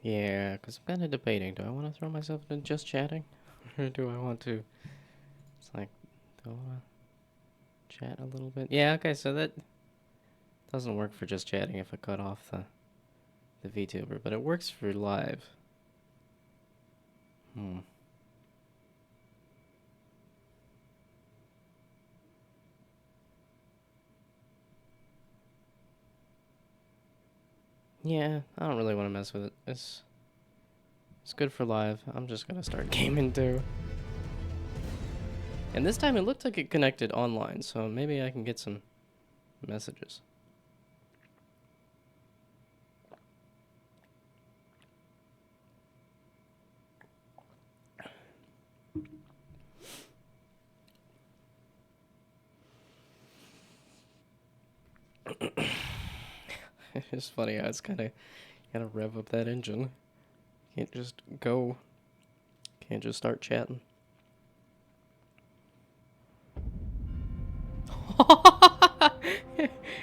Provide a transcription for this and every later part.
Yeah, because I'm kind of debating. Do I want to throw myself into just chatting? Or do I want to... It's like, do I want to chat a little bit? Yeah, okay, so that doesn't work for just chatting if I cut off the VTuber, but it works for live. Hmm. Yeah, I don't really want to mess with it. It's good for live. I'm just gonna start gaming too. And this time it looked like it connected online, so maybe I can get some messages. It's funny how it's kind of gotta rev up that engine. Can't just go. Can't just start chatting.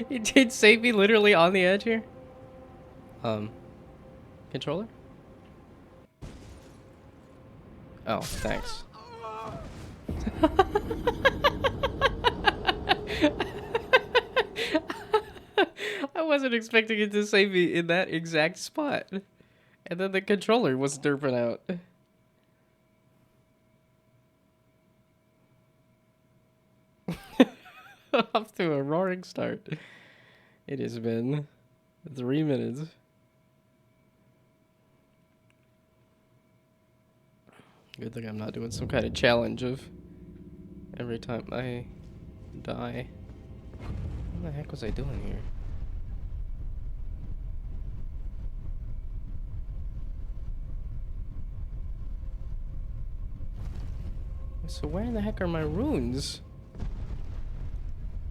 It did save me literally on the edge here. Controller? Oh, thanks. I wasn't expecting it to save me in that exact spot. And then the controller was derping out. Off to a roaring start. It has been 3 minutes. Good thing I'm not doing some kind of challenge of every time I die. What the heck was I doing here? So where in the heck are my runes?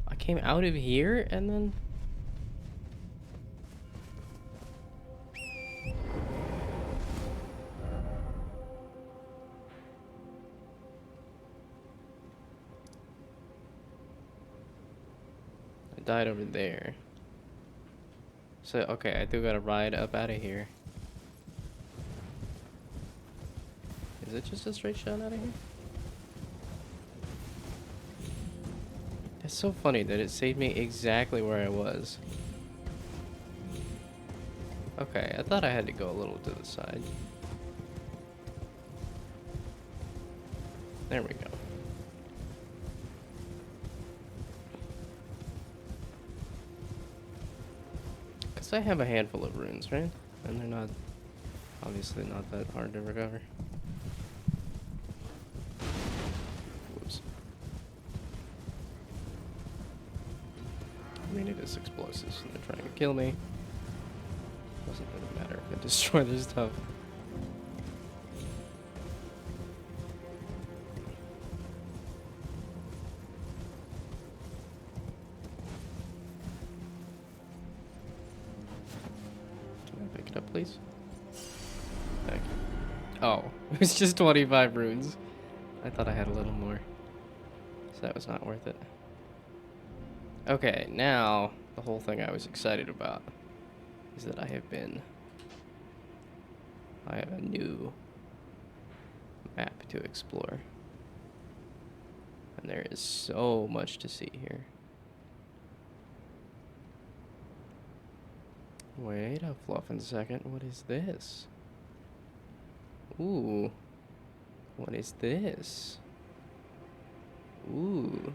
I came out of here and then... I died over there. So, okay, I do gotta ride up out of here. Is it just a straight shot out of here? It's so funny that it saved me exactly where I was. Okay, I thought I had to go a little to the side. There we go. Because I have a handful of runes, right? And they're not, obviously not that hard to recover. Whoops. I mean, it is explosives, and they're trying to kill me. Doesn't really matter if I destroy their stuff. Can I pick it up, please? Thank you. Oh, it was just 25 runes. I thought I had a little more. So that was not worth it. Okay, now the whole thing I was excited about is that I have a new map to explore. And there is so much to see here. Wait a fluffin' second, what is this? Ooh. What is this? Ooh.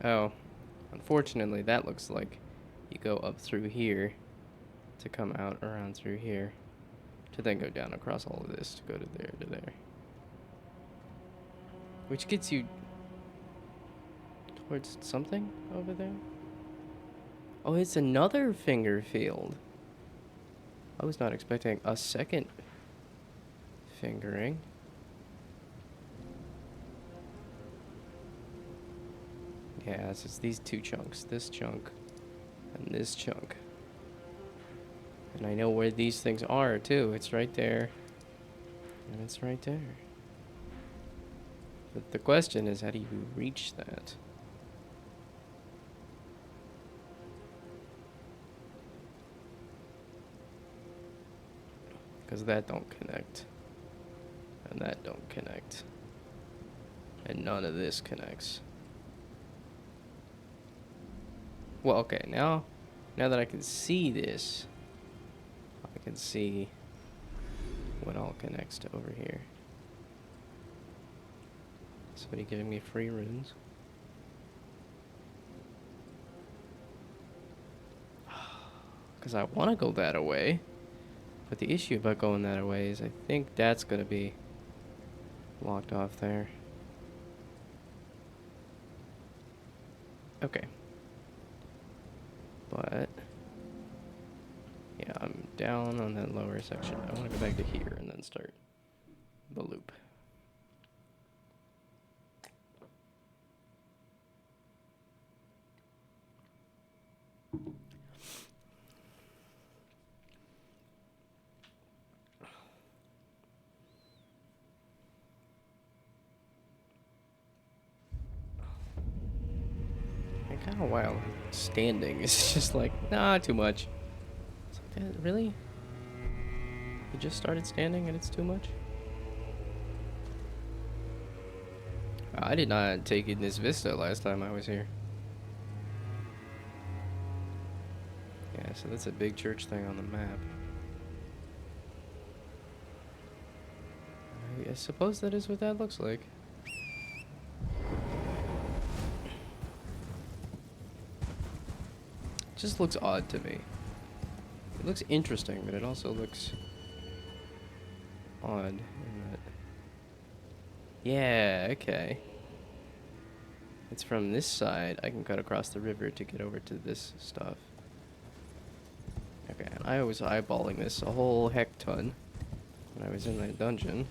Oh. Unfortunately, that looks like you go up through here to come out around through here to then go down across all of this to go to there. Which gets you towards something over there? Oh, it's another finger field. I was not expecting a second fingering. Yeah, it's these two chunks. This chunk and this chunk. And I know where these things are, too. It's right there. And it's right there. But the question is, how do you reach that? Because that don't connect. And that don't connect. And none of this connects. Well, okay, now that I can see this, I can see what all connects to over here. Somebody giving me free runes. Because I want to go that way. But the issue about going that way is I think that's going to be locked off there. Okay. But yeah, I'm down on that lower section. I want to go back to here and then start the loop. And kind of wild. Standing is just like, nah, too much. It's like, really? You just started standing and it's too much? I did not take in this vista last time I was here. Yeah, so that's a big church thing on the map. I suppose that is what that looks like. It just looks odd to me. It looks interesting, but it also looks odd in that. Yeah, okay. It's from this side. I can cut across the river to get over to this stuff. Okay, and I was eyeballing this a whole heck ton when I was in that dungeon.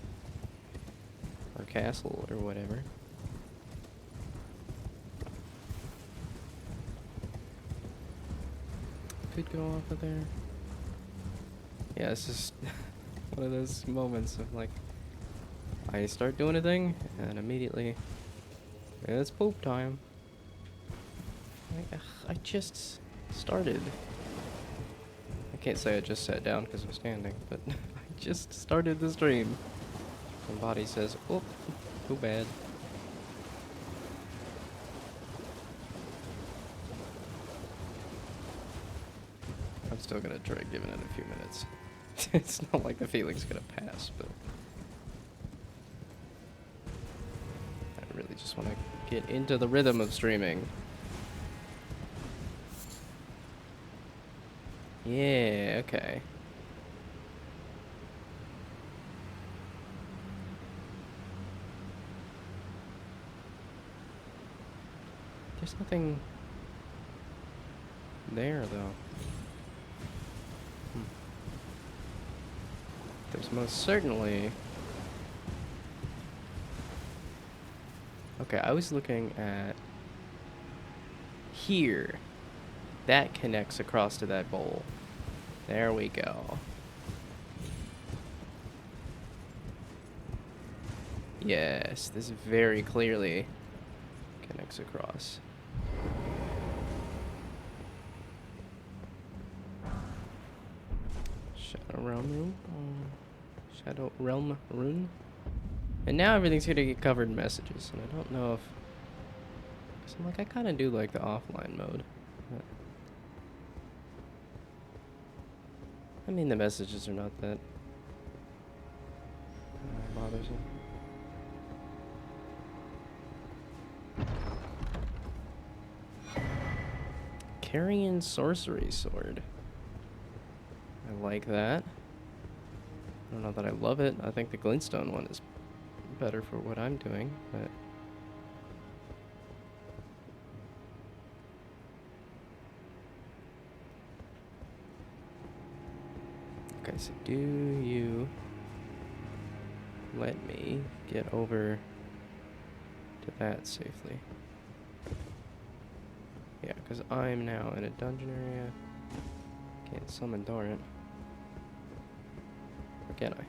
Or castle, or whatever. Could go off of there. Yeah, it's just one of those moments of like, I start doing a thing, and immediately, it's poop time. I just started. I can't say I just sat down because I'm standing, but I just started the stream. My body says, oh, too bad. I'm still gonna try giving it a few minutes. It's not like the feeling's gonna pass, but I really just want to get into the rhythm of streaming. Yeah, okay. There's nothing there, though. There's most certainly... Okay, I was looking at... Here. That connects across to that bowl. There we go. Yes, this very clearly connects across. Shadow Realm Rune. Shadow Realm Rune. And now everything's gonna get covered in messages, and I don't know if... Cause I'm like, I kinda do like the offline mode. But I mean, the messages are not that bothersome. Carrion Sorcery Sword. I like that. I don't know that I love it. I think the Glintstone one is better for what I'm doing, but... Okay, so do you let me get over to that safely? Yeah, because I'm now in a dungeon area. Can't summon Dorant. Or can I?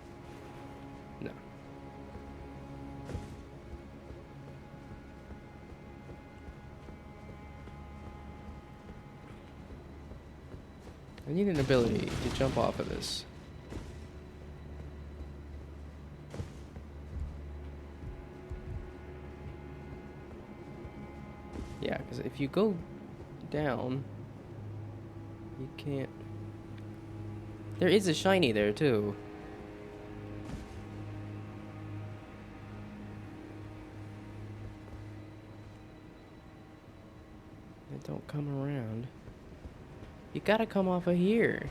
No. I need an ability to jump off of this. Yeah, because if you go down, you can't... There is a shiny there, too. They don't come around. You gotta come off of here.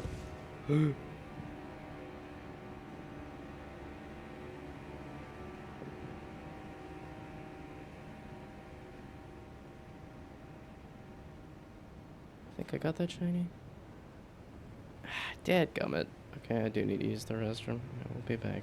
I think I got that shiny. Dadgummit. Okay, I do need to use the restroom. I will be back.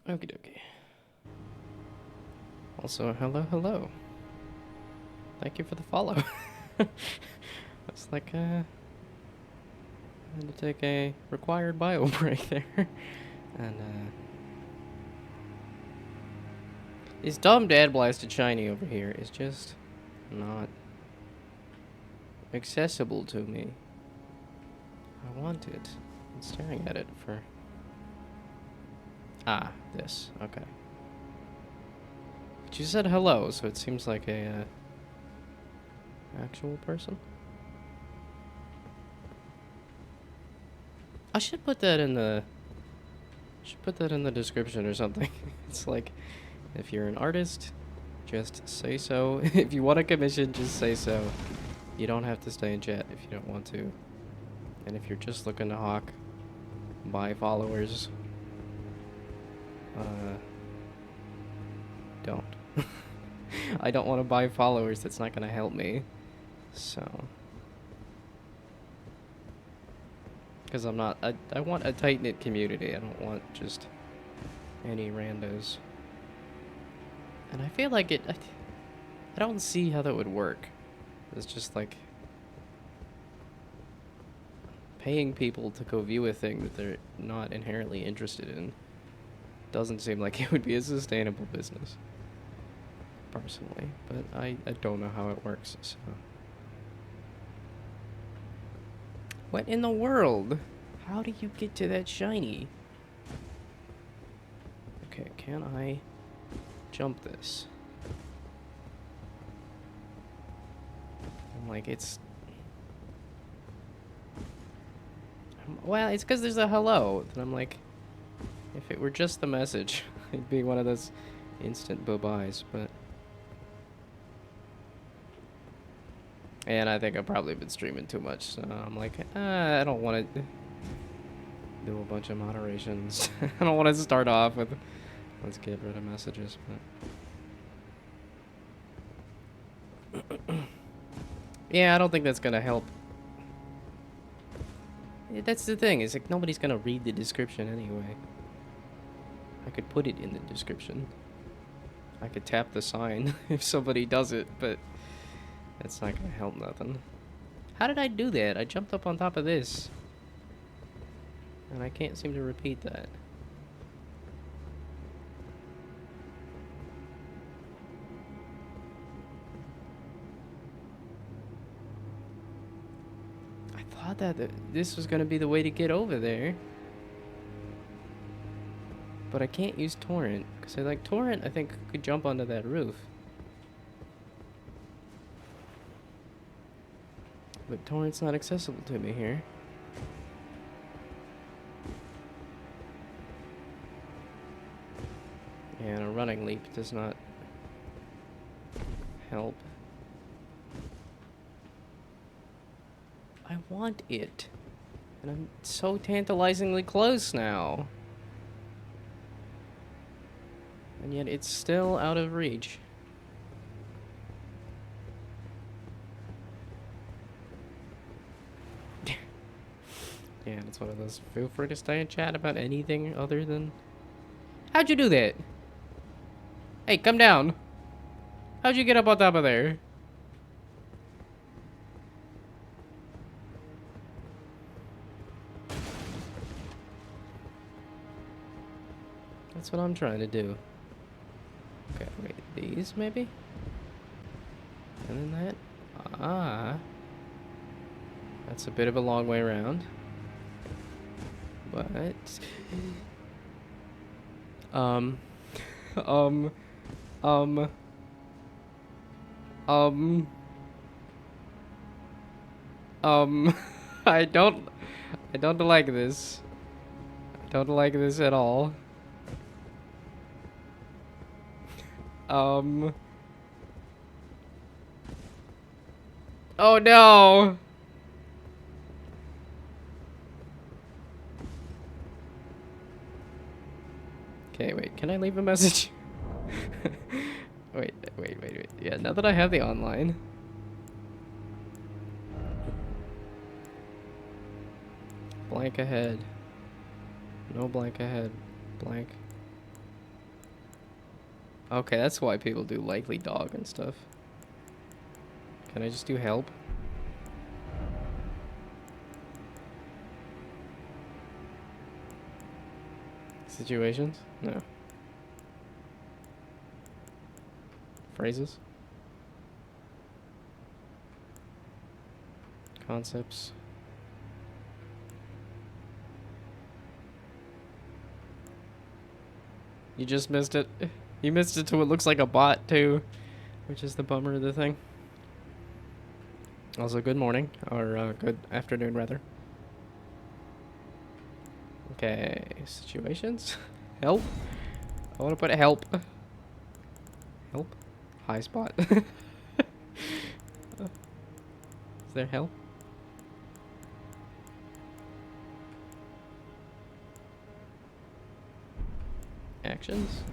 Okie dokie. Also, hello, hello. Thank you for the follow. Looks like I had to take a required bio break there. And this dumb dad blasted shiny over here is just not accessible to me. I want it. I'm staring at it for... Ah, this. Okay. But you said hello, so it seems like a actual person. I should put that in the... description or something. It's like, if you're an artist, just say so. If you want a commission, just say so. You don't have to stay in chat if you don't want to. And if you're just looking to hawk, buy followers, don't. I don't want to buy followers. That's not going to help me. So... Because I'm not... I want a tight-knit community. I don't want just any randos. And I feel like it... I don't see how that would work. It's just like... paying people to go view a thing that they're not inherently interested in doesn't seem like it would be a sustainable business. Personally. But I don't know how it works, so... What in the world? How do you get to that shiny? Okay, can I jump this? I'm like, it's... Well, it's because there's a hello. And I'm like, if it were just the message, it'd be one of those instant bye-byes, but... And I think I've probably been streaming too much, so I'm like, I don't want to do a bunch of moderations. I don't want to start off with, let's get rid of messages, but... Yeah, I don't think that's going to help. That's the thing, is like, nobody's going to read the description anyway. I could put it in the description. I could tap the sign if somebody does it, but... That's not gonna help nothing. How did I do that? I jumped up on top of this. And I can't seem to repeat that. I thought that this was gonna be the way to get over there. But I can't use torrent. Because torrent, I think, could jump onto that roof. But torrent's not accessible to me here. And a running leap does not help. I want it. And I'm so tantalizingly close now. And yet it's still out of reach. Yeah, it's one of those, feel free to stay and chat about anything other than... How'd you do that? Hey, come down. How'd you get up on top of there? That's what I'm trying to do. Okay, wait, these maybe? And then that? Ah. That's a bit of a long way around. But... I don't like this. I don't like this at all. Oh no! Okay, wait, can I leave a message? Wait. Yeah, now that I have the online. Blank ahead. No blank ahead. Blank. Okay, that's why people do likely dog and stuff. Can I just do help? Situations? No. Phrases? Concepts? You just missed it. You missed it to what looks like a bot, too. Which is the bummer of the thing. Also, good morning. Or, good afternoon, rather. Okay, situations? Help? I want to put help. Help? High spot. Is there help? Actions?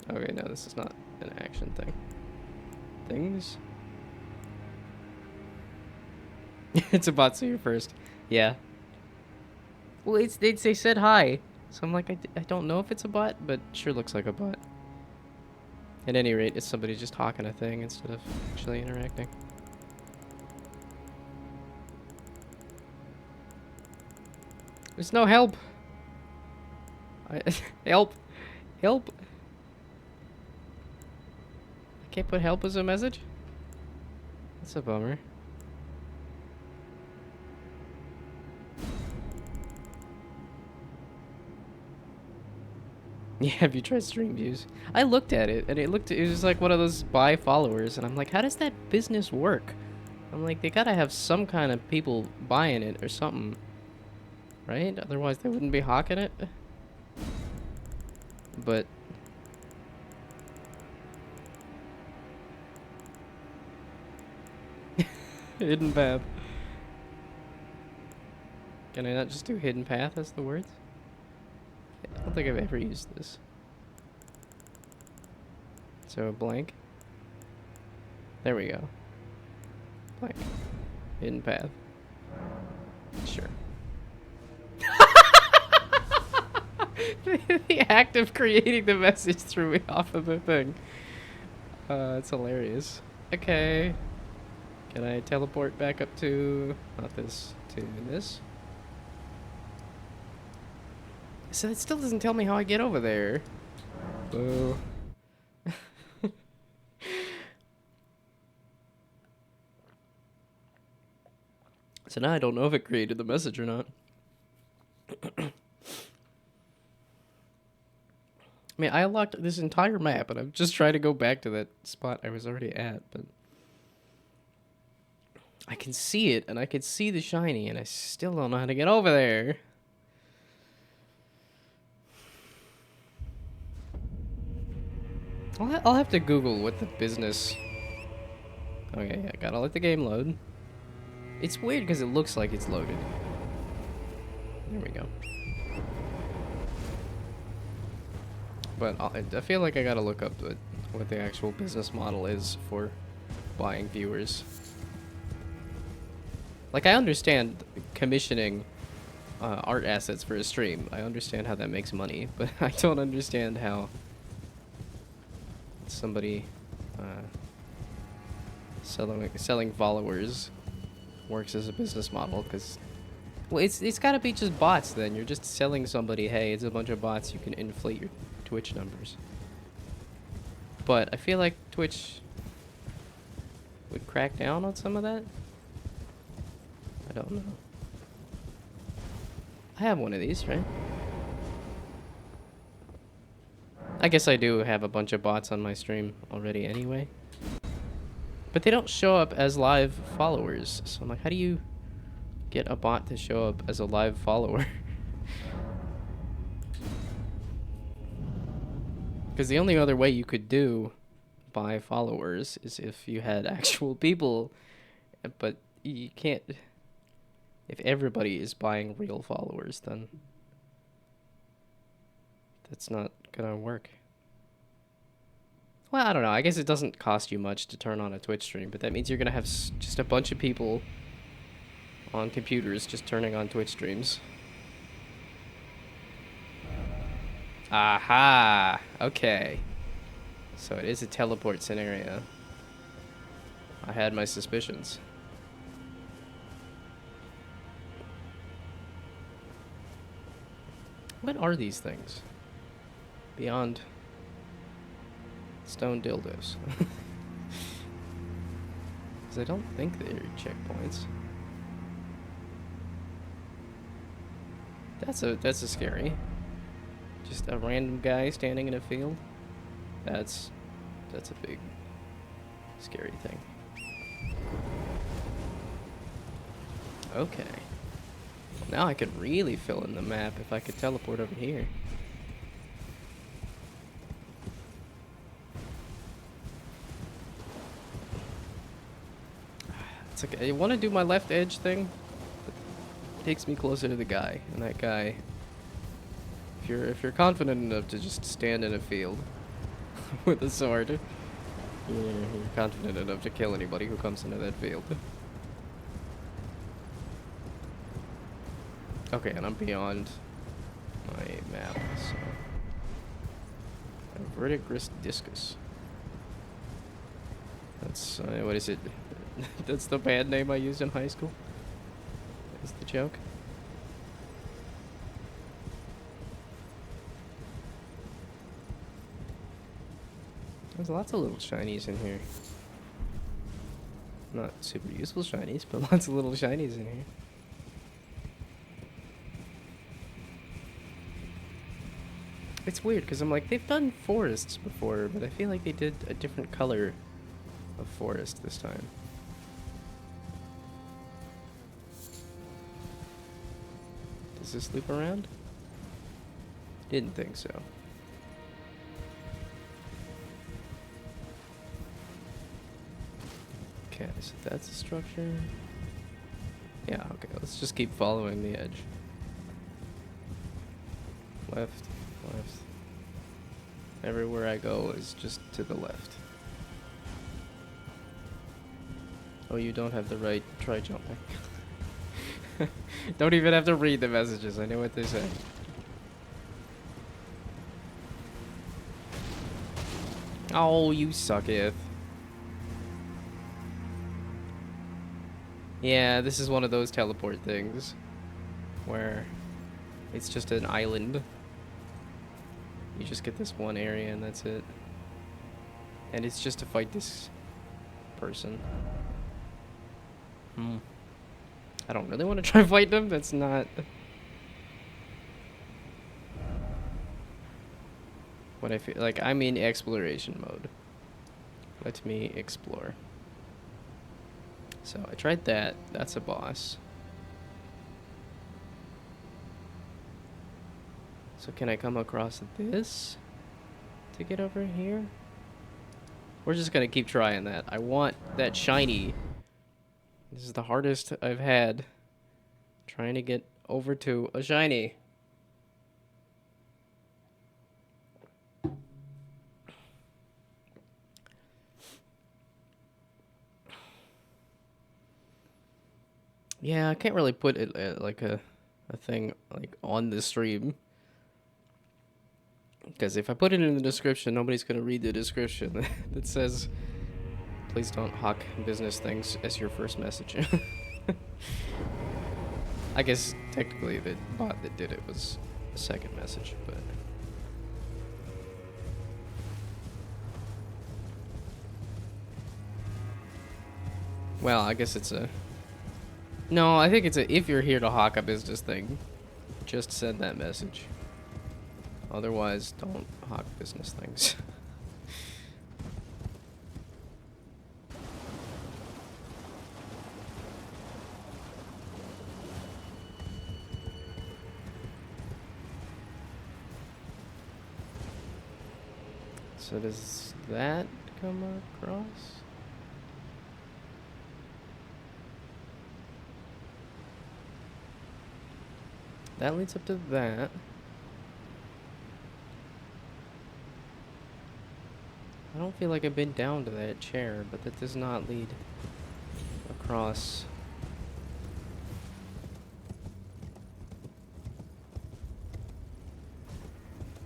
Okay, no, this is not an action thing. Things? It's a bot, so you're first. Yeah. Well, they said hi. So I'm like, I don't know if it's a bot, but sure looks like a bot. At any rate, it's somebody just hawking a thing instead of actually interacting. There's no help. Help. Help. I can't put help as a message? That's a bummer. Yeah, have you tried stream views? I looked at it, and it was like one of those buy followers, and I'm like, how does that business work? I'm like, they gotta have some kind of people buying it or something, right? Otherwise they wouldn't be hawking it. But hidden path. Can I not just do hidden path as the words? I don't think I've ever used this. So blank. There we go. Blank. Hidden path. Sure. The act of creating the message threw me off of the thing. It's hilarious. Okay. Can I teleport back up to, not this, to this? So it still doesn't tell me how I get over there. Boo. So now I don't know if it created the message or not. I mean, I unlocked this entire map, and I'm just trying to go back to that spot I was already at, but I can see it, and I can see the shiny, and I still don't know how to get over there. I'll have to Google what the business... Okay, I gotta let the game load. It's weird because it looks like it's loaded. There we go. But I feel like I gotta look up what the actual business model is for buying viewers. Like, I understand commissioning art assets for a stream. I understand how that makes money, but I don't understand how somebody selling followers works as a business model, because well, it's got to be just bots. Then you're just selling somebody, hey, it's a bunch of bots, you can inflate your Twitch numbers. But I feel like Twitch would crack down on some of that. I don't know. I have one of these, right? I guess I do have a bunch of bots on my stream already anyway. But they don't show up as live followers. So I'm like, how do you get a bot to show up as a live follower? Because the only other way you could do buy followers is if you had actual people. But you can't... If everybody is buying real followers, then that's not gonna work. Well, I don't know. I guess it doesn't cost you much to turn on a Twitch stream, but that means you're gonna have just a bunch of people on computers just turning on Twitch streams. Aha! Okay. So it is a teleport scenario. I had my suspicions. What are these things? Beyond stone dildos. Because I don't think they're checkpoints. That's a scary. Just a random guy standing in a field. That's a big scary thing. Okay. Now I could really fill in the map if I could teleport over here. It's okay. I want to do my left edge thing. It takes me closer to the guy, and that guy. If you're confident enough to just stand in a field with a sword, you're confident enough to kill anybody who comes into that field. Okay, and I'm beyond my map, so. A verdigris discus. That's, what is it? That's the band name I used in high school? Is the joke? There's lots of little shinies in here. Not super useful shinies, but lots of little shinies in here. It's weird, because I'm like, they've done forests before, but I feel like they did a different color of forest this time. Does this loop around? Didn't think so. Okay, so that's a structure. Yeah, okay, let's just keep following the edge. Left, left. Everywhere I go is just to the left. Oh, you don't have the right, try jumping. Don't even have to read the messages, I know what they say. Oh, you sucketh. Yeah, this is one of those teleport things where it's just an island. You just get this one area and that's it. And it's just to fight this person. I don't really want to try fight them. That's not what I feel like. I'm in exploration mode. Let me explore. So I tried that. That's a boss. So can I come across this to get over here? We're just gonna keep trying that. I want that shiny. This is the hardest I've had trying to get over to a shiny. Yeah, I can't really put it like a thing like on the stream. Because if I put it in the description, nobody's going to read the description that says, please don't hawk business things as your first message. I guess technically the bot that did it was a second message, but... Well, I guess it's a... No, I think it's a if you're here to hawk a business thing, just send that message. Otherwise, don't hawk business things. So does that come across? That leads up to that. I don't feel like I've been down to that chair, but that does not lead across.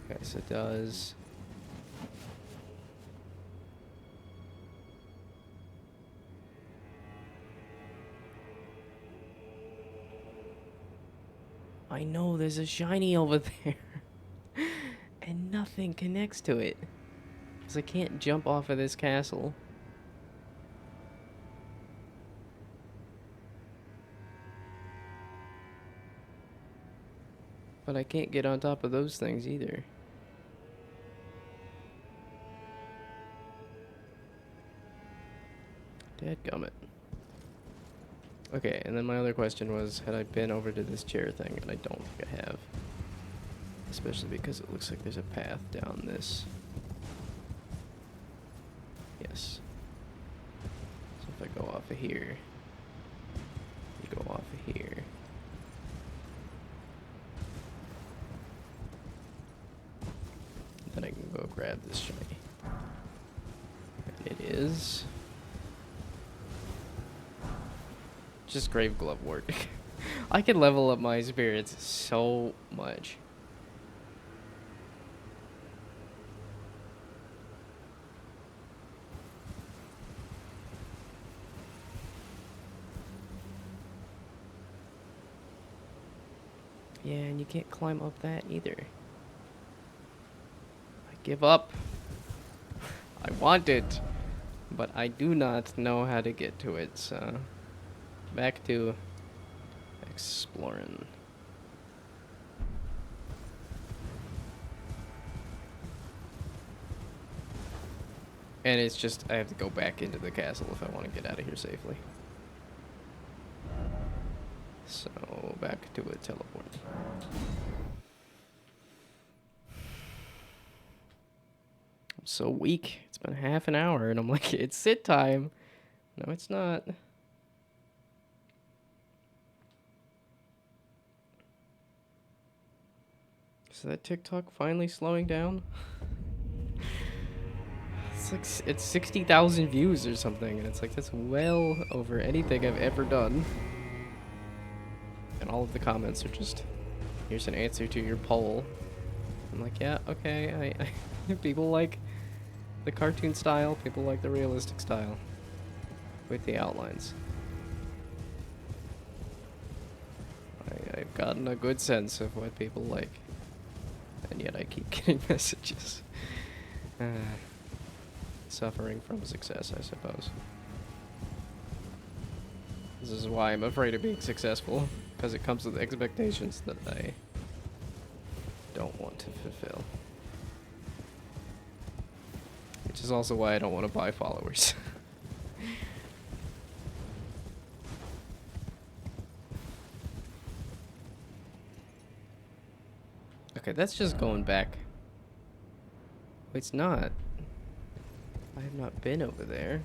Okay, Yes, it does. I know there's a shiny over there. And nothing connects to it. Because I can't jump off of this castle. But I can't get on top of those things either. Dadgummit. Okay, and then my other question was, had I been over to this chair thing? And I don't think I have. Especially because it looks like there's a path down this. Yes. So if I go off of here, you go off of here. Then I can go grab this shiny. And it is just grave glove work. I can level up my spirits so much. Yeah, and you can't climb up that either. I give up. I want it, but I do not know how to get to it, so back to exploring. And it's just, I have to go back into the castle if I want to get out of here safely. So, back to a teleport. I'm so weak. It's been half an hour and I'm like, it's sit time. No, it's not. Is that TikTok finally slowing down? It's like, it's 60,000 views or something, and it's like, that's well over anything I've ever done. And all of the comments are just, here's an answer to your poll. I'm like, yeah, okay, people like the cartoon style, people like the realistic style. With the outlines. I've gotten a good sense of what people like. And yet I keep getting messages. Suffering from success, I suppose. This is why I'm afraid of being successful, because it comes with expectations that I don't want to fulfill. Which is also why I don't want to buy followers. Okay, that's just going back. Wait, it's not. I have not been over there.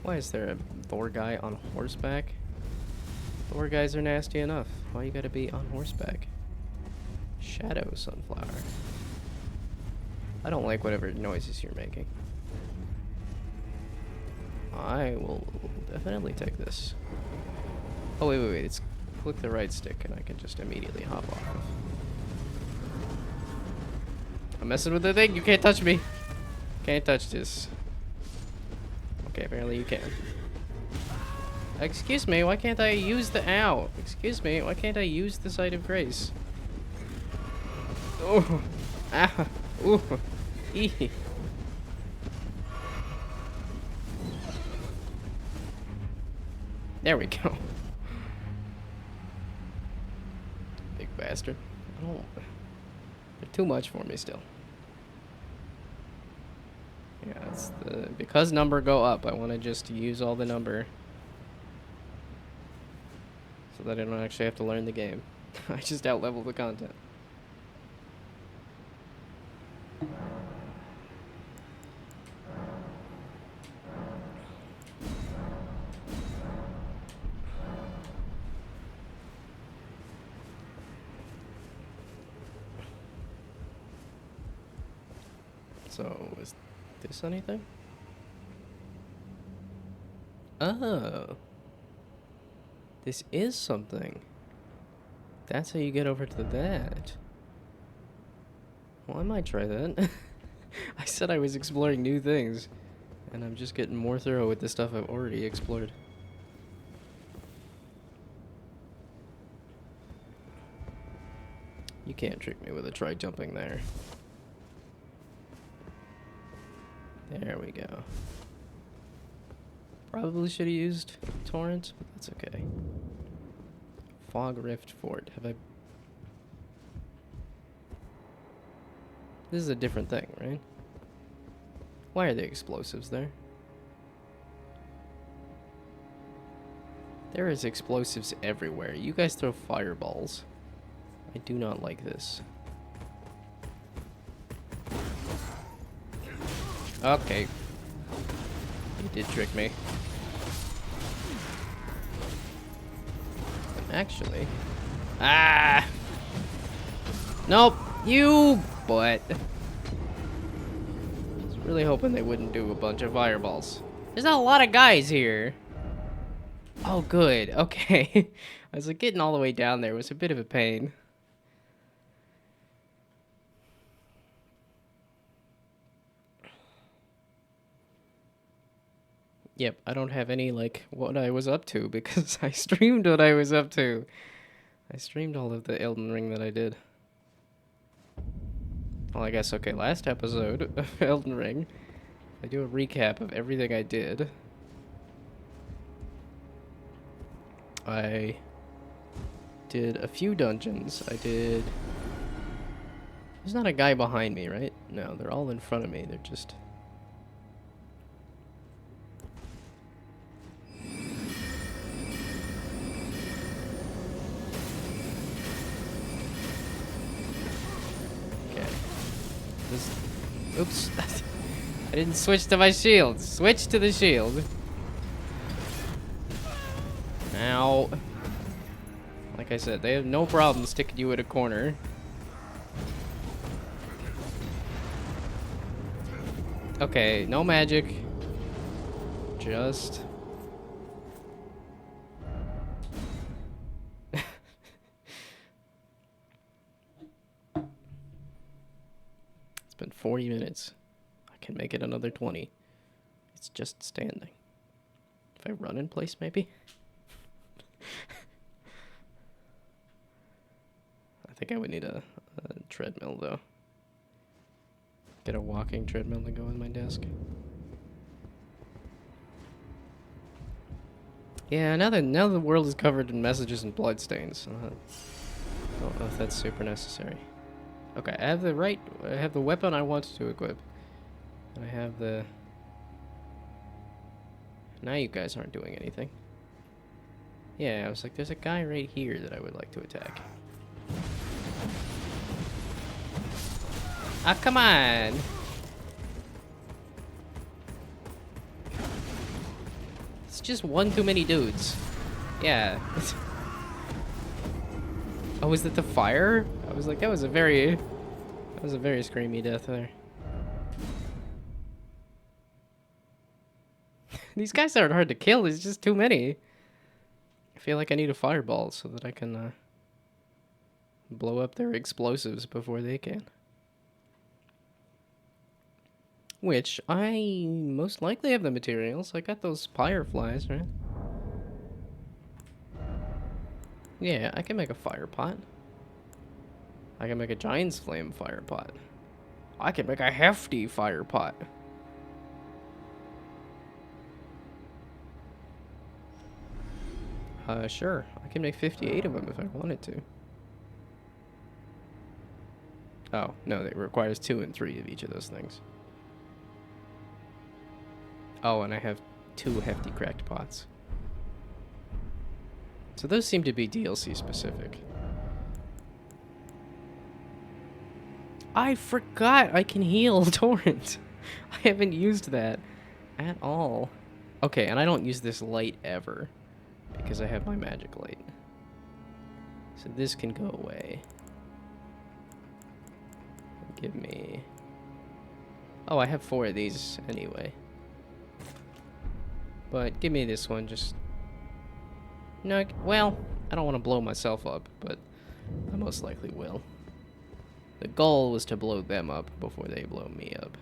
Why is there a Thor guy on horseback? Thor guys are nasty enough. Why you gotta be on horseback? Shadow sunflower. I don't like whatever noises you're making. I will definitely take this. Oh, wait. It's click the right stick and I can just immediately hop off. I'm messing with the thing. You can't touch me. Can't touch this. Okay, apparently you can. Excuse me, why can't I use the ow? Excuse me, why can't I use the site of grace? Oh, ah, ooh, ee. There we go. Big bastard. I don't. They're too much for me still. Yeah, it's the because number go up. I want to just use all the number so that I don't actually have to learn the game. I just outlevel the content. So, is this anything? Oh. This is something. That's how you get over to that. Well, I might try that. I said I was exploring new things, and I'm just getting more thorough with the stuff I've already explored. You can't trick me with a try jumping there. There we go. Probably should have used torrent, but that's okay. Fog Rift Fort. Have I... This is a different thing, right? Why are there explosives there? There is explosives everywhere. You guys throw fireballs. I do not like this. Okay. You did trick me. Actually... Ah! Nope! You butt! I was really hoping they wouldn't do a bunch of fireballs. There's not a lot of guys here. Oh, good. Okay. I was like, getting all the way down there was a bit of a pain. Yep, I don't have any, like, what I was up to, because I streamed what I was up to. I streamed all of the Elden Ring that I did. Well, I guess, okay, last episode of Elden Ring, I do a recap of everything I did. I did a few dungeons. I did... There's not a guy behind me, right? No, they're all in front of me. They're just... Okay. Oops. I didn't switch to my shield. Switch to the shield. Ow. Like I said, they have no problem sticking you in a corner. Okay, no magic. Just... It's been 40 minutes. I can make it another 20. It's just standing. If I run in place, maybe? I think I would need a treadmill, though. Get a walking treadmill to go on my desk. Yeah, now the world is covered in messages and bloodstains. I don't know if that's super necessary. Okay, I have the weapon I want to equip. And I have the... Now you guys aren't doing anything. Yeah, I was like, there's a guy right here that I would like to attack. Ah, come on! It's just one too many dudes. Yeah. Oh, was that the fire? I was like, that was a very screamy death there. These guys aren't hard to kill, there's just too many. I feel like I need a fireball so that I can blow up their explosives before they can. Which, I most likely have the materials. I got those fireflies, right? Yeah, I can make a fire pot. I can make a giant's flame fire pot. I can make a hefty fire pot. Sure. I can make 58 of them if I wanted to. Oh, no, it requires 2 and 3 of each of those things. Oh, and I have 2 hefty cracked pots. So those seem to be DLC specific. I forgot I can heal Torrent. I haven't used that at all. Okay, and I don't use this light ever because I have my magic light. So this can go away. Give me... Oh, I have 4 of these anyway. But give me this one, just... No, well, I don't want to blow myself up, but I most likely will. The goal was to blow them up before they blow me up.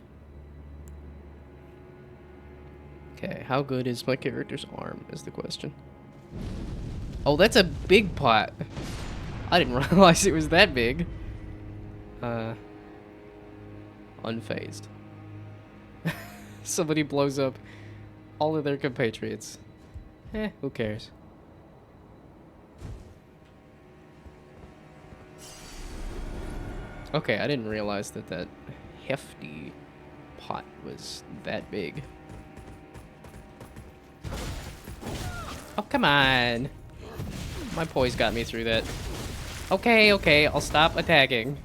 Okay, how good is my character's arm is the question. Oh, that's a big pot. I didn't realize it was that big. Unfazed. Somebody blows up all of their compatriots. Who cares? Okay, I didn't realize that that hefty pot was that big. Oh, come on. My poise got me through that. Okay, okay, I'll stop attacking.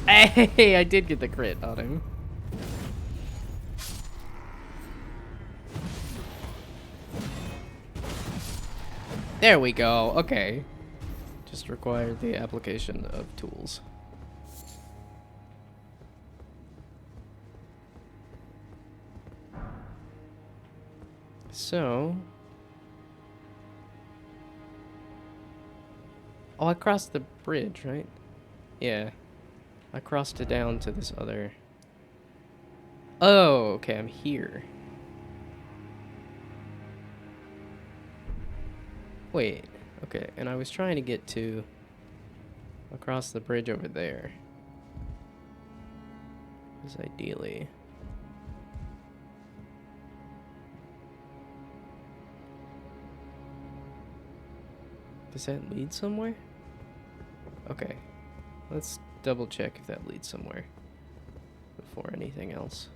Hey, I did get the crit on him. There we go. Okay. Just required the application of tools. So... Oh, I crossed the bridge, right? Yeah. I crossed it down to this other... Oh, okay, I'm here. Wait, okay, and I was trying to get to... across the bridge over there. Because ideally... Does that lead somewhere? Okay. Let's double check if that leads somewhere before anything else.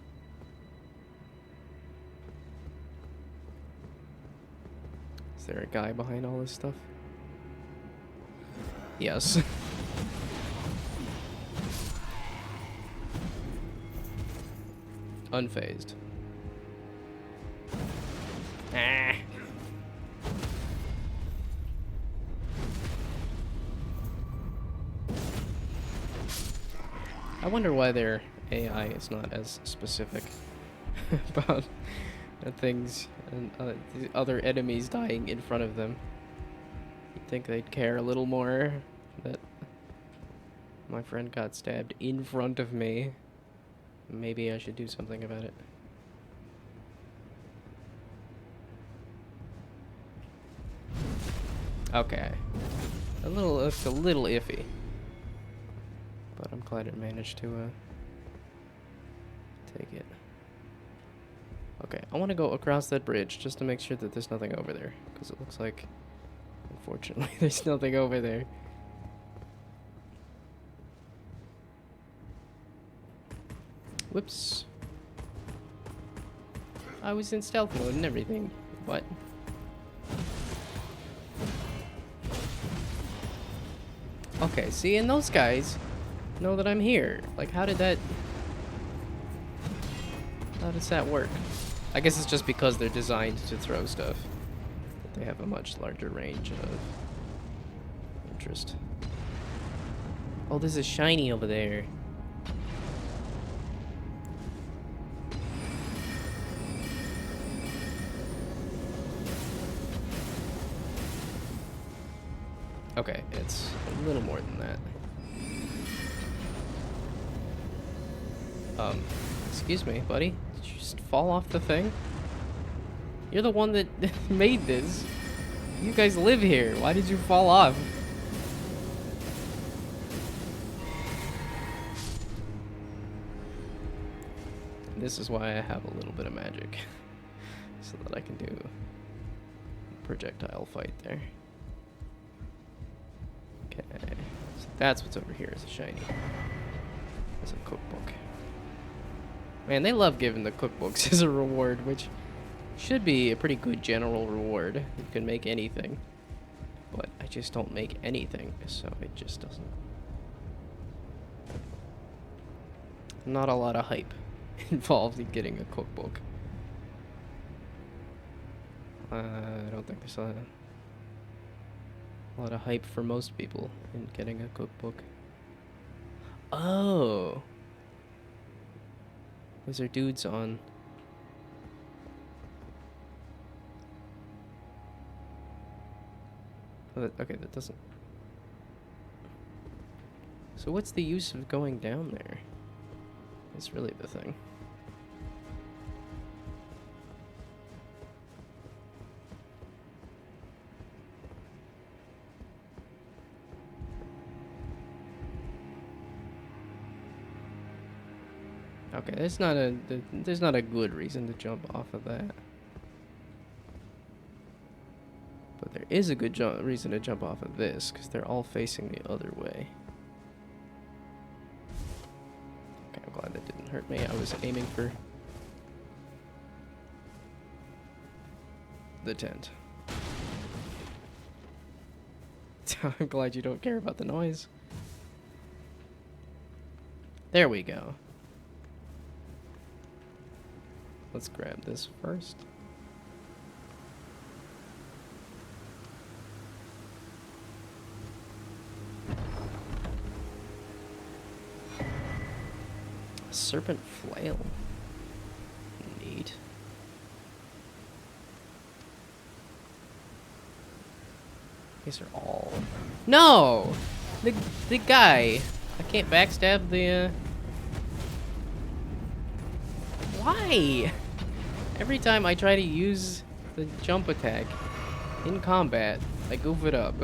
Is there a guy behind all this stuff? Yes. Unfazed. Ah. I wonder why their AI is not as specific about things and the other enemies dying in front of them. You'd think they'd care a little more that my friend got stabbed in front of me. Maybe I should do something about it. Okay. It's a little iffy. But I'm glad it managed to take it. Okay, I want to go across that bridge just to make sure that there's nothing over there. Because it looks like, unfortunately, there's nothing over there. Whoops. I was in stealth mode and everything. What? Okay, see, and those guys know that I'm here. Like, how does that work? I guess it's just because they're designed to throw stuff. That they have a much larger range of interest. Oh, there's a shiny over there. Okay, it's a little more than that. Excuse me, buddy. Did you just fall off the thing? You're the one that made this. You guys live here. Why did you fall off? This is why I have a little bit of magic. So that I can do a projectile fight there. Okay. So that's what's over here is a shiny. It's a cookbook. Man, they love giving the cookbooks as a reward, which should be a pretty good general reward. You can make anything. But I just don't make anything, so it just doesn't. Not a lot of hype involved in getting a cookbook. I don't think there's a lot of hype for most people in getting a cookbook. Oh! Those are dudes on... Okay, that doesn't... So what's the use of going down there? That's really the thing. Okay, there's not a good reason to jump off of that. But there is a good reason to jump off of this, because they're all facing the other way. Okay, I'm glad that didn't hurt me. I was aiming for the tent. I'm glad you don't care about the noise. There we go. Let's grab this first. Serpent flail. Neat. These are all... No! The guy! I can't backstab the, Why? Every time I try to use the jump attack in combat, I goof it up.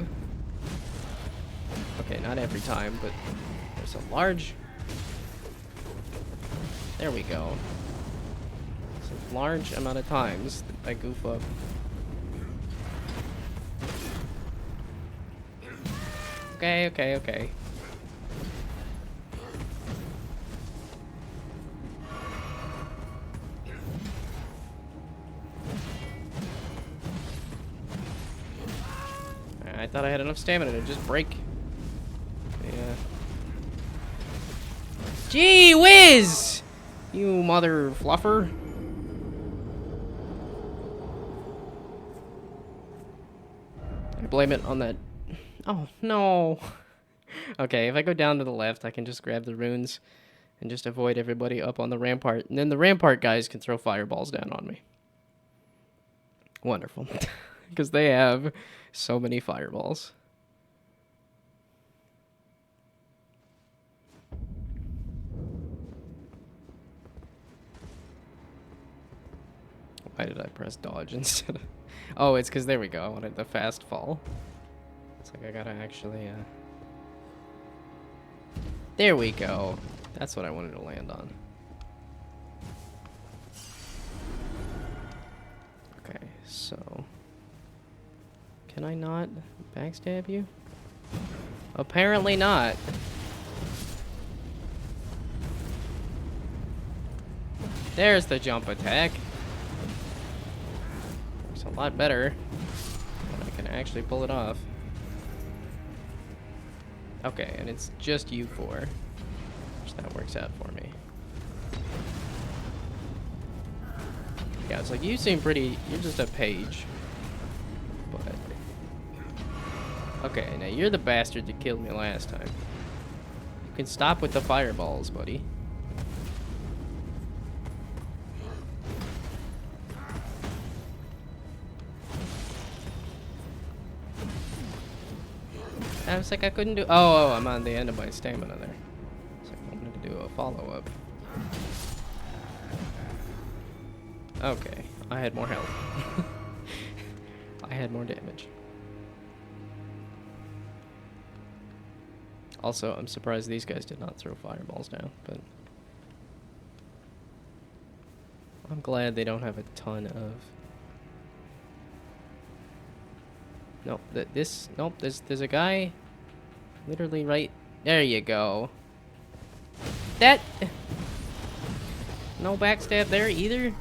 Okay, not every time, but there's a large... There we go. It's a large amount of times that I goof up. Okay, okay, okay. I thought I had enough stamina to just break. Yeah. Gee whiz! You mother fluffer. I blame it on that. Oh, no. Okay, if I go down to the left, I can just grab the runes and just avoid everybody up on the rampart. And then the rampart guys can throw fireballs down on me. Wonderful. Because they have so many fireballs. Why did I press dodge instead of... Oh, it's because, there we go, I wanted the fast fall. It's like I gotta actually, There we go. That's what I wanted to land on. Okay, so... Can I not backstab you? Apparently not. There's the jump attack. Looks a lot better when I can actually pull it off. Okay, and it's just you four, which that works out for me. Yeah, it's like you seem pretty. You're just a page. But okay, now you're the bastard that killed me last time. You can stop with the fireballs, buddy. I was like, I couldn't do... Oh, I'm on the end of my stamina there. So I wanted to do a follow-up. Okay, I had more health. I had more damage. Also, I'm surprised these guys did not throw fireballs down, but... I'm glad they don't have a ton of... Nope, nope, there's a guy literally right... There you go. That... No backstab there either?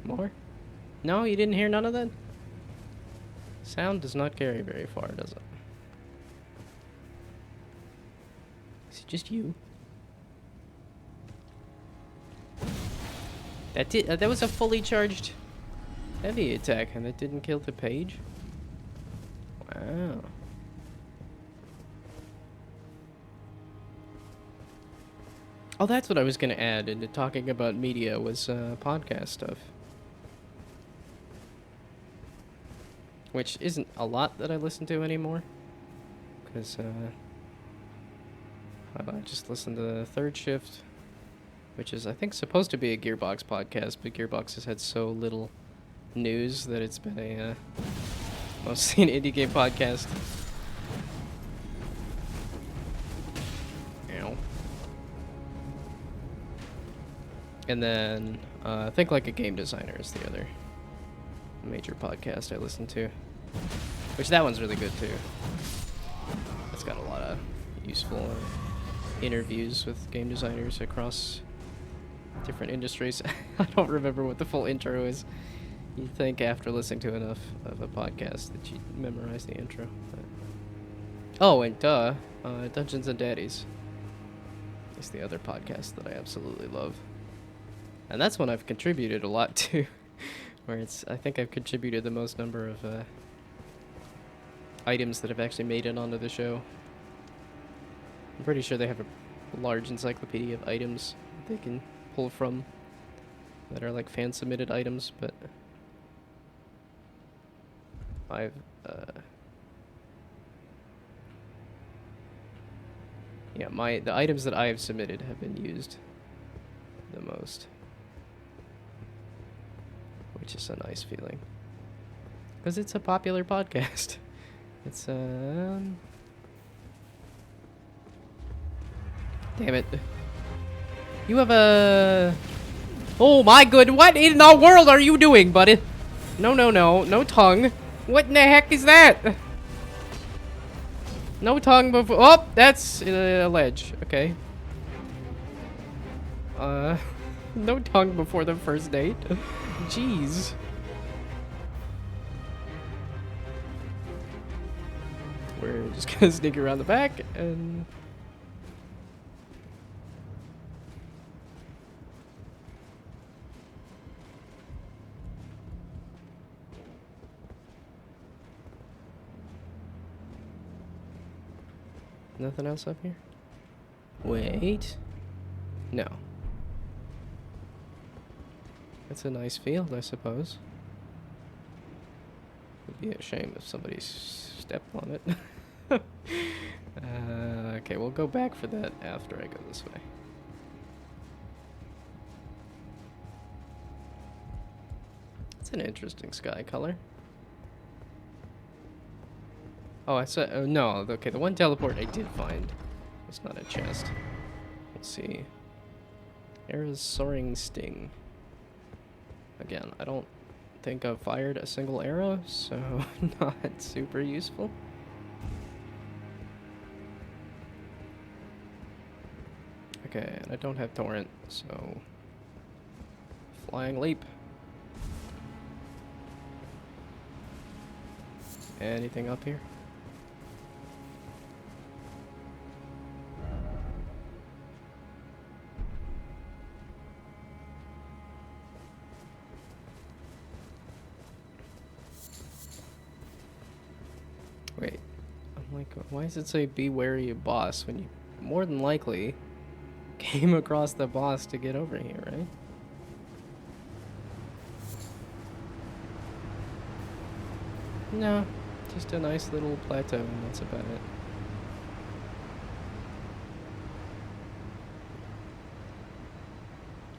More? No, you didn't hear none of that? Sound does not carry very far, does it? Is it just you? That was a fully charged heavy attack, and it didn't kill the page? Wow. Oh, that's what I was gonna add into talking about media was podcast stuff. Which isn't a lot that I listen to anymore. Because I just listen to Third Shift, which is, I think, supposed to be a Gearbox podcast, but Gearbox has had so little news that it's been a mostly an indie game podcast. Ow. And then I think Like a Game Designer is the other major podcast I listen to, which that one's really good too. It's got a lot of useful interviews with game designers across different industries. I don't remember what the full intro is. You'd think after listening to enough of a podcast that you'd memorize the intro. But... Oh, and Dungeons and Daddies is the other podcast that I absolutely love. And that's one I've contributed a lot to, where I think I've contributed the most number of items that have actually made it onto the show. I'm pretty sure they have a large encyclopedia of items they can pull from that are like fan-submitted items, but I've yeah, the items that I have submitted have been used the most, which is a nice feeling because it's a popular podcast. It's damn it. You have a... Oh my good, what in the world are you doing, buddy? No, no, no, no tongue. What in the heck is that? No tongue before... Oh, that's a ledge, okay. No tongue before the first date. Jeez. We're just gonna sneak around the back and... Nothing else up here? Wait. No. It's a nice field, I suppose. It'd be a shame if somebody stepped on it. Okay, we'll go back for that after I go this way. It's an interesting sky color. Oh, I said, no, okay, the one teleport I did find was not a chest. Let's see. Era's Soaring Sting. Again, I don't think I've fired a single arrow, so not super useful. Okay, and I don't have Torrent, so... Flying Leap. Anything up here? Wait, I'm like, why does it say be wary of boss when you more than likely came across the boss to get over here, right? No, just a nice little plateau and that's about it.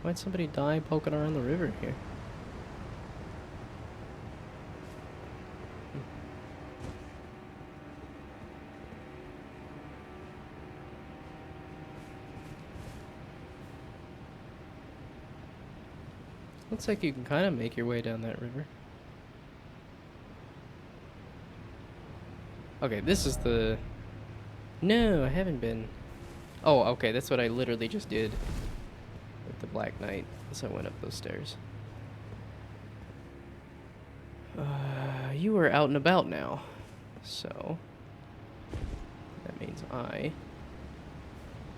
Why'd somebody die poking around the river here? Looks like you can kind of make your way down that river. Okay, this is the... No, I haven't been. Oh, okay, that's what I literally just did with the Black Knight as I went up those stairs. You are out and about now, so that means I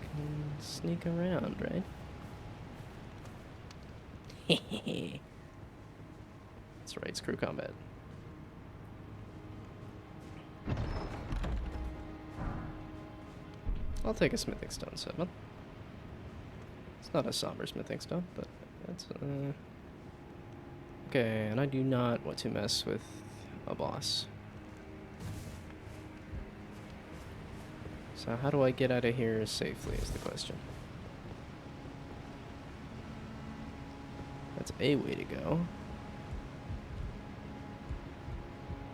can sneak around, right? That's right, screw combat. I'll take a smithing stone 7. Not a somber smithing stuff, but that's okay. And I do not want to mess with a boss. So how do I get out of here safely is the question. That's a way to go.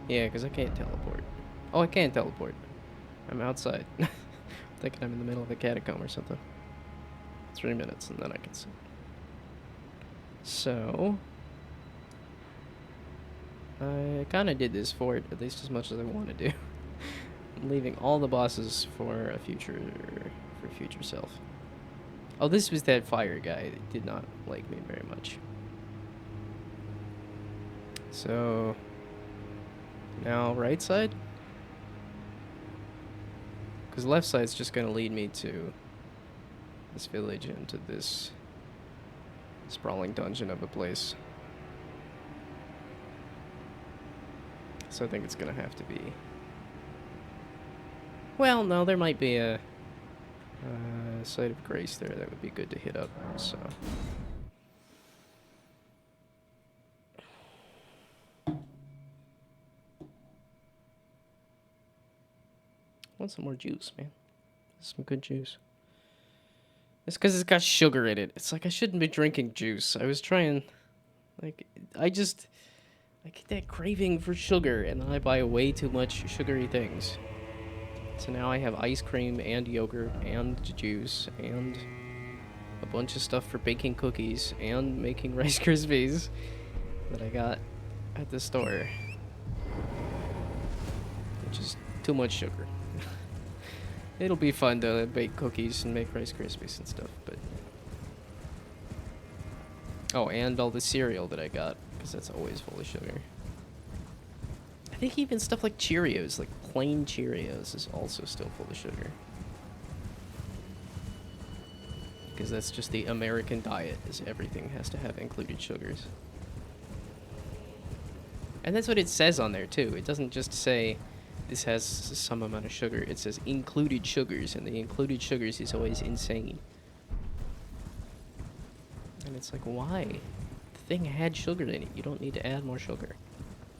Yeah, because I can't teleport. Oh, I can't teleport. I'm outside. Thinking I'm in the middle of a catacomb or something. 3 minutes and then I can see. So I kind of did this for it at least as much as I want to do. I'm leaving all the bosses for future self. Oh, this was that fire guy that did not like me very much. So now right side? Because left side's just going to lead me to this village and to this sprawling dungeon of a place. So I think it's going to have to be... Well, no, there might be a site of grace there that would be good to hit up, so... I want some more juice, man. Some good juice. It's because it's got sugar in it. It's like I shouldn't be drinking juice. I was trying... Like, I get that craving for sugar, and then I buy way too much sugary things. So now I have ice cream and yogurt and juice and a bunch of stuff for baking cookies and making Rice Krispies that I got at the store. Which is too much sugar. It'll be fun to bake cookies and make Rice Krispies and stuff, but... Oh, and all the cereal that I got, because that's always full of sugar. I think even stuff like Cheerios, like plain Cheerios, is also still full of sugar. Because that's just the American diet, is everything has to have included sugars. And that's what it says on there, too. It doesn't just say... This has some amount of sugar. It says included sugars, and the included sugars is always insane. And it's like, why? The thing had sugar in it. You don't need to add more sugar.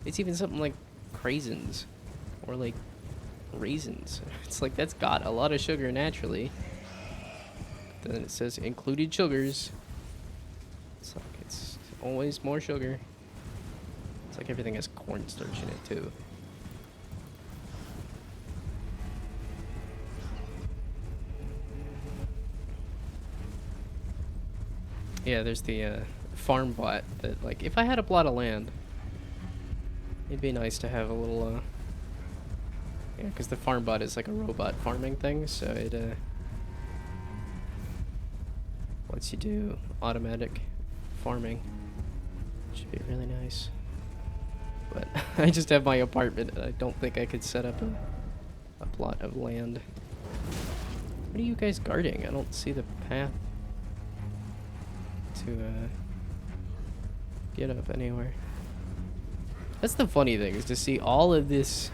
It's even something like craisins or like raisins. It's like that's got a lot of sugar naturally. Then it says included sugars. It's like it's always more sugar. It's like everything has cornstarch in it too. Yeah, there's the farm bot that, like, if I had a plot of land, it'd be nice to have a little, yeah, because the farm bot is like a robot farming thing, so it, lets you do automatic farming. Should be really nice. But I just have my apartment, and I don't think I could set up a plot of land. What are you guys guarding? I don't see the path to get up anywhere. That's the funny thing, is to see all of this.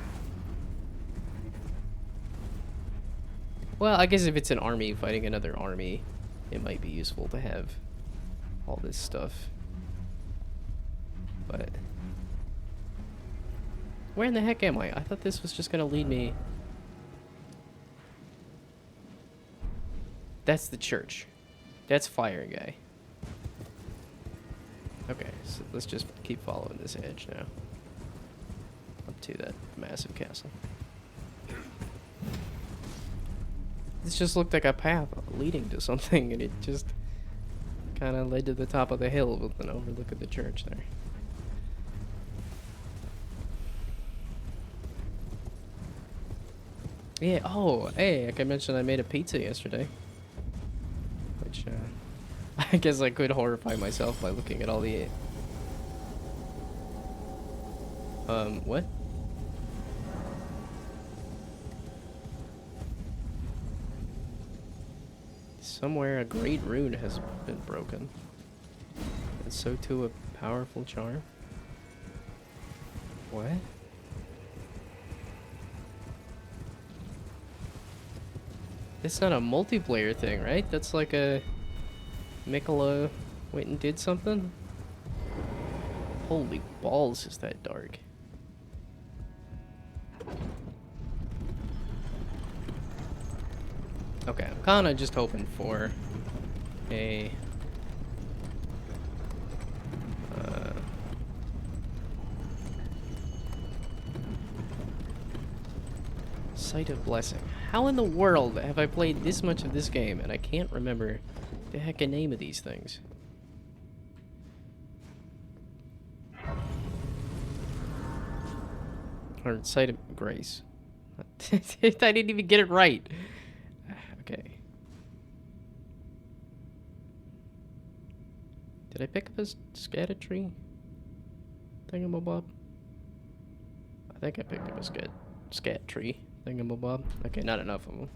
Well, I guess if it's an army fighting another army, it might be useful to have all this stuff. But where in the heck am I? I thought this was just gonna lead me. That's the church. That's Fire Guy. Okay, so let's just keep following this edge now. Up to that massive castle. This just looked like a path leading to something, and it just kind of led to the top of the hill with an overlook of the church there. Yeah, oh, hey, like I mentioned, I made a pizza yesterday. Which, I guess I could horrify myself by looking at all the... what? Somewhere a great rune has been broken. And so too a powerful charm. What? It's not a multiplayer thing, right? That's like a... Mikola went and did something? Holy balls, is that dark. Okay, I'm kinda just hoping for a... Site of Blessing. How in the world have I played this much of this game and I can't remember the heckin' name of these things? Or Site of Grace. I didn't even get it right. Okay. Did I pick up a scatter tree? Thingamabob? I think I picked up a scat tree thingamabob. Okay, not enough of them.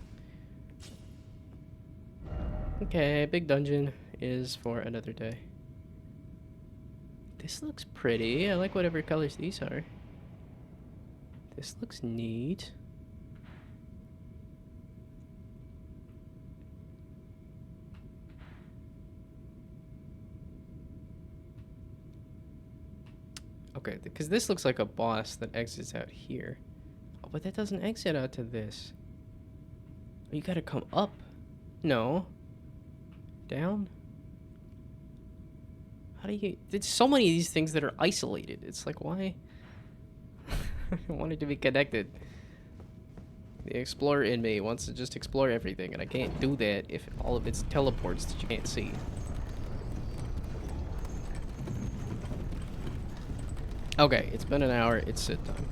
Okay, big dungeon is for another day. This looks pretty. I like whatever colors these are. This looks neat. Okay, because this looks like a boss that exits out here. Oh, but that doesn't exit out to this. Oh, you gotta come up. No. Down? How do you... There's so many of these things that are isolated. It's like, why? I want it to be connected. The explorer in me wants to just explore everything, and I can't do that if all of it's teleports that you can't see. Okay, it's been an hour. It's sit time.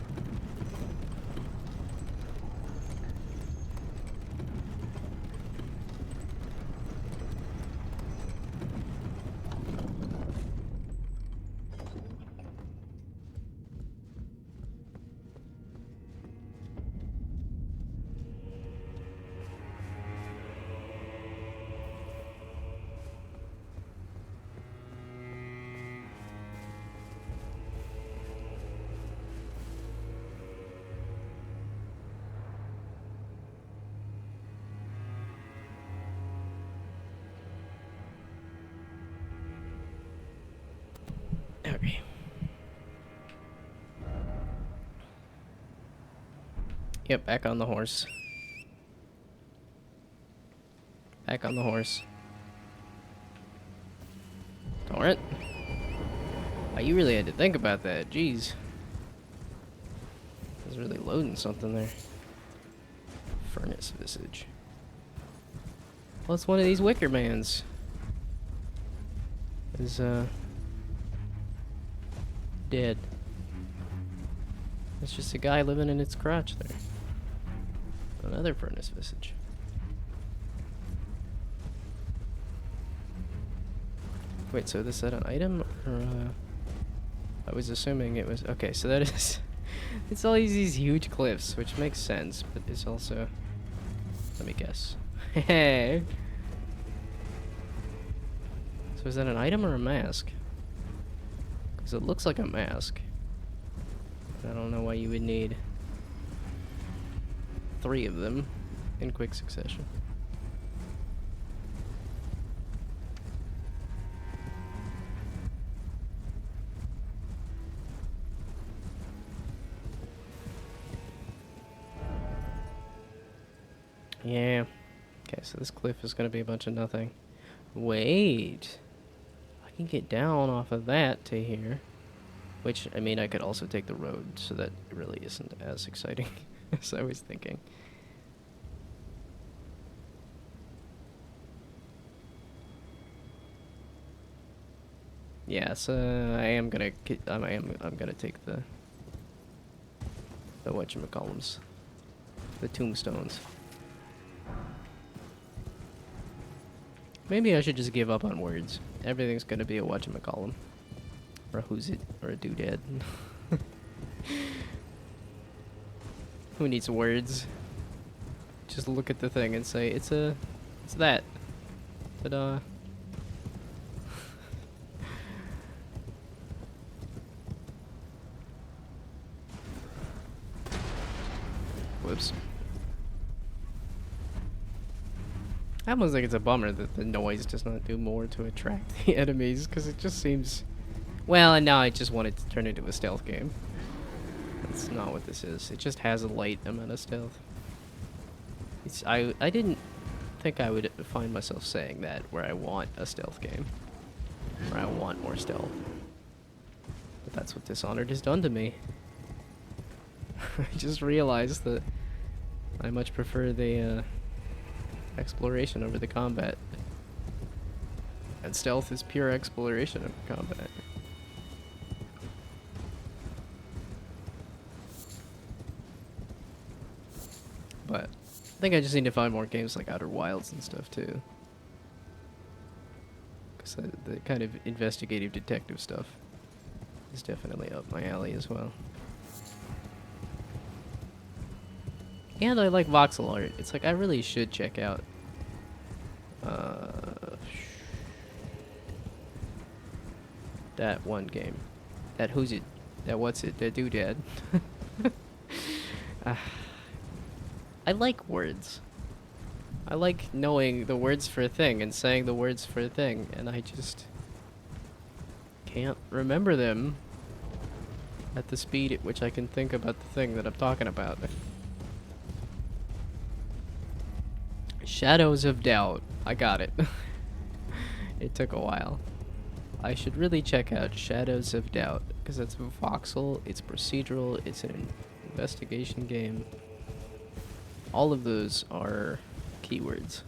Okay. Yep, back on the horse. Back on the horse. Darn it. Oh, you really had to think about that. Jeez. I was really loading something there. Furnace visage. Well, it's one of these wicker mans. Is, dead. It's just a guy living in its crotch there. Another furnace visage. Wait, so is that an item? Or, I was assuming it was... Okay, so that is... It's all these huge cliffs, which makes sense, but it's also... Let me guess. Hey! So is that an item or a mask? Because it looks like a mask. I don't know why you would need 3 of them in quick succession. Yeah. Okay, so this cliff is going to be a bunch of nothing. Wait. I can get down off of that to here. Which, I mean, I could also take the road, so that really isn't as exciting as I was thinking. Yeah, so I'm gonna take the whatchamacallums, the tombstones. Maybe I should just give up on words. Everything's gonna be a whatchamacallum. Or a who's it, or a doodad. Who needs words? Just look at the thing and say, it's that. Ta-da. Whoops. I almost think it's a bummer that the noise does not do more to attract the enemies, because it just seems... Well, and now I just want it to turn into a stealth game. That's not what this is. It just has a light amount of stealth. I didn't think I would find myself saying that, where I want a stealth game. Where I want more stealth. But that's what Dishonored has done to me. I just realized that I much prefer the exploration over the combat. And stealth is pure exploration of combat. But I think I just need to find more games like Outer Wilds and stuff too. Because the kind of investigative detective stuff is definitely up my alley as well. And I like voxel art. It's like I really should check out that one game. That who's it? That what's it? That doodad. I like words. I like knowing the words for a thing and saying the words for a thing, and I just can't remember them at the speed at which I can think about the thing that I'm talking about. Shadows of Doubt. I got it. It took a while. I should really check out Shadows of Doubt, because it's voxel, it's procedural, it's an investigation game. All of those are keywords.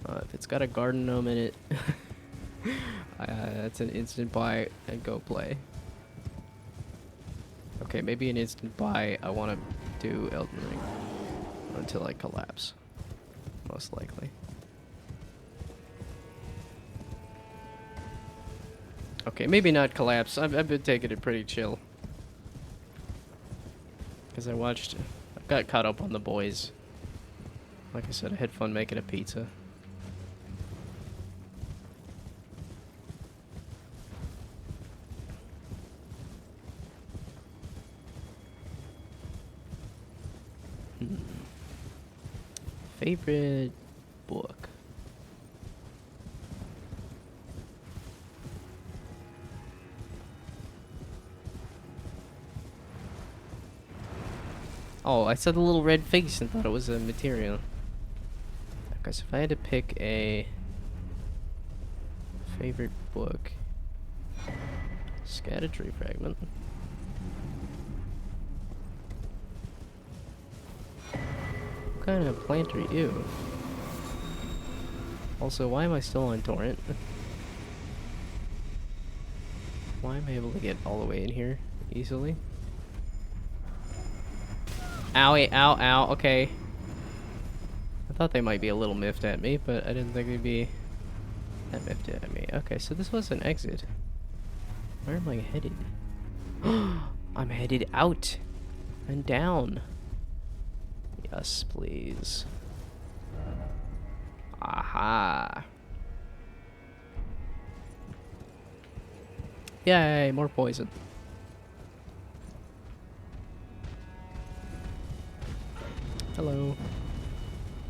If it's got a garden gnome in it, that's an instant buy and go play. Okay, maybe an instant buy. I want to do Elden Ring until I collapse, most likely. Okay, maybe not collapse. I've been taking it pretty chill. Because I got caught up on The Boys. Like I said, I had fun making a pizza. Favorite book? Oh, I saw the little red face and thought it was a material. Okay, so if I had to pick a favorite book, Scattered Tree Fragment. What kind of plant are you? Also, why am I still on torrent? Why am I able to get all the way in here easily? Owie, ow, ow, okay. I thought they might be a little miffed at me, but I didn't think they'd be that miffed at me. Okay, so this was an exit. Where am I headed? I'm headed out and down. Yes, please. Aha. Yay, more poison. Hello.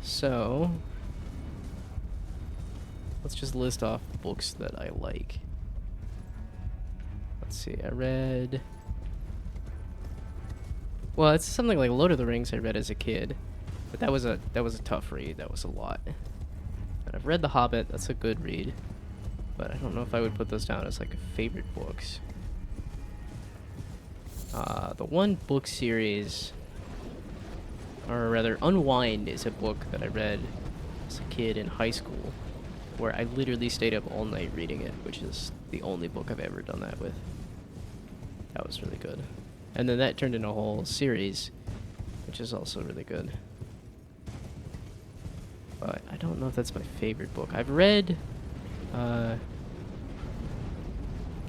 So, let's just list off books that I like. Let's see, I read... Well, it's something like Lord of the Rings I read as a kid. But that was a tough read, that was a lot. And I've read The Hobbit, that's a good read. But I don't know if I would put those down as like favorite books. The one book series... Or rather, Unwind is a book that I read as a kid in high school, where I literally stayed up all night reading it, which is the only book I've ever done that with. That was really good. And then that turned into a whole series, which is also really good. But I don't know if that's my favorite book. I've read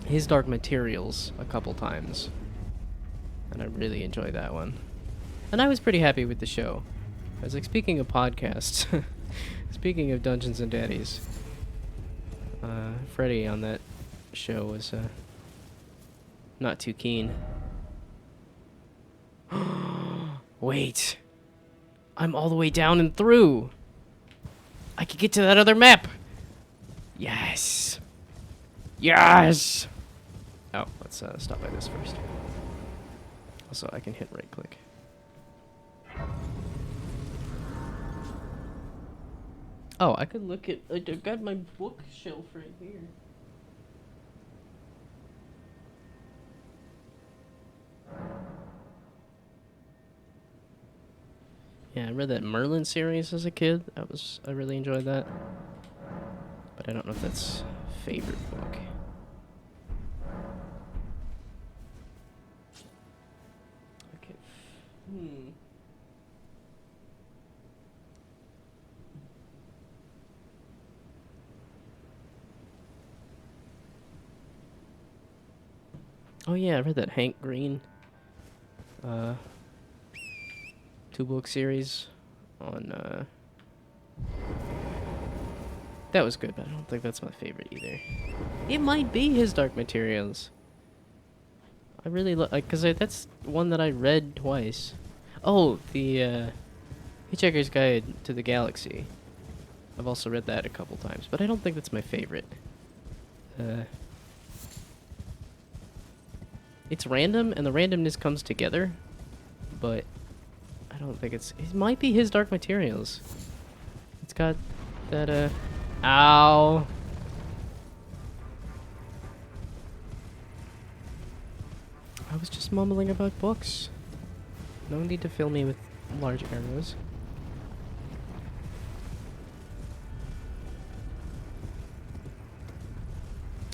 His Dark Materials a couple times, and I really enjoyed that one. And I was pretty happy with the show. I was like, speaking of podcasts, speaking of Dungeons and Daddies, Freddie on that show was not too keen. Wait, I'm all the way down and through. I can get to that other map! Yes! Yes! Oh, let's stop by this first. Also, I can hit right click. Oh, I could look at... I've got my bookshelf right here. Yeah, I read that Merlin series as a kid. I really enjoyed that. But I don't know if that's favorite book. Okay. Hmm. Oh yeah, I read that Hank Green 2-book series on that was good, but I don't think that's my favorite either. It might be his Dark Materials. I really like, cause that's one that I read twice. Oh, the Hitchhiker's Guide to the Galaxy. I've also read that a couple times, but I don't think that's my favorite. It's random, and the randomness comes together, but I don't think it might be his Dark Materials. It's got that, ow. I was just mumbling about books. No need to fill me with large arrows.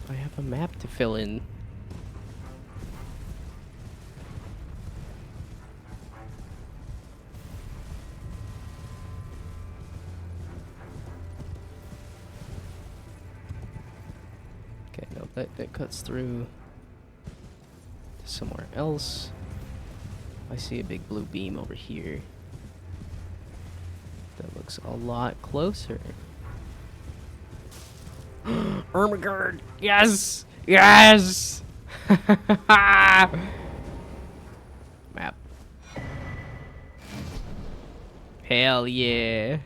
I have a map to fill in. Okay, no, that cuts through to somewhere else. I see a big blue beam over here. That looks a lot closer. Ermagerd! Yes! Yes! Map. Hell yeah.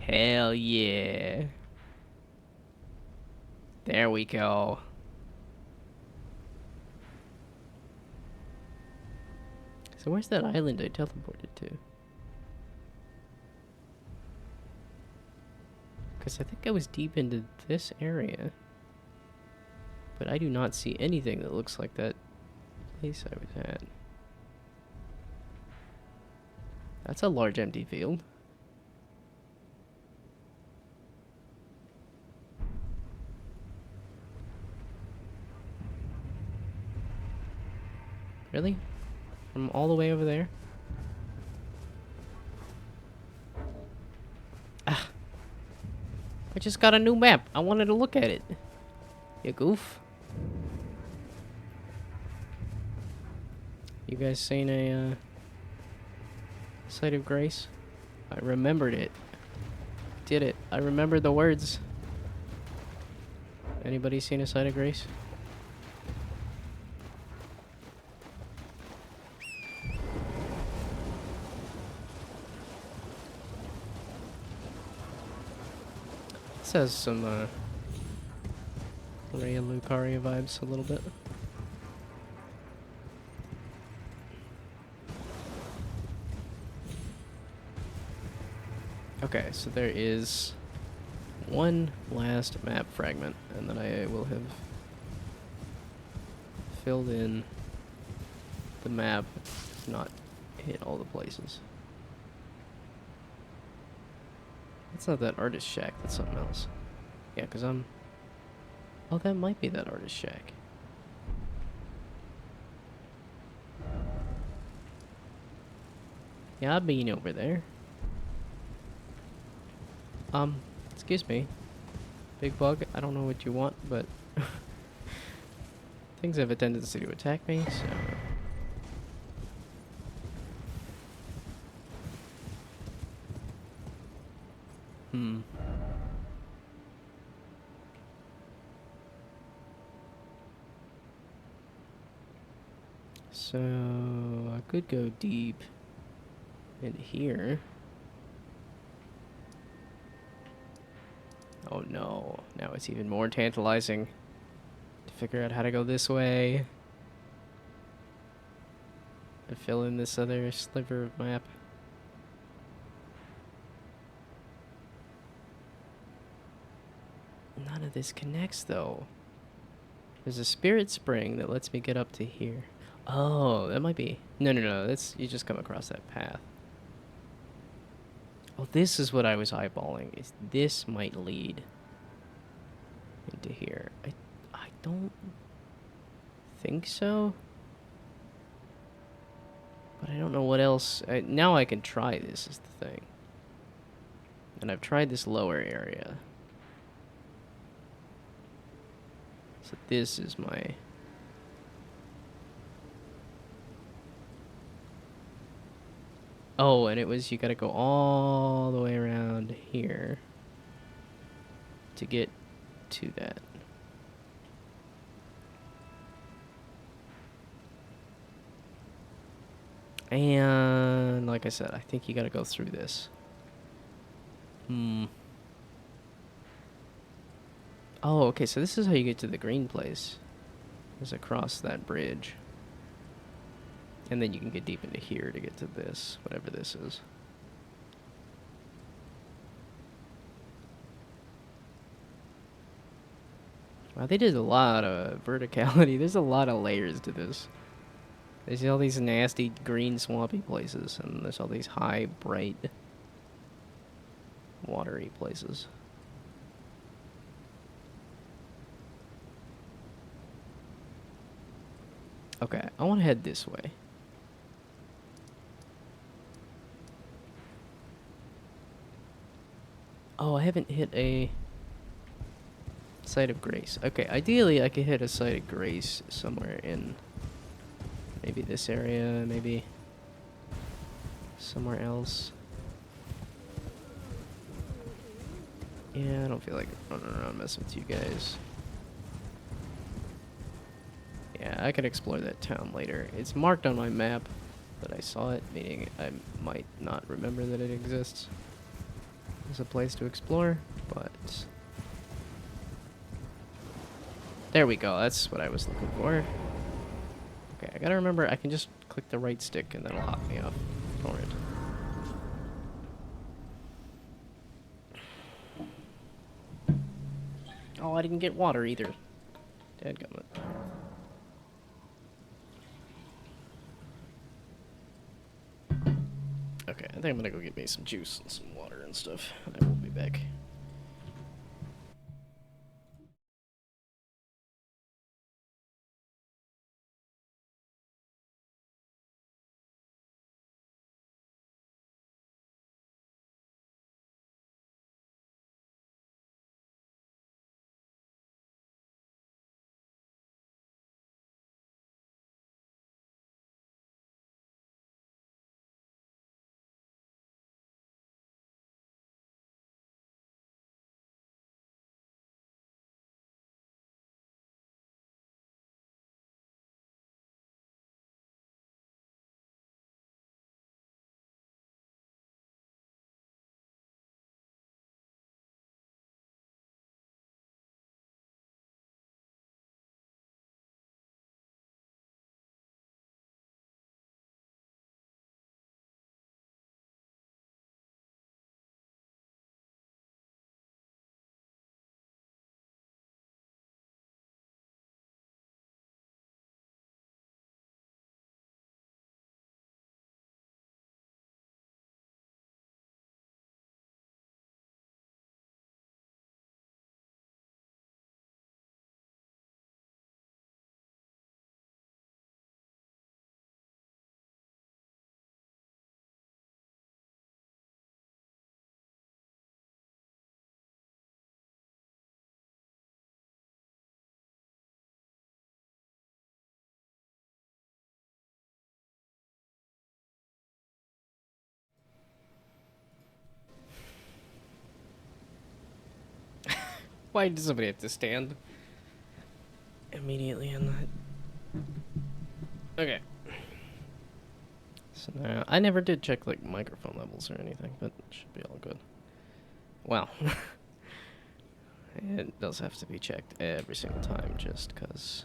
Hell yeah. There we go. So where's that island I teleported to? Because I think I was deep into this area. But I do not see anything that looks like that place I was at. That's a large empty field. Really? From all the way over there? Ah. I just got a new map. I wanted to look at it. You goof. You guys seen a Sight of Grace? I remembered it. Did it. I remembered the words. Anybody seen a Sight of Grace? This has some Raya Lucaria vibes a little bit. Okay, so there is one last map fragment, and then I will have filled in the map, if not hit all the places. That's not that artist shack, that's something else. Yeah, because I'm... Oh, that might be that artist shack. Yeah, I've been over there. Excuse me. Big bug, I don't know what you want, but... things have a tendency to attack me, so... So... I could go deep. in here. Oh no, now it's even more tantalizing to figure out how to go this way. To fill in this other sliver of map. None of this connects though. There's a spirit spring that lets me get up to here. Oh, that might be... No, that's... You just come across that path. Oh, this is what I was eyeballing. Is this might lead into here. I don't think so. But I don't know what else... now I can try this is the thing. And I've tried this lower area. So this is my... Oh, and it was you gotta go all the way around here to get to that. And like I said, I think you gotta go through this. Oh, okay, so this is how you get to the green place. Is across that bridge. And then you can get deep into here to get to this, whatever this is. Wow, they did a lot of verticality. There's a lot of layers to this. There's all these nasty green swampy places, and there's all these high, bright, watery places. Okay, I want to head this way. Oh, I haven't hit a site of grace. Okay, ideally I could hit a site of grace somewhere in maybe this area, maybe somewhere else. Yeah, I don't feel like running around messing with you guys. Yeah, I can explore that town later. It's marked on my map, but I saw it, meaning I might not remember that it exists. There's a place to explore, but... There we go, that's what I was looking for. Okay, I gotta remember I can just click the right stick and that'll hop me off for it. Oh, I didn't get water either. Dadgummit. Okay, I think I'm gonna go get me some juice and some water and stuff. I will be back. Why does somebody have to stand immediately on that? Okay. So now, I never did check like microphone levels or anything, but it should be all good. Wow. It does have to be checked every single time just because.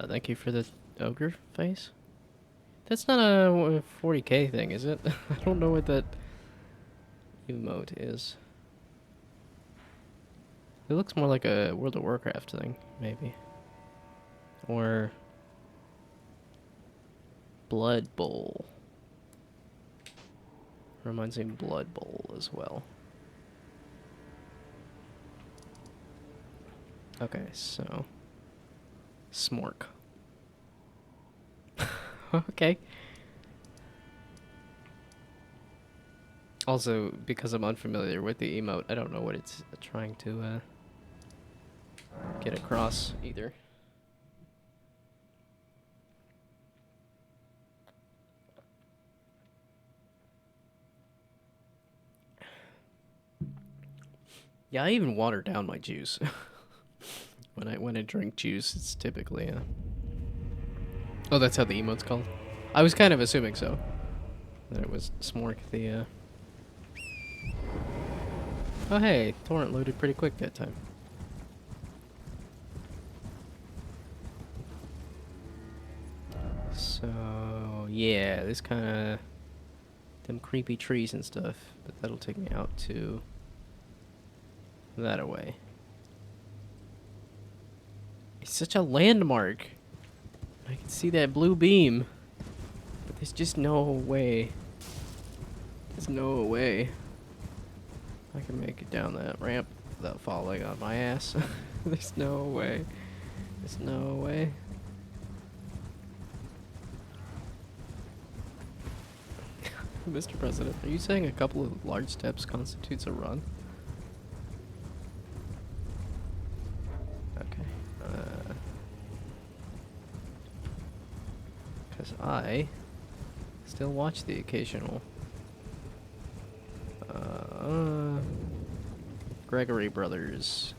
Thank you for the ogre face. That's not a 40k thing, is it? I don't know what that emote is. It looks more like a World of Warcraft thing, maybe. Or Blood Bowl. Reminds me of Blood Bowl as well. Okay, so Smork. Okay. Also, because I'm unfamiliar with the emote, I don't know what it's trying to get across either. Yeah, I even water down my juice. when I drink juice, it's typically oh, that's how the emote's called. I was kind of assuming so. That it was Smork the Oh hey, torrent loaded pretty quick that time. So yeah, this kind of them creepy trees and stuff, but that'll take me out to that away. It's such a landmark. I can see that blue beam, but there's just no way. There's no way I can make it down that ramp without falling on my ass. There's no way. There's no way. Mr. President, are you saying a couple of large steps constitutes a run? Okay. Because I still watch the occasional Gregory Brothers.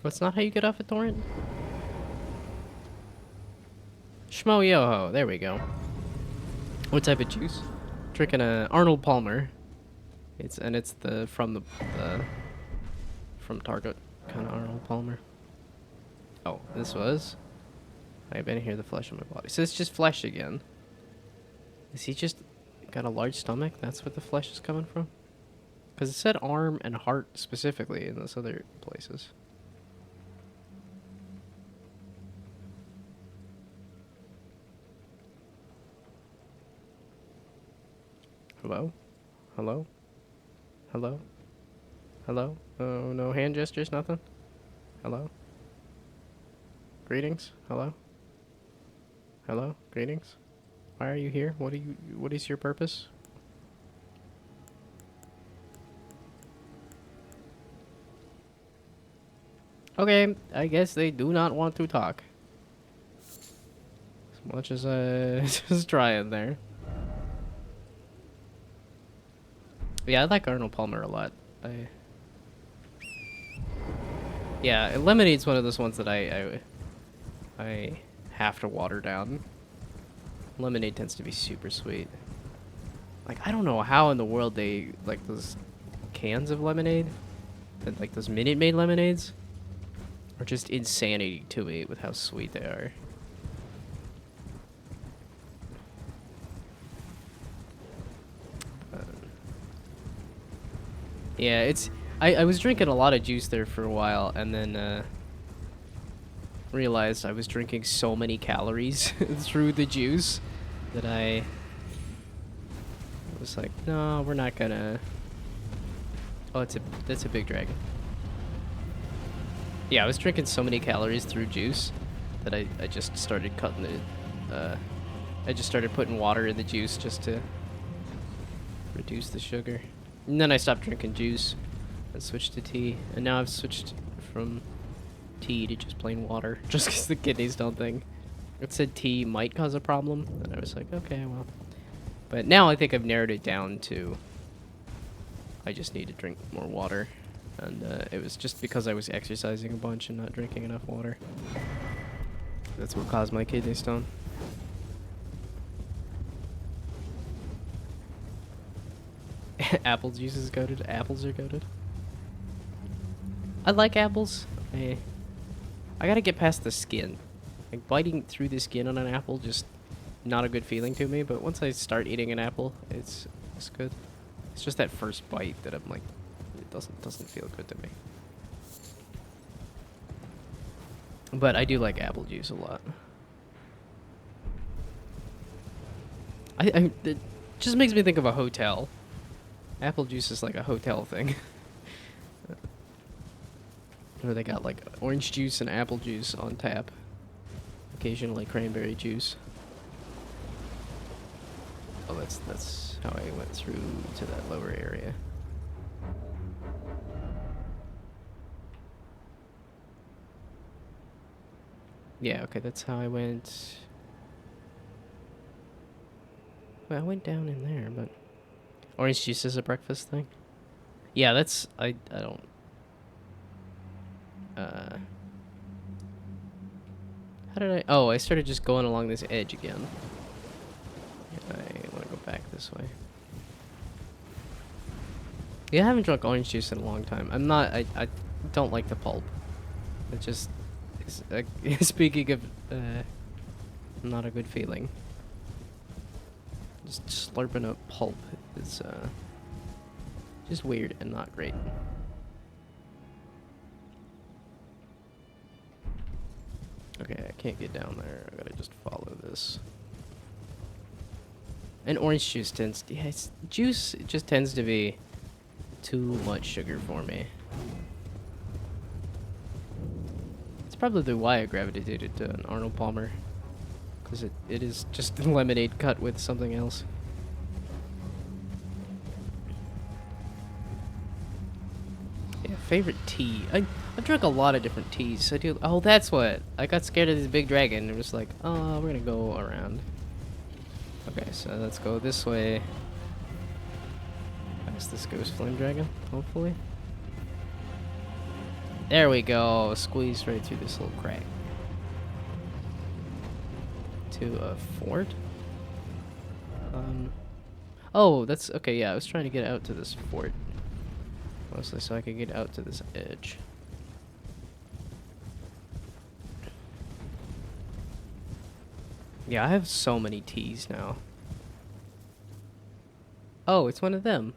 That's not how you get off a torrent? Schmo Yoho, there we go. What type of juice? Drinking a Arnold Palmer. It's the from Target kind of Arnold Palmer. Oh, this was. I've been here the flesh of my body. So it's just flesh again. Is he just got a large stomach? That's what the flesh is coming from? Because it said arm and heart specifically in those other places. Hello? Hello? Hello? Hello? Oh, no hand gestures, nothing? Hello? Greetings? Hello? Hello? Greetings? Why are you here? What is your purpose? Okay, I guess they do not want to talk. As much as I just trying there. Yeah, I like Arnold Palmer a lot. Yeah, lemonade's one of those ones that I have to water down. Lemonade tends to be super sweet. Like, I don't know how in the world they, like, those cans of lemonade, and, like, those Minute Maid lemonades, are just insanity to me with how sweet they are. Yeah, it's... I was drinking a lot of juice there for a while, and then, realized I was drinking so many calories through the juice that I was like, no, we're not gonna... Oh, that's a big dragon. Yeah, I was drinking so many calories through juice that I just started cutting the... I just started putting water in the juice just to reduce the sugar. And then I stopped drinking juice and switched to tea. And now I've switched from tea to just plain water, just because the kidneys don't think. It said tea might cause a problem, and I was like, okay, well. But now I think I've narrowed it down to I just need to drink more water. And it was just because I was exercising a bunch and not drinking enough water. That's what caused my kidney stone. Apple juice is goated. Apples are goated. I like apples. I gotta get past the skin. Like, biting through the skin on an apple, just not a good feeling to me. But once I start eating an apple, it's good. It's just that first bite that I'm like, it doesn't feel good to me. But I do like apple juice a lot. It just makes me think of a hotel. Apple juice is like a hotel thing. Where they got like orange juice and apple juice on tap. Occasionally cranberry juice. Oh, that's how I went through to that lower area. Yeah, okay, that's how I went. Well, I went down in there, but orange juice is a breakfast thing. Yeah, that's I don't. How did I? Oh, I started just going along this edge again. I want to go back this way. Yeah, I haven't drunk orange juice in a long time. I don't like the pulp. It just is, speaking of not a good feeling. Just slurping up pulp is just weird and not great. Okay, I can't get down there. I gotta just follow this. And orange juice tends to, yeah, juice just tends to be too much sugar for me. It's probably why I gravitated to an Arnold Palmer. Because it is just lemonade cut with something else. Yeah, favorite tea. I've drunk a lot of different teas. I do. Oh, that's what. I got scared of this big dragon and was like, oh, we're gonna go around. Okay, so let's go this way. Past this ghost flame dragon, hopefully. There we go. Squeeze right through this little crack. To a fort? Oh, that's okay. Yeah, I was trying to get out to this fort. Mostly so I could get out to this edge. Yeah, I have so many teas now. Oh, it's one of them.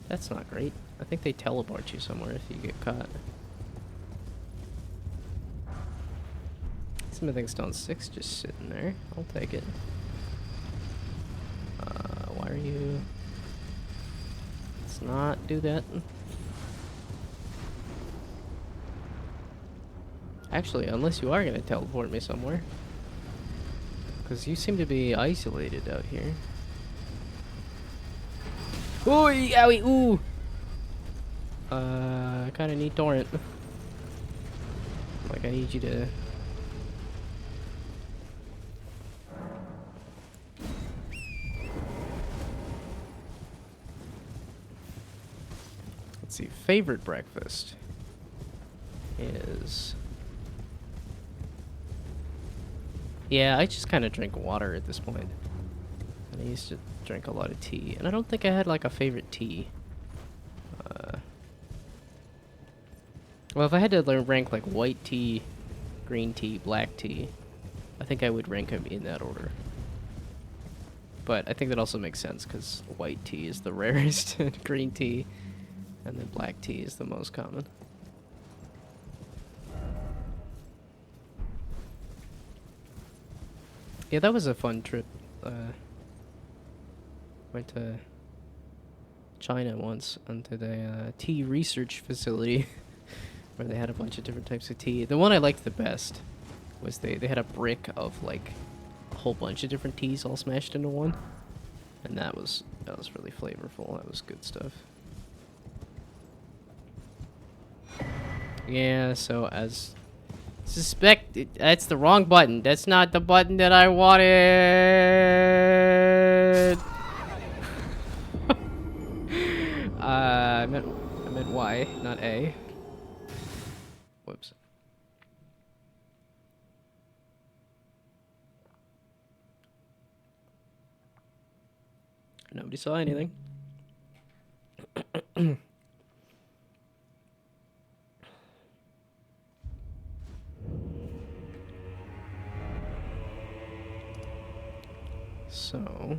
That's not great. I think they teleport you somewhere if you get caught. Smithing stone 6 just sitting there. I'll take it. Why are you... Let's not do that. Actually, unless you are going to teleport me somewhere. Because you seem to be isolated out here. Ooh, owie, ooh! I kind of need torrent. Like, I need you to... Let's see, favorite breakfast is... Yeah, I just kind of drink water at this point. And I used to drink a lot of tea. And I don't think I had, like, a favorite tea. Well, if I had to rank, like, white tea, green tea, black tea, I think I would rank them in that order. But I think that also makes sense, because white tea is the rarest, and green tea, and then black tea is the most common. Yeah, that was a fun trip. Went to China once, onto the tea research facility, where they had a bunch of different types of tea. The one I liked the best was they had a brick of, like, a whole bunch of different teas all smashed into one. And that was really flavorful. That was good stuff. Yeah, so as suspected, that's the wrong button. That's not the button that I wanted. I meant Y, not A. Whoops. Nobody saw anything. So...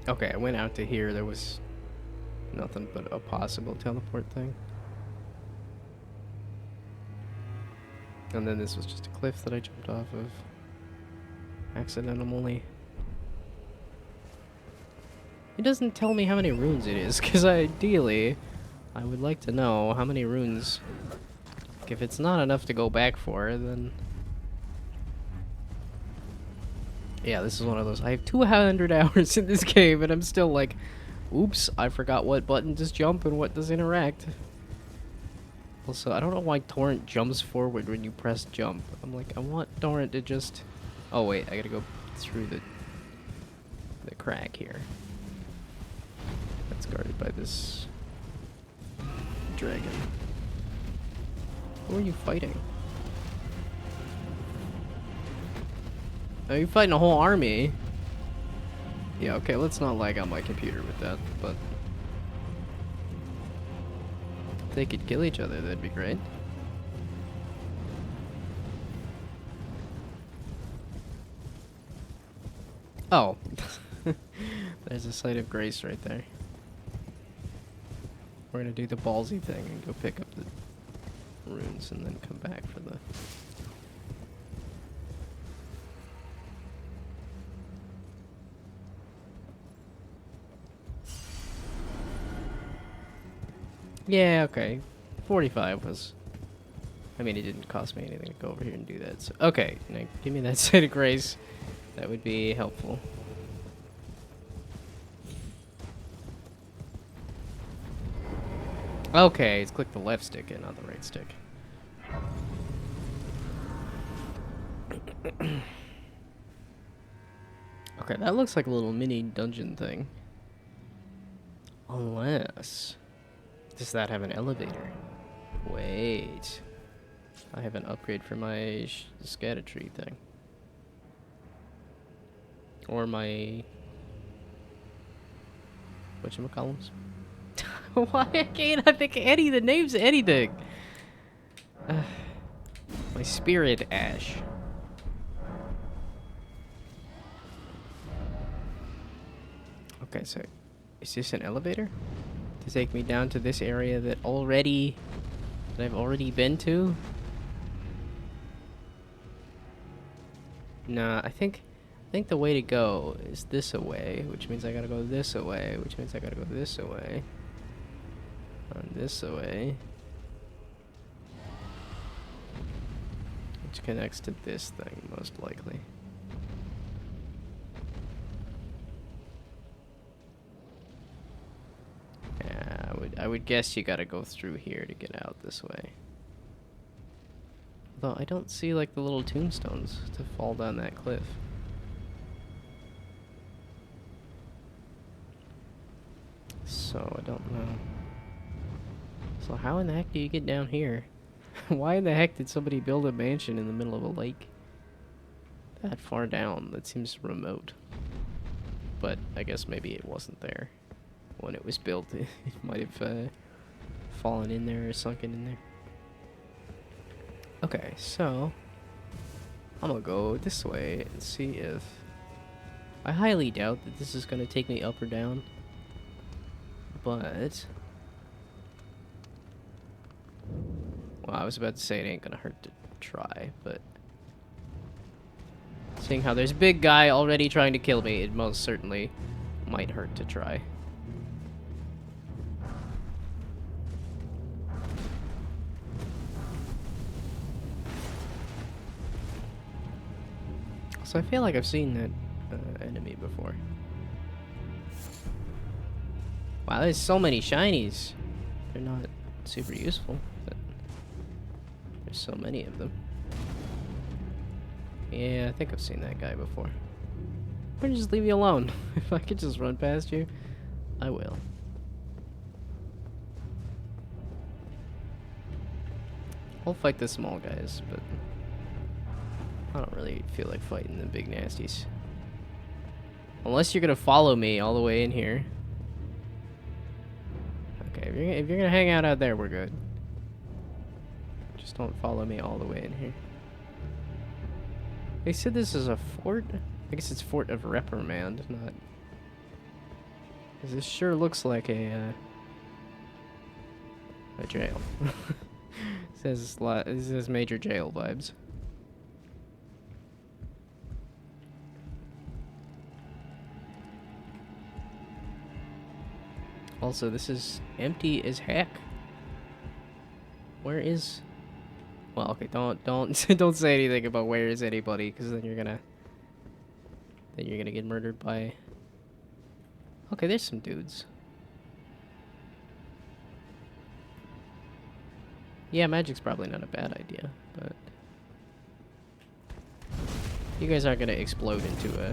Okay, I went out to here. There was nothing but a possible teleport thing. And then this was just a cliff that I jumped off of. Accidentally. It doesn't tell me how many runes it is, because ideally, I would like to know how many runes. If it's not enough to go back for, then... Yeah, this is one of those. I have 200 hours in this game, and I'm still like, oops, I forgot what button does jump and what does interact. Also, I don't know why Torrent jumps forward when you press jump. I'm like, I want Torrent to just... Oh, wait, I gotta go through the crack here. That's guarded by this dragon. Who are you fighting? Are you fighting a whole army? Yeah, okay, let's not lag on my computer with that, but... If they could kill each other, that'd be great. Oh. There's a site of grace right there. We're gonna do the ballsy thing and go pick up the runes and then come back for the... Yeah, okay. 45 was... I mean, it didn't cost me anything to go over here and do that. So, okay, now give me that site of grace. That would be helpful. Okay, it's click the left stick and not the right stick. Okay, that looks like a little mini dungeon thing. Unless... Does that have an elevator? Wait. I have an upgrade for my scatter-tree thing. Or my... Whatchamacallums? Why can't I think any of the names of anything? My spirit ash. Okay, so is this an elevator to take me down to this area that I've already been to? Nah, I think the way to go is this away, which means I gotta go this away, which means I gotta go this away. And this away. Which connects to this thing, most likely. Yeah, I would guess you gotta go through here to get out this way. Though I don't see like the little tombstones to fall down that cliff. So I don't know. So how in the heck do you get down here? Why in the heck did somebody build a mansion in the middle of a lake? That far down, that seems remote. But I guess maybe it wasn't there when it was built. It might have fallen in there or sunken in there. Okay, so I'm gonna go this way and see if... I highly doubt that this is gonna take me up or down. But... Well, I was about to say it ain't gonna hurt to try, but... Seeing how there's a big guy already trying to kill me, it most certainly might hurt to try. So I feel like I've seen that enemy before. Wow, there's so many shinies. They're not super useful, but there's so many of them. Yeah, I think I've seen that guy before. Why don't you just leave me alone? If I could just run past you, I will. I'll fight the small guys, but I don't really feel like fighting the big nasties. Unless you're gonna follow me all the way in here. Okay, if you're gonna hang out there, we're good. Just don't follow me all the way in here. They said this is a fort? I guess it's Fort of Reprimand, not... 'Cause this sure looks like a jail. It says major jail vibes. Also, this is empty as heck. Where is... Well, okay, don't don't say anything about where is anybody, because then you're gonna get murdered by... Okay, there's some dudes. Yeah, magic's probably not a bad idea, but... You guys aren't gonna explode into a...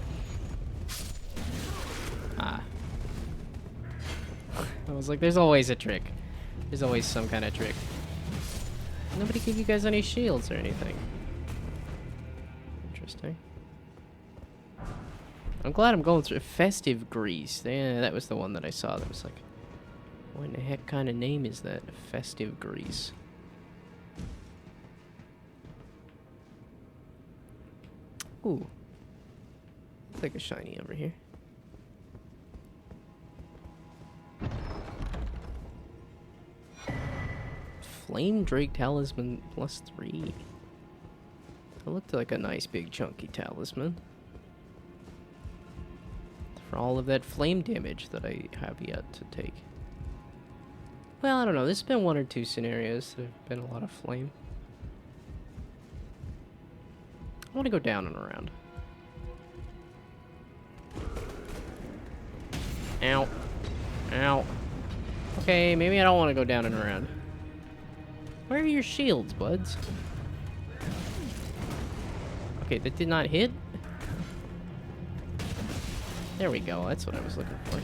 Ah. I was like, there's always a trick. There's always some kind of trick. Nobody gave you guys any shields or anything. Interesting. I'm glad I'm going through Festive Grease. Yeah, that was the one that I saw that was like, what in the heck kind of name is that? Festive Grease. Ooh. Looks like a shiny over here. Flame Drake Talisman +3. That looked like a nice big chunky talisman. For all of that flame damage that I have yet to take. Well, I don't know. There's been one or two scenarios that have been a lot of flame. I want to go down and around. Ow. Ow. Okay, maybe I don't want to go down and around. Where are your shields, buds? Okay, that did not hit. There we go. That's what I was looking for.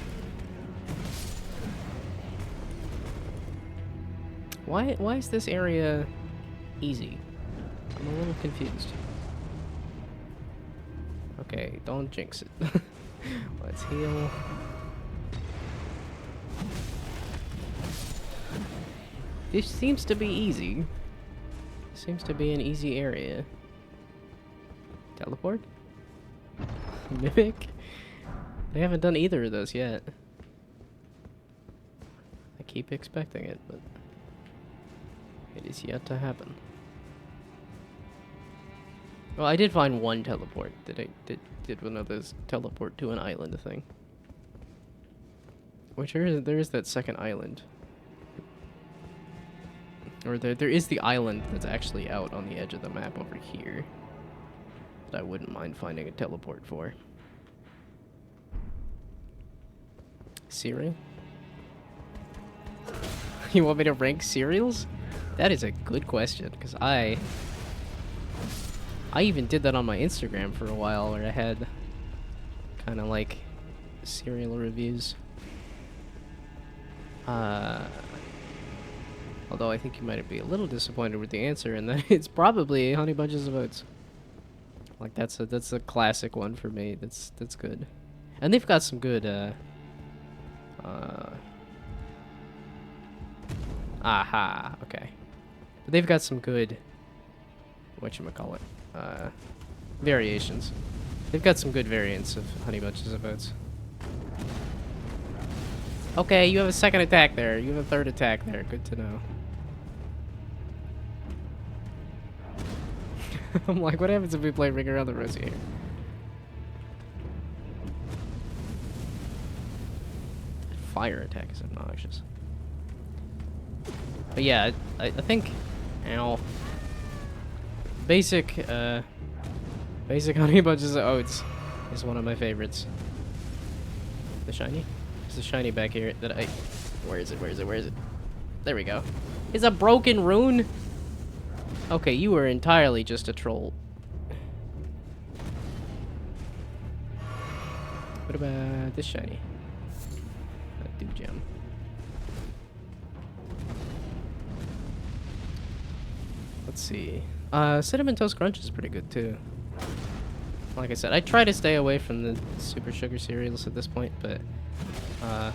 Why is this area easy? I'm a little confused. Okay, don't jinx it. Let's heal. This seems to be easy. Seems to be an easy area. Teleport? Mimic? They haven't done either of those yet. I keep expecting it, but it is yet to happen. Well, I did find one teleport. Did one of those teleport to an island thing. Which there is that second island. Or there is the island that's actually out on the edge of the map over here. That I wouldn't mind finding a teleport for. Cereal? You want me to rank cereals? That is a good question, because I even did that on my Instagram for a while, where I had kind of like cereal reviews. Although I think you might be a little disappointed with the answer, and that it's probably Honey Bunches of Oats. Like that's a classic one for me. That's good, and they've got some good. Aha. Okay, but they've got some good. Whatchamacallit? Variations. They've got some good variants of Honey Bunches of Oats. Okay, you have a second attack there. You have a third attack there. Good to know. I'm like, what happens if we play Ring Around the Rosie here? Fire attack is obnoxious. But yeah, I think, ow. Basic Honey Bunches of Oats is one of my favorites. The shiny? There's a shiny back here that I... Where is it? Where is it? Where is it? There we go. It's a broken rune? Okay, you were entirely just a troll. What about this shiny? A dew gem. Let's see. Cinnamon Toast Crunch is pretty good too. Like I said, I try to stay away from the super sugar cereals at this point, but I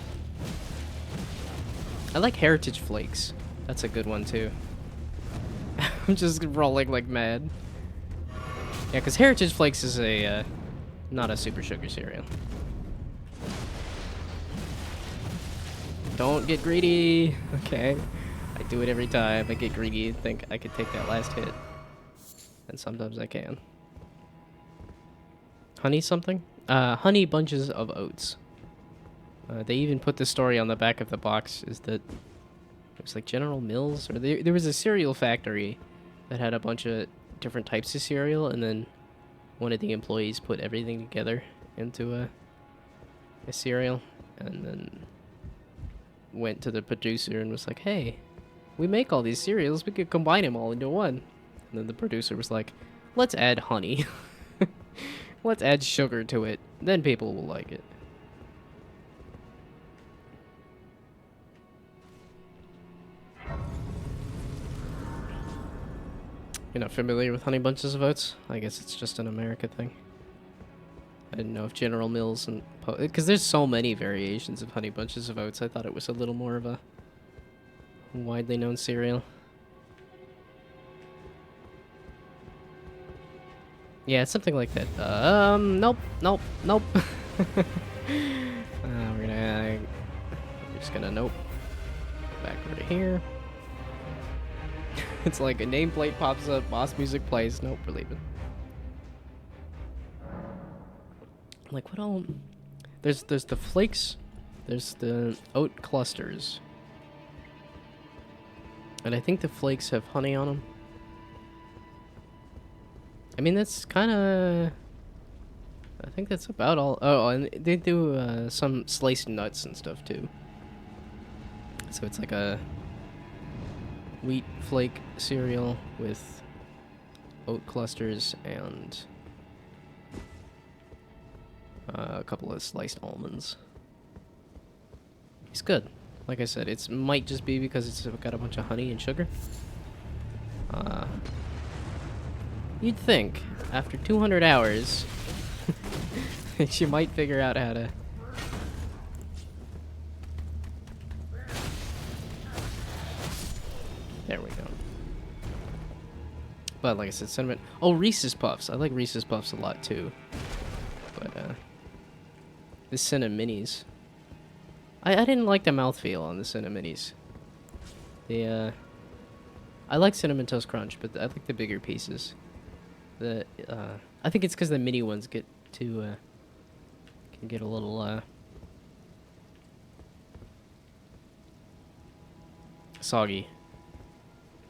like Heritage Flakes. That's a good one too. I'm just rolling like mad. Yeah, because Heritage Flakes is a not a super sugar cereal. Don't get greedy. Okay. I do it every time. I get greedy and think I could take that last hit. And sometimes I can. Honey something? Honey bunches of oats. They even put the story on the back of the box, is that it was like General Mills, or there was a cereal factory that had a bunch of different types of cereal, and then one of the employees put everything together into a cereal, and then went to the producer and was like, hey, we make all these cereals, we could combine them all into one. And then the producer was like, let's add honey. Let's add sugar to it, then people will like it. You're not familiar with Honey Bunches of Oats? I guess it's just an America thing. I didn't know if General Mills and... Because there's so many variations of Honey Bunches of Oats, I thought it was a little more of a widely known cereal. Yeah, it's something like that. Nope. We're just gonna nope. Back over to here. It's like a nameplate pops up, boss music plays. Nope, we're leaving. Like what all? There's the flakes. There's the oat clusters. And I think the flakes have honey on them. I mean, that's kind of... I think that's about all. Oh, and they do some sliced nuts and stuff, too. So it's like a wheat flake cereal with oat clusters and a couple of sliced almonds. It's good. Like I said, it might just be because it's got a bunch of honey and sugar. You'd think, after 200 hours, you might figure out how to... There we go. But like I said, cinnamon... Oh, Reese's Puffs. I like Reese's Puffs a lot, too. But, the Cinna-Minis. I didn't like the mouthfeel on the Cinna-Minis. The, I like Cinnamon Toast Crunch, but I like the bigger pieces. I think it's because the mini ones get too, can get a little, soggy.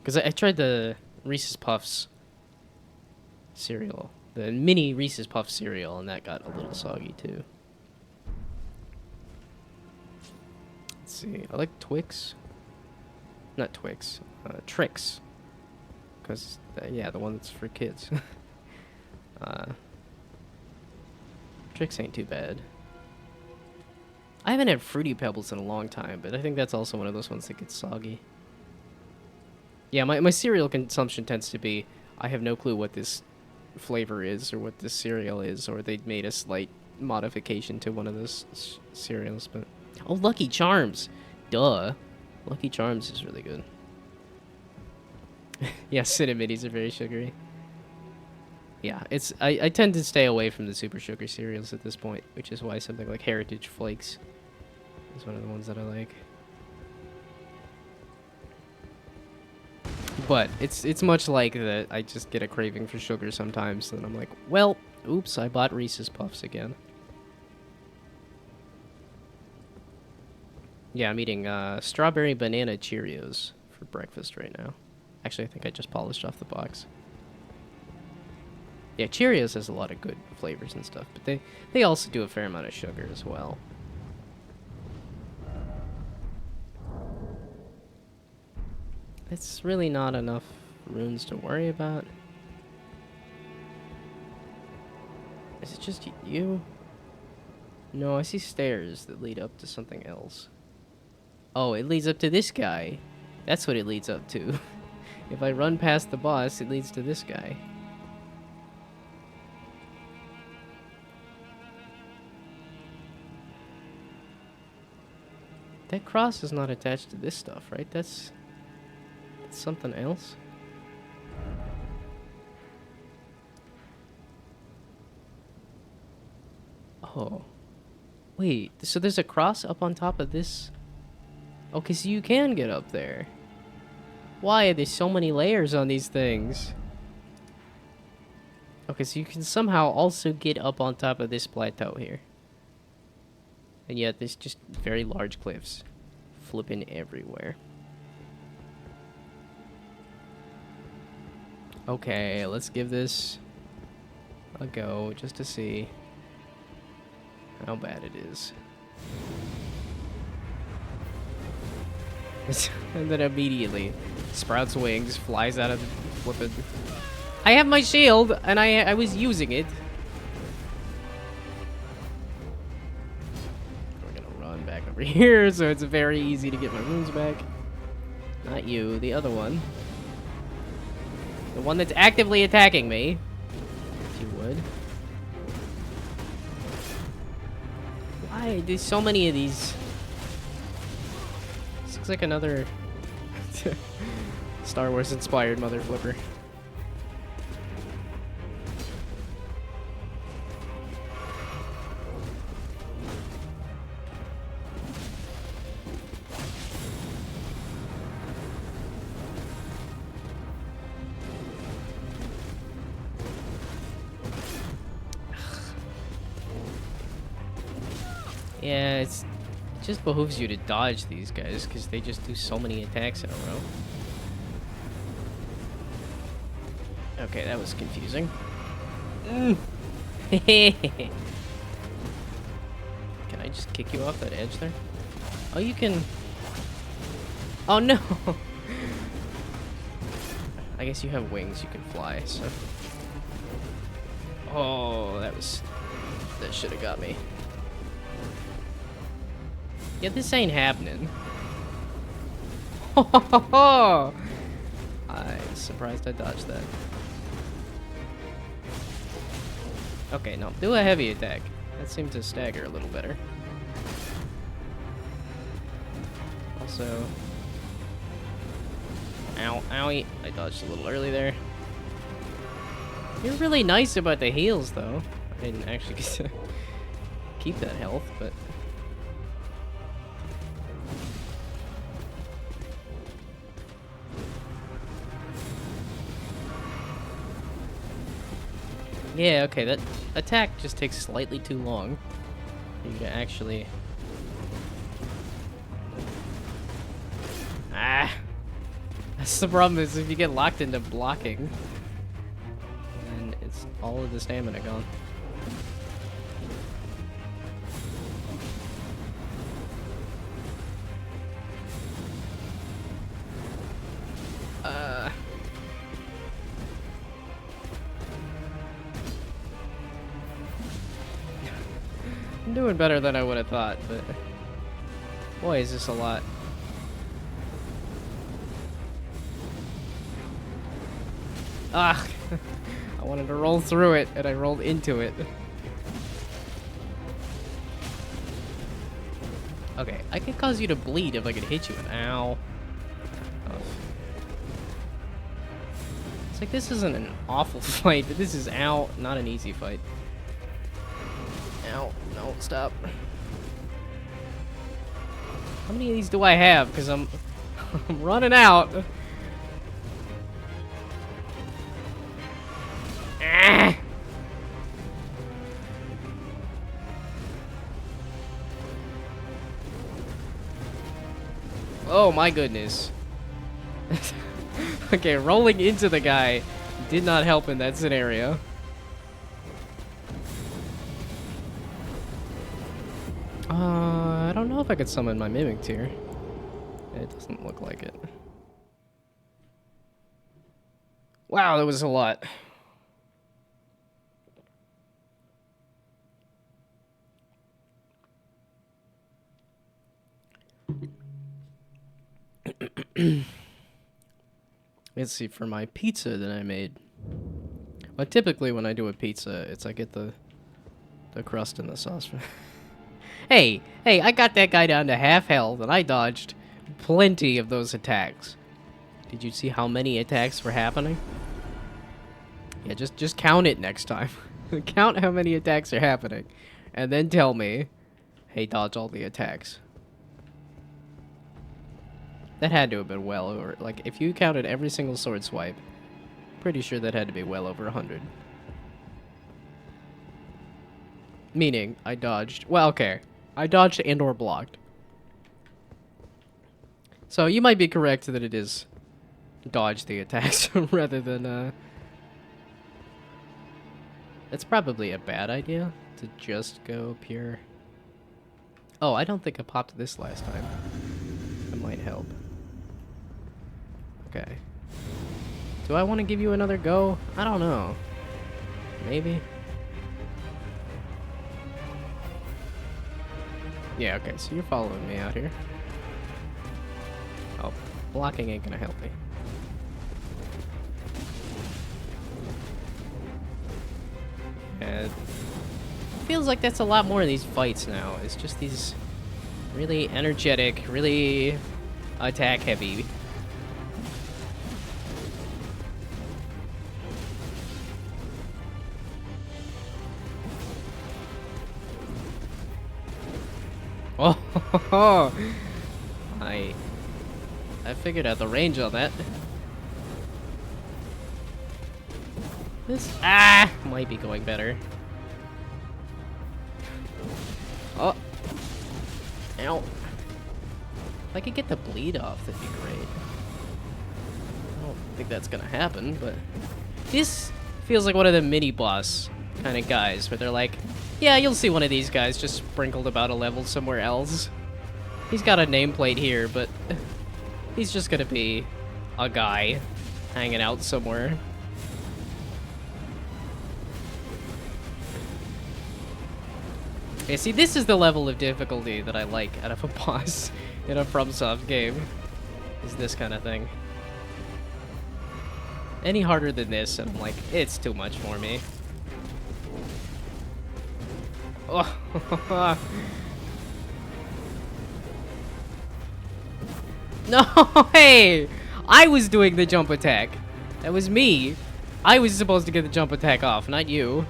Because I tried the Reese's Puffs cereal, the mini Reese's Puffs cereal, and that got a little soggy too. Let's see, I like Twix. Not Twix, Trix. Because, yeah, the one that's for kids. Trix ain't too bad. I haven't had Fruity Pebbles in a long time, but I think that's also one of those ones that gets soggy. Yeah, my cereal consumption tends to be, I have no clue what this flavor is or what this cereal is, or they made a slight modification to one of those cereals, but... Oh, Lucky Charms! Duh. Lucky Charms is really good. Yeah, Cinna-Minis are very sugary. Yeah, I tend to stay away from the super sugar cereals at this point, which is why something like Heritage Flakes is one of the ones that I like. But it's much like that. I just get a craving for sugar sometimes, and I'm like, well, oops, I bought Reese's Puffs again. Yeah, I'm eating strawberry banana Cheerios for breakfast right now. Actually, I think I just polished off the box. Yeah, Cheerios has a lot of good flavors and stuff, but they also do a fair amount of sugar as well. It's really not enough runes to worry about. Is it just you? No, I see stairs that lead up to something else. Oh, it leads up to this guy. That's what it leads up to. If I run past the boss, it leads to this guy. That cross is not attached to this stuff, right? That's something else. Oh. Wait, so there's a cross up on top of this? Okay, so you can get up there. Why are there so many layers on these things? Okay, so you can somehow also get up on top of this plateau here. And yet there's just very large cliffs flipping everywhere. Okay, let's give this a go just to see how bad it is. And then immediately sprouts wings, flies out of the flippin'. I have my shield, and I was using it. We're gonna run back over here, so it's very easy to get my runes back. Not you, the other one. The one that's actively attacking me. If you would. Why? There's so many of these. This looks like another Star Wars inspired mother flipper. Yeah, it just behooves you to dodge these guys because they just do so many attacks in a row. Okay, that was confusing. Can I just kick you off that edge there? Oh, you can... Oh, no! I guess you have wings, you can fly, so... Oh, that should have got me. Yeah, this ain't happening. I'm surprised I dodged that. Okay, no, do a heavy attack. That seemed to stagger a little better. Also... Ow, owie. I dodged a little early there. You're really nice about the heals, though. I didn't actually get to keep that health, but... Yeah, okay, that attack just takes slightly too long. You can actually... Ah! That's the problem, is if you get locked into blocking, then it's all of the stamina gone. I'm doing better than I would have thought, but boy, is this a lot. Ah! I wanted to roll through it, and I rolled into it. Okay, I could cause you to bleed if I could hit you with... Ow. Oh. It's like this isn't an awful fight, but this is, ow, not an easy fight. Ow, no, stop. How many of these do I have? Because I'm running out. Ah! Oh my goodness. Okay, rolling into the guy did not help in that scenario. I don't know if I could summon my Mimic Tier. It doesn't look like it. Wow, that was a lot. Let's see, for my pizza that I made. Well, typically when I do a pizza, it's I get the crust and the sauce. Hey, I got that guy down to half health, and I dodged plenty of those attacks. Did you see how many attacks were happening? Yeah, just count it next time. Count how many attacks are happening, and then tell me, hey, dodge all the attacks. That had to have been well over, like, if you counted every single sword swipe, pretty sure that had to be well over 100. Meaning, I dodged, well, okay, I dodged and or blocked. So you might be correct that it is dodge the attacks rather than, it's probably a bad idea to just go pure. Oh, I don't think I popped this last time. That might help. Okay. Do I want to give you another go? I don't know. Maybe? Yeah, okay, so you're following me out here. Oh, blocking ain't gonna help me. And feels like that's a lot more of these fights now. It's just these really energetic, really attack heavy. Oh, I figured out the range on that. This might be going better. Oh, ow! If I could get the bleed off, that'd be great. I don't think that's gonna happen, but this feels like one of the mini boss kind of guys where they're like, yeah, you'll see one of these guys just sprinkled about a level somewhere else. He's got a nameplate here, but he's just gonna be a guy hanging out somewhere. Okay, see, this is the level of difficulty that I like out of a boss in a FromSoft game, is this kind of thing. Any harder than this, and I'm like, it's too much for me. Oh. No, hey! I was doing the jump attack. That was me. I was supposed to get the jump attack off, not you.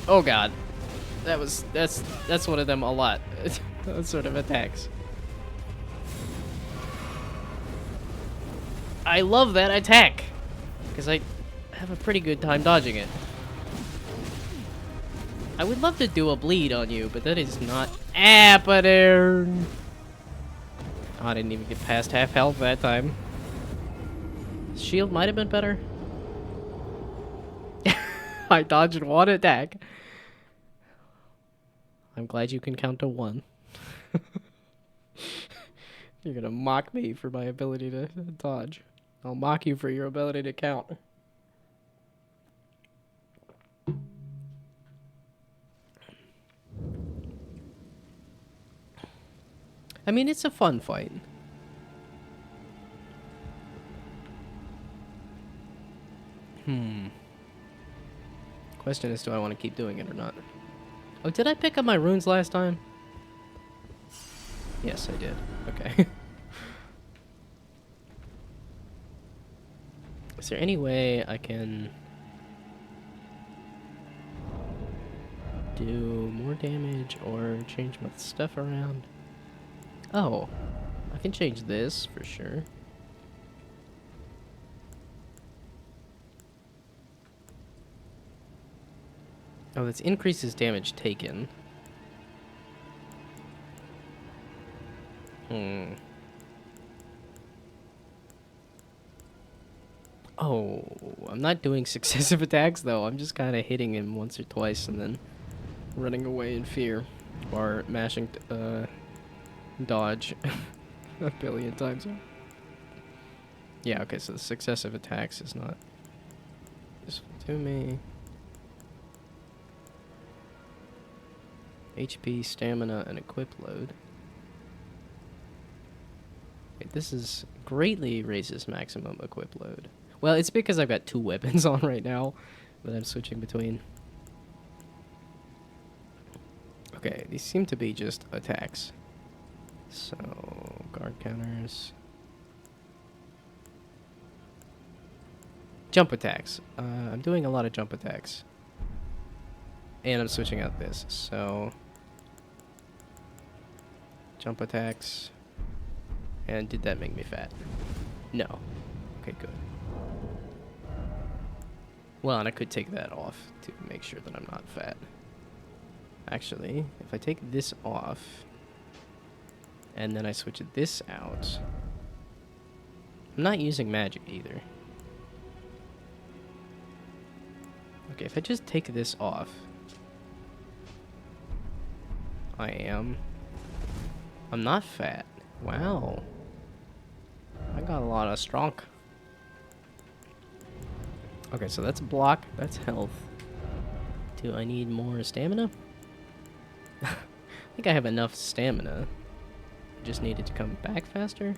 Oh god. That's one of them a lot. Those sort of attacks. I love that attack, because I have a pretty good time dodging it. I would love to do a bleed on you, but that is not happening. Oh, I didn't even get past half health that time. Shield might have been better. I dodged one attack. I'm glad you can count to 1. You're gonna mock me for my ability to dodge. I'll mock you for your ability to count. I mean, it's a fun fight. Question is, do I want to keep doing it or not? Oh, did I pick up my runes last time? Yes, I did. Okay. Is there any way I can do more damage or change my stuff around? Oh, I can change this for sure. Oh, this increases damage taken. Oh, I'm not doing successive attacks though. I'm just kind of hitting him once or twice and then running away in fear. Or mashing dodge a billion times. Yeah, okay, so the successive attacks is not useful to me. HP, stamina, and equip load. Wait, this is greatly raises maximum equip load. Well, it's because I've got 2 weapons on right now that I'm switching between. Okay, these seem to be just attacks. So, guard counters. Jump attacks. I'm doing a lot of jump attacks. And I'm switching out this, so... Jump attacks. And did that make me fat? No. Okay, good. Well, and I could take that off to make sure that I'm not fat. Actually, if I take this off, and then I switch this out, I'm not using magic either. Okay, if I just take this off, I'm not fat. Wow. I got a lot of strong. Okay, so that's block, that's health. Do I need more stamina? I think I have enough stamina. I just needed to come back faster.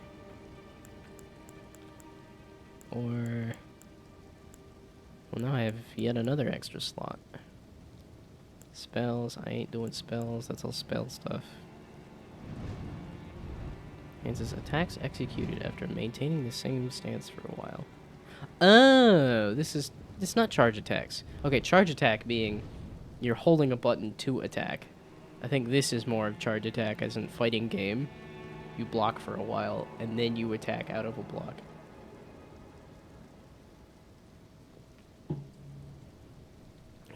Or... Well, now I have yet another extra slot. Spells, I ain't doing spells, that's all spell stuff. And says attacks executed after maintaining the same stance for a while. Oh, it's not charge attacks. Okay, charge attack being you're holding a button to attack. I think this is more of charge attack as in fighting game. You block for a while and then you attack out of a block.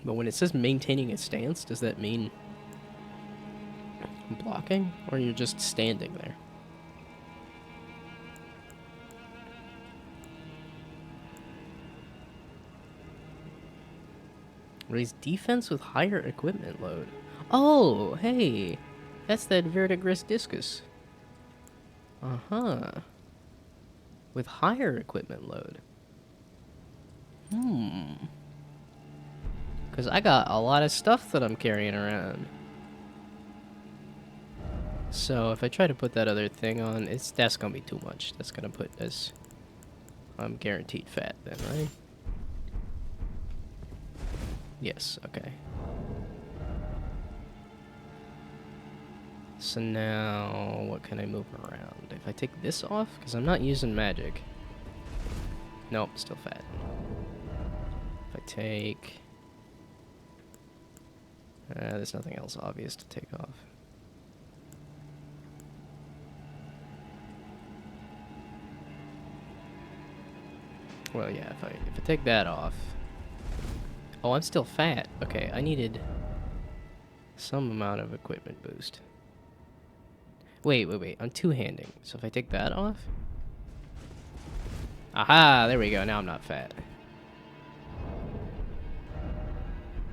But when it says maintaining a stance, does that mean blocking or you're just standing there? Raise defense with higher equipment load. Oh, hey. That's that verdigris discus. Uh-huh. With higher equipment load. Because I got a lot of stuff that I'm carrying around. So if I try to put that other thing on, that's going to be too much. That's going to put us... I'm guaranteed fat then, right? Yes, okay. So now, what can I move around? If I take this off, because I'm not using magic. Nope, still fat. If I take... there's nothing else obvious to take off. Well, yeah, if I take that off... Oh, I'm still fat. Okay, I needed some amount of equipment boost. Wait. I'm two-handing. So if I take that off... Aha! There we go. Now I'm not fat.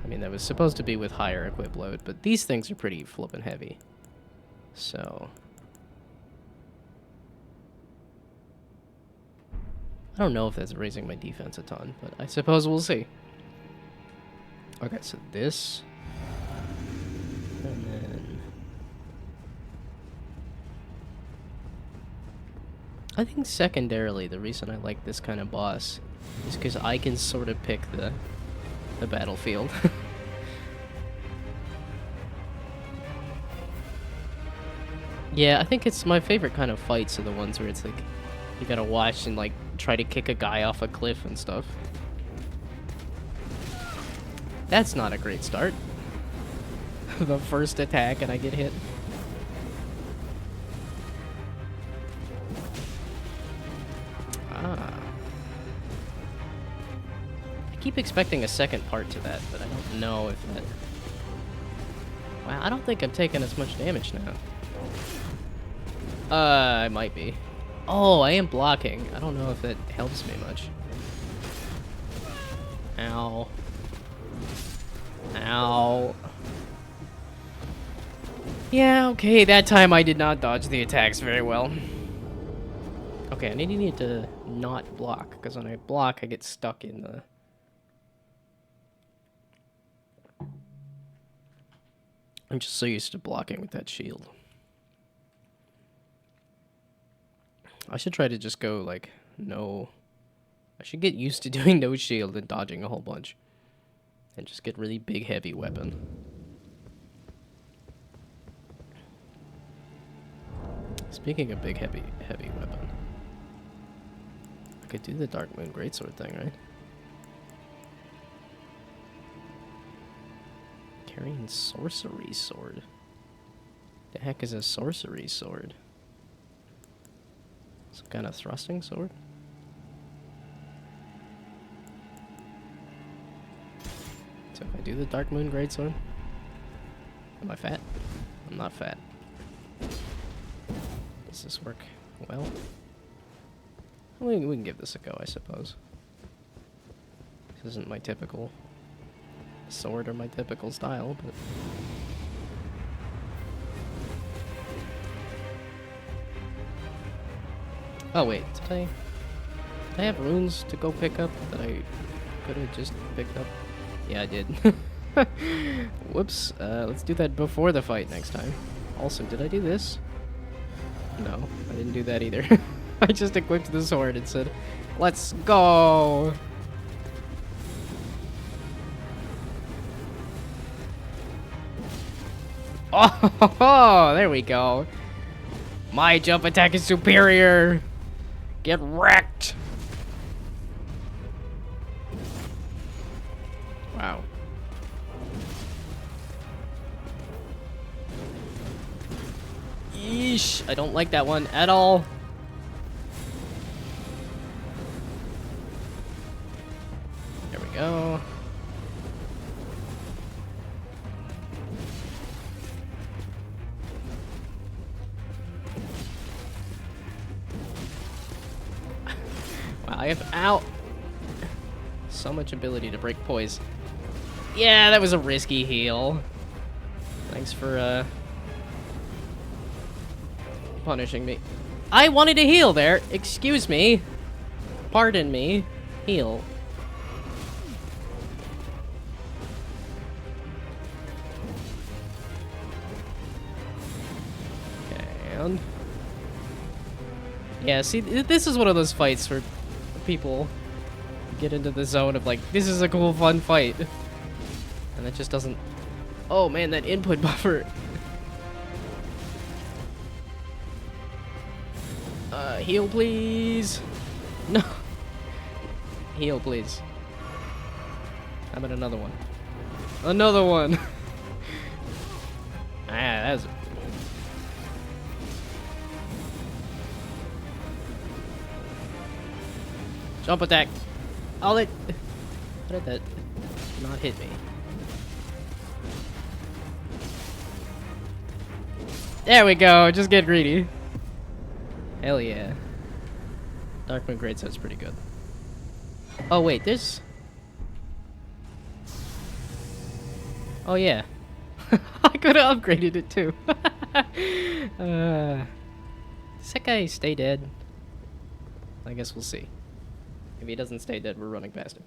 I mean, that was supposed to be with higher equip load, but these things are pretty flippin' heavy. So... I don't know if that's raising my defense a ton, but I suppose we'll see. Okay, so this... And then... I think secondarily, the reason I like this kind of boss is because I can sort of pick the battlefield. Yeah, I think it's my favorite kind of fights are the ones where it's like, you gotta watch and like, try to kick a guy off a cliff and stuff. That's not a great start. The first attack and I get hit. Ah. I keep expecting a second part to that, but I don't know if that... Wow, I don't think I'm taking as much damage now. I might be. Oh, I am blocking. I don't know if that helps me much. Ow. Ow. Yeah, okay, that time I did not dodge the attacks very well. Okay, I need to not block, because when I block, I get stuck in the... I'm just so used to blocking with that shield. I should try to just go, like, no... I should get used to doing no shield and dodging a whole bunch. And just get really big, heavy weapon. Speaking of big, heavy weapon, I could do the Dark Moon Greatsword thing, right? Carrying sorcery sword. The heck is a sorcery sword? Some kind of thrusting sword? So if I do the Dark Moon Greatsword, am I fat? I'm not fat. Does this work well? We can give this a go, I suppose. This isn't my typical sword or my typical style, but... Oh wait, did I have runes to go pick up that I could have just picked up? Yeah, I did. Whoops. Let's do that before the fight next time. Also, did I do this? No, I didn't do that either. I just equipped the sword and said, let's go! Oh, there we go. My jump attack is superior. Get wrecked. Wow. Yeesh, I don't like that one at all. There we go. Wow, I have so much ability to break poise. Yeah, that was a risky heal. Thanks for punishing me. I wanted to heal there. Excuse me. Pardon me. Heal. And yeah, see, this is one of those fights where people get into the zone of like, this is a cool, fun fight, and it just doesn't. Oh man, that input buffer. Heal, please. No. Heal, please. How about another one? Another one. That was. Jump attack. How did that not hit me? There we go. Just get greedy. Hell yeah. Darkmoon Greatsword's pretty good. Oh wait, there's... Oh yeah. I could have upgraded it too. Does that guy stay dead? I guess we'll see. If he doesn't stay dead, we're running past him.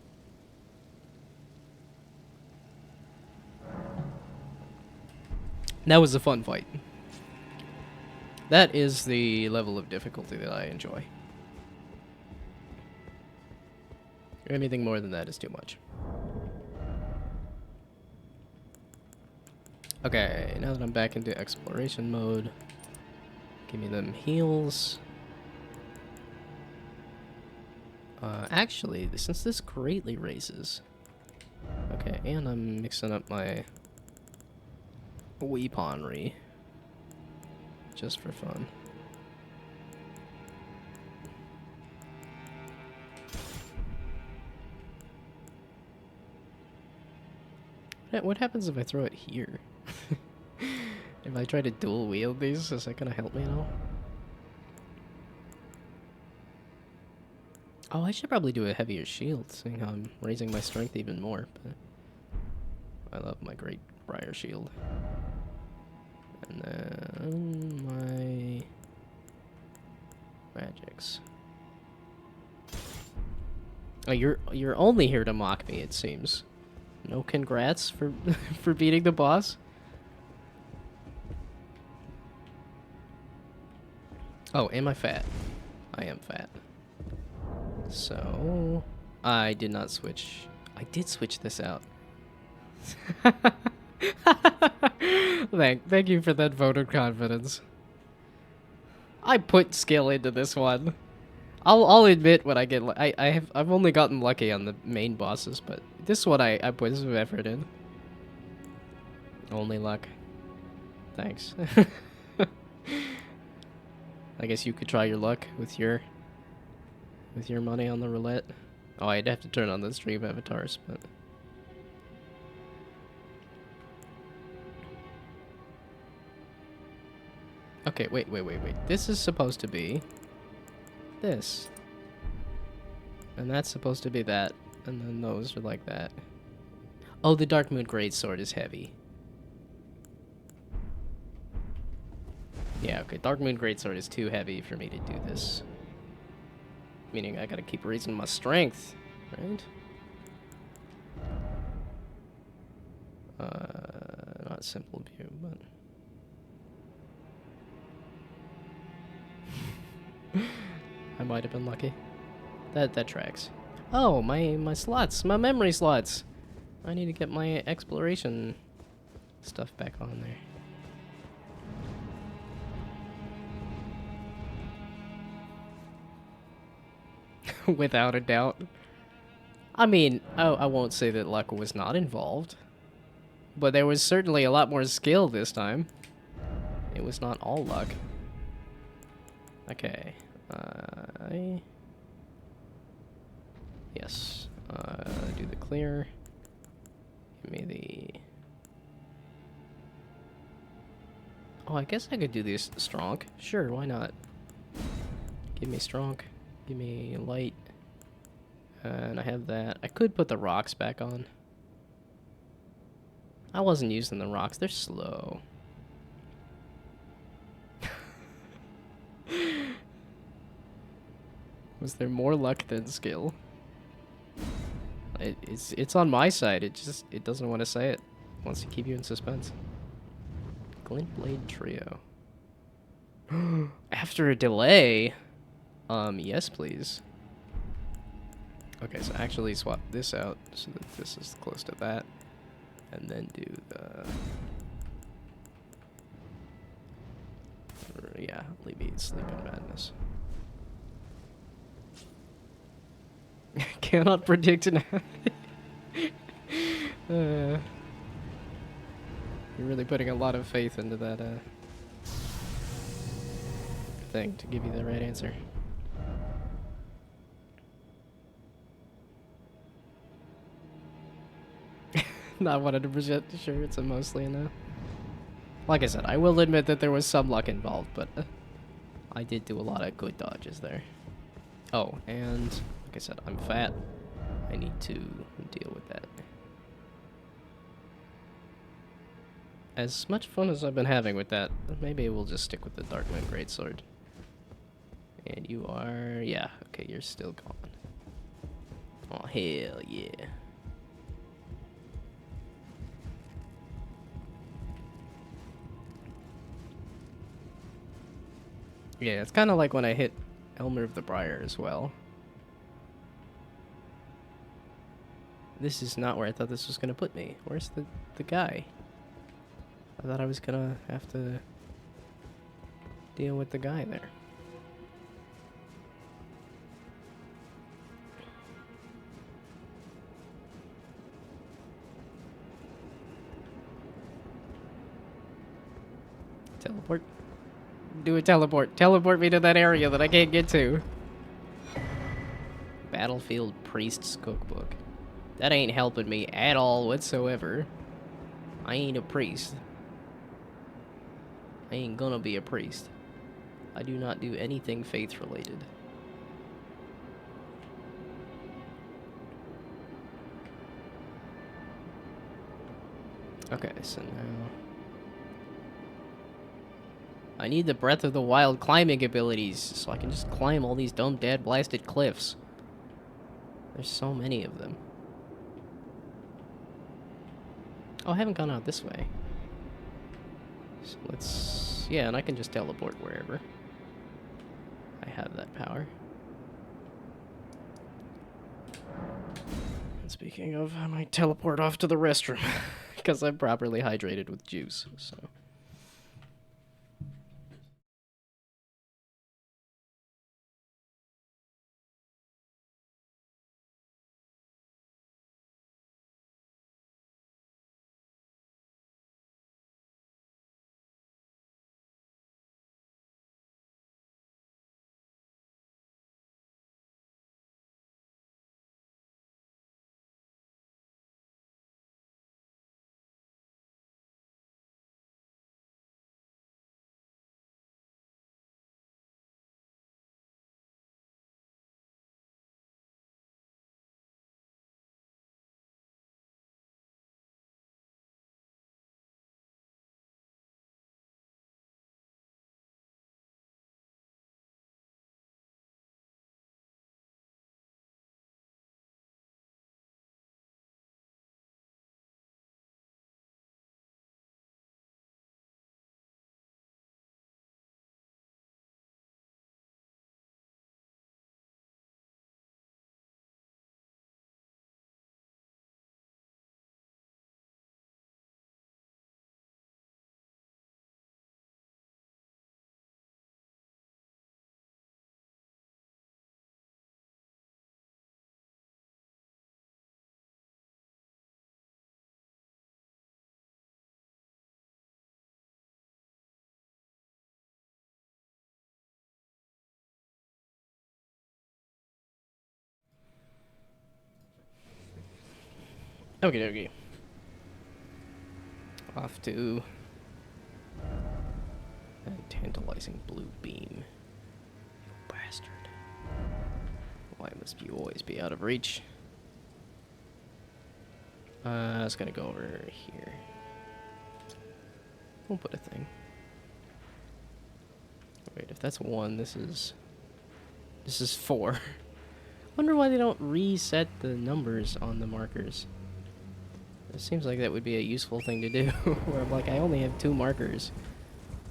That was a fun fight. That is the level of difficulty that I enjoy. Anything more than that is too much. Okay, now that I'm back into exploration mode, give me them heals. Actually, since this greatly raises... Okay, and I'm mixing up my weaponry. Just for fun. What happens if I throw it here? If I try to dual wield these, is that gonna help me at all? Oh, I should probably do a heavier shield, seeing how I'm raising my strength even more. But I love my Great Briar Shield. And then my magics. Oh, you're only here to mock me, it seems. No congrats for for beating the boss. Oh, am I fat? I am fat. So I did not switch. I did switch this out. Thank you for that vote of confidence. I put skill into this one. I'll admit when I get I've only gotten lucky on the main bosses, but this one I put some effort in. Only luck. Thanks. I guess you could try your luck with your money on the roulette. Oh, I'd have to turn on the stream avatars, but okay, wait. This is supposed to be this. And that's supposed to be that. And then those are like that. Oh, the Dark Moon Greatsword is heavy. Yeah, okay. Dark Moon Greatsword is too heavy for me to do this. Meaning I gotta keep raising my strength, right? Not simple view, but... I might have been lucky. That tracks. Oh, my slots, my memory slots. I need to get my exploration stuff back on there. Without a doubt. I mean, I won't say that luck was not involved, but there was certainly a lot more skill this time. It was not all luck. Okay. Yes. Do the clear. Give me the... Oh, I guess I could do this strong. Sure, why not? Give me strong. Give me light. And I have that. I could put the rocks back on. I wasn't using the rocks. They're slow. Was there more luck than skill? It's on my side. It doesn't want to say it. It wants to keep you in suspense. Glint Blade Trio. After a delay? Yes, please. Okay, so actually swap this out so that this is close to that. And then do the... Yeah, leave Sleep in Madness. Cannot predict now. You're really putting a lot of faith into that thing to give you the right answer. Not 100% sure, it's a mostly a no. Like I said, I will admit that there was some luck involved, but I did do a lot of good dodges there. Oh, and like I said, I'm fat. I need to deal with that. As much fun as I've been having with that, maybe we'll just stick with the Dark Moon Greatsword. And you are... yeah, okay, you're still gone. Oh, hell yeah. Yeah, it's kind of like when I hit Elmer of the Briar as well. This is not where I thought this was going to put me. Where's the guy? I thought I was going to have to deal with the guy there. Teleport. Do a teleport. Teleport me to that area that I can't get to. Battlefield Priest's Cookbook. That ain't helping me at all whatsoever. I ain't a priest. I ain't gonna be a priest. I do not do anything faith-related. Okay, so now... I need the Breath of the Wild climbing abilities, so I can just climb all these dumb dead blasted cliffs. There's so many of them. Oh, I haven't gone out this way. So let's... yeah, and I can just teleport wherever. I have that power. And speaking of, I might teleport off to the restroom. Because I'm properly hydrated with juice, so... Okay, okay. Off to a tantalizing blue beam. You bastard. Why must you always be out of reach? I was gonna go over here. We'll put a thing. Wait, if that's 1, this is 4. Wonder why they don't reset the numbers on the markers. It seems like that would be a useful thing to do. Where I'm like, I only have 2 markers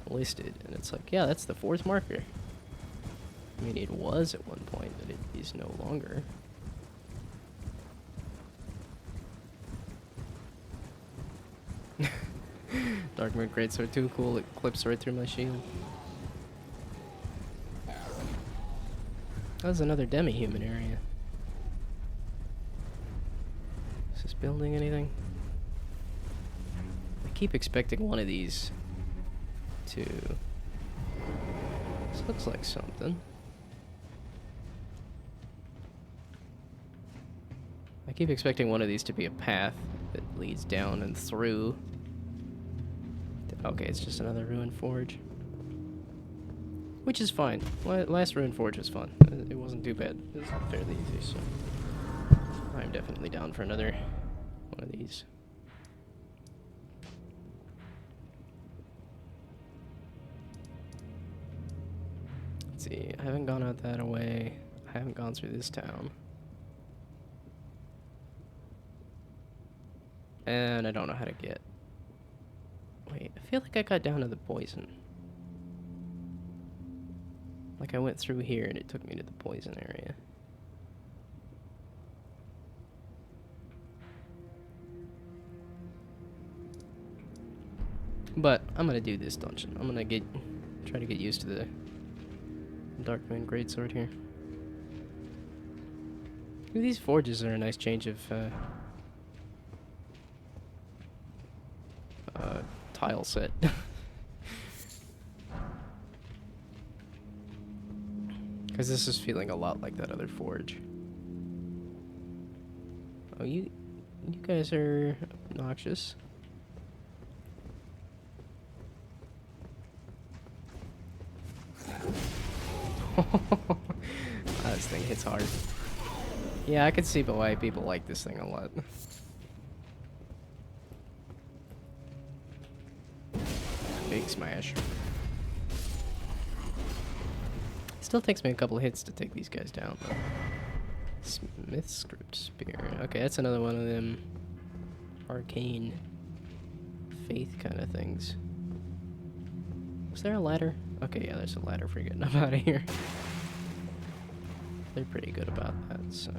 listed, and it's like, yeah, that's the 4th marker. I mean, it was at one point, but it is no longer. Dark Moon Greatsword too cool. It clips right through my shield. That's another demi-human area. Is this building anything? I keep expecting one of these to... This looks like something. I keep expecting one of these to be a path that leads down and through. Okay, it's just another ruined forge. Which is fine. Last ruined forge was fun. It wasn't too bad. It was fairly easy, so... I'm definitely down for another one of these. Let's see, I haven't gone out that way. I haven't gone through this town. And I don't know how to get... Wait, I feel like I got down to the poison. Like I went through here and it took me to the poison area. But I'm gonna do this dungeon. I'm gonna try to get used to the Darkman Greatsword here. Ooh, these forges are a nice change of tile set. Because this is feeling a lot like that other forge. Oh, you guys are obnoxious. This thing hits hard. Yeah, I can see why people like this thing a lot. Big smash. Still takes me a couple hits to take these guys down, though. Smith's Script Spear. Okay, that's another one of them arcane faith kind of things. Was there a ladder? Okay, yeah, there's a ladder for getting up out of here. They're pretty good about that, so...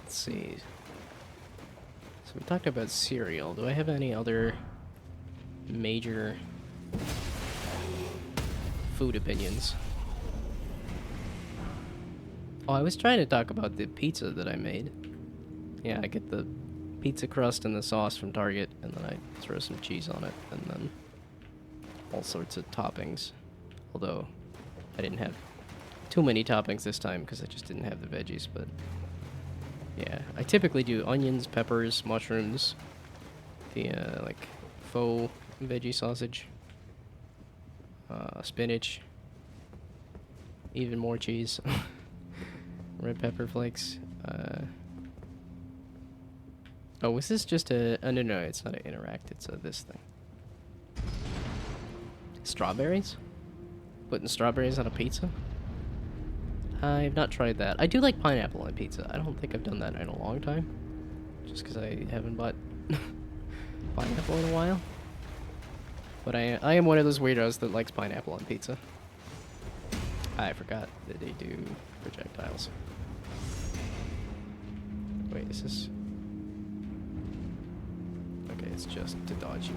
Let's see. So we talked about cereal. Do I have any other major food opinions? Oh, I was trying to talk about the pizza that I made. Yeah, I get the pizza crust and the sauce from Target, and then I throw some cheese on it, and then all sorts of toppings. Although, I didn't have too many toppings this time, because I just didn't have the veggies, but... Yeah, I typically do onions, peppers, mushrooms, the, like, faux veggie sausage, spinach, even more cheese, red pepper flakes, oh, was this just a... Oh, no, it's not an interact, it's this thing. Strawberries? Putting strawberries on a pizza? I've not tried that. I do like pineapple on pizza. I don't think I've done that in a long time. Just because I haven't bought pineapple in a while. But I am one of those weirdos that likes pineapple on pizza. I forgot that they do projectiles. Wait, is this... Okay, it's just to dodge you.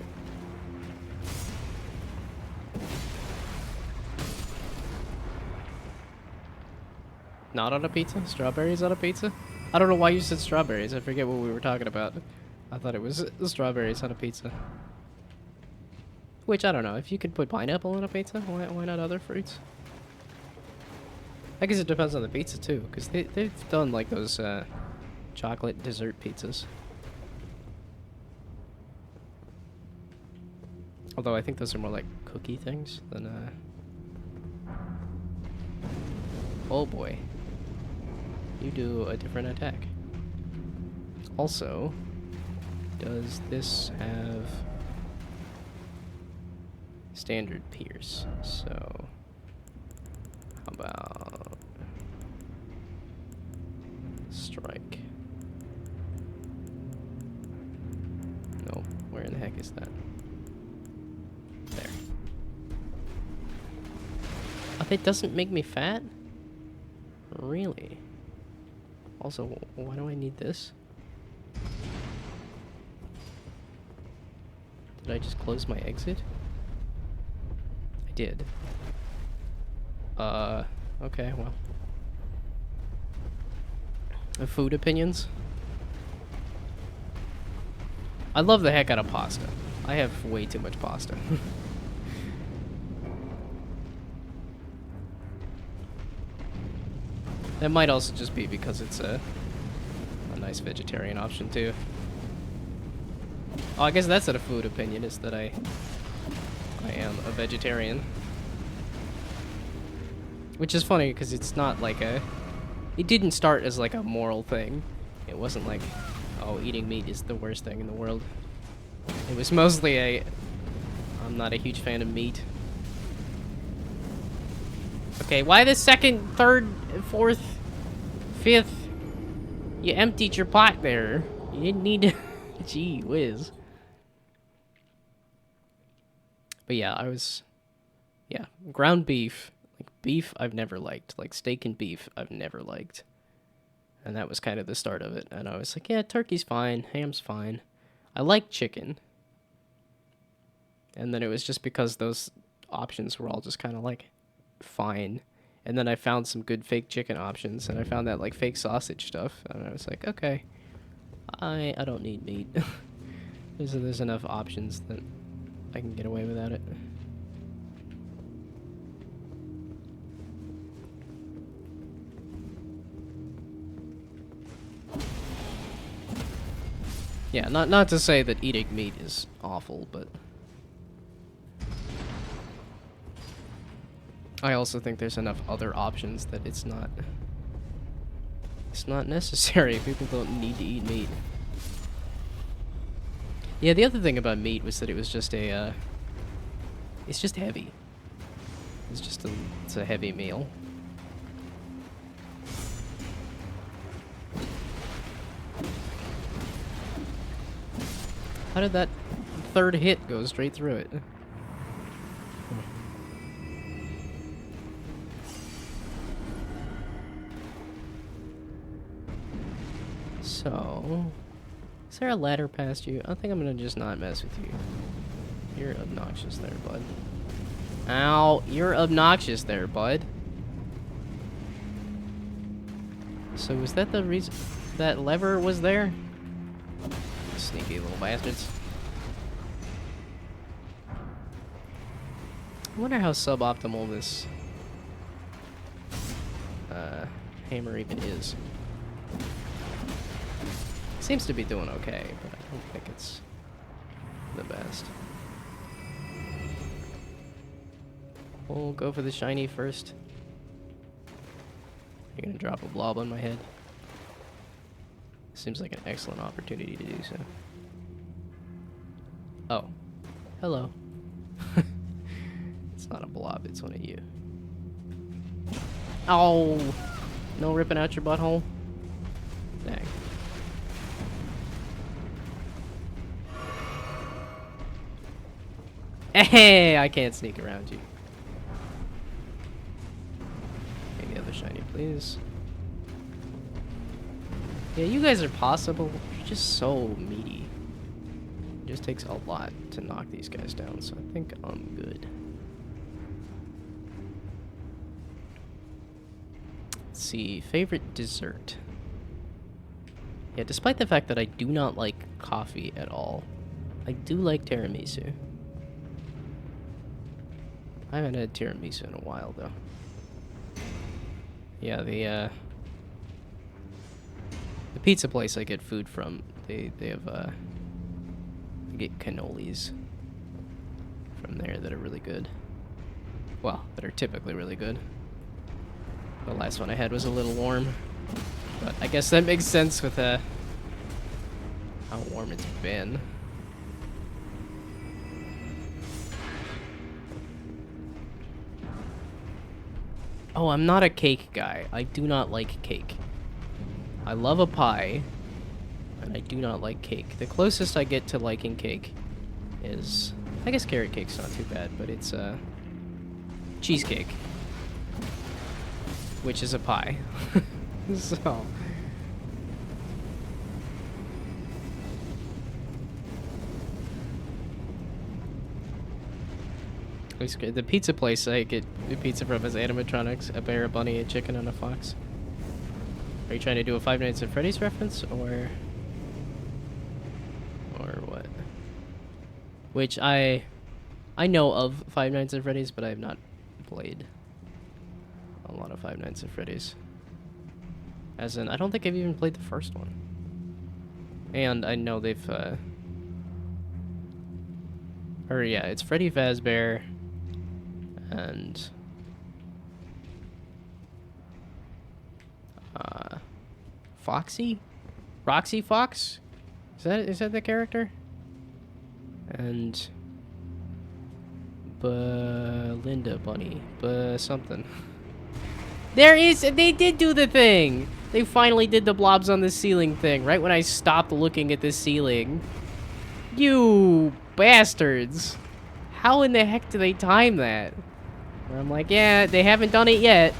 Not on a pizza? Strawberries on a pizza? I don't know why you said strawberries. I forget what we were talking about. I thought it was strawberries on a pizza. Which, I don't know. If you could put pineapple on a pizza, why not other fruits? I guess it depends on the pizza too, because they've done like those chocolate dessert pizzas. Although I think those are more like cookie things than oh boy. You do a different attack. Also, does this have standard pierce? So, how about strike? No, where in the heck is that? There. Oh, that doesn't make me fat? Really? Also, why do I need this? Did I just close my exit? I did. Okay, well. Food opinions? I love the heck out of pasta. I have way too much pasta. That might also just be because it's a nice vegetarian option too. Oh, I guess that's not a food opinion, is that I am a vegetarian. Which is funny because it's not like a... It didn't start as like a moral thing. It wasn't like, oh, eating meat is the worst thing in the world. It was mostly a... I'm not a huge fan of meat. Okay, why the second, third, fourth, fifth? You emptied your pot there. You didn't need to... Gee whiz. But yeah, I was... Yeah, ground beef. Like, beef I've never liked. Like, steak and beef I've never liked. And that was kind of the start of it. And I was like, yeah, turkey's fine. Ham's fine. I like chicken. And then it was just because those options were all just kind of like fine. And then I found some good fake chicken options, and I found that like fake sausage stuff, and I was like, okay, I don't need meat. there's enough options that I can get away without it. Yeah, not to say that eating meat is awful, but I also think there's enough other options that it's not necessary. People don't need to eat meat. Yeah, the other thing about meat was that it was just a it's just heavy. It's a heavy meal. How did that third hit go straight through it? So, is there a ladder past you? I think I'm gonna just not mess with you. You're obnoxious there, bud. Ow, you're obnoxious there, bud. So was that the reason that lever was there? Sneaky little bastards. I wonder how suboptimal this hammer even is. Seems to be doing okay, but I don't think it's the best. We'll go for the shiny first. You're gonna drop a blob on my head. Seems like an excellent opportunity to do so. Oh. Hello. It's not a blob, it's one of you. Oh! No ripping out your butthole? Dang. Hey, I can't sneak around you. Give me the other shiny, please. Yeah, you guys are possible. You're just so meaty. It just takes a lot to knock these guys down, so I think I'm good. Let's see, favorite dessert. Yeah, despite the fact that I do not like coffee at all, I do like tiramisu. I haven't had tiramisu in a while, though. Yeah, the pizza place I get food from, they have I get cannolis from there that are really good. Well, that are typically really good. The last one I had was a little warm, but I guess that makes sense with how warm it's been. Oh, I'm not a cake guy. I do not like cake. I love a pie, and I do not like cake. The closest I get to liking cake is, I guess carrot cake's not too bad, but it's cheesecake, which is a pie. So the pizza place I get the pizza from is animatronics, a bear, a bunny, a chicken, and a fox. Are you trying to do a Five Nights at Freddy's reference, or what? Which I know of Five Nights at Freddy's, but I have not played a lot of Five Nights at Freddy's. As in, I don't think I've even played the first one. And I know they've or yeah, it's Freddy Fazbear and Foxy? Roxy Fox? Is that the character? And Linda Bunny. Something. They did do the thing! They finally did the blobs on the ceiling thing, right when I stopped looking at the ceiling. You bastards! How in the heck do they time that? Where I'm like, yeah, they haven't done it yet.